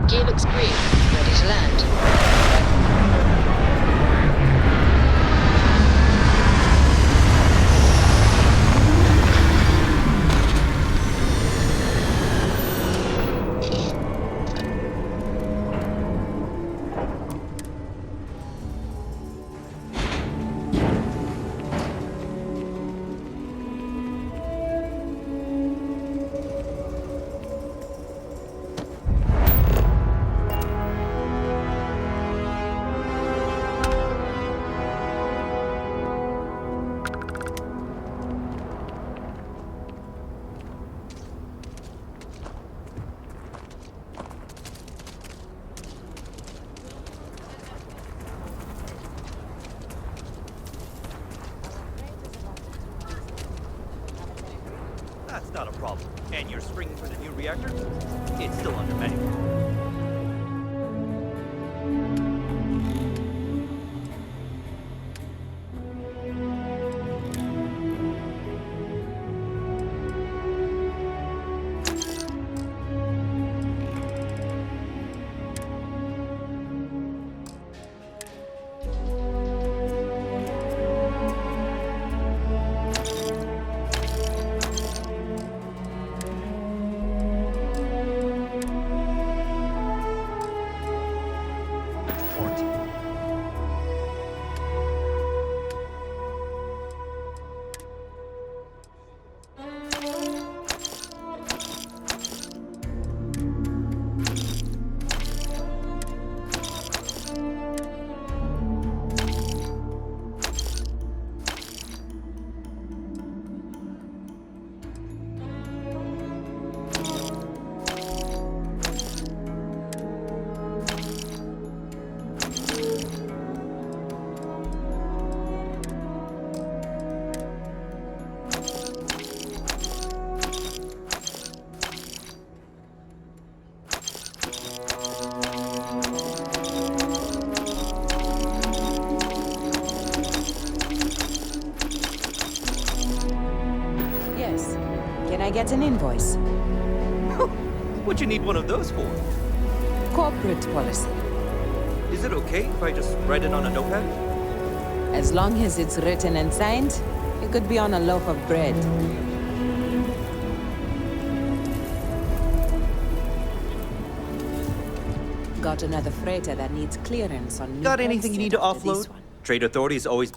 Gear looks green. Ready to land. That's not a problem. And your spring for the new reactor? It's still under manual. get an invoice. What'd you need one of those for? Corporate policy. Is it okay if I just write it on a notepad? As long as it's written and signed, it could be on a loaf of bread. Got another freighter that needs clearance on new Got anything you need to after this offload? one. Trade authorities always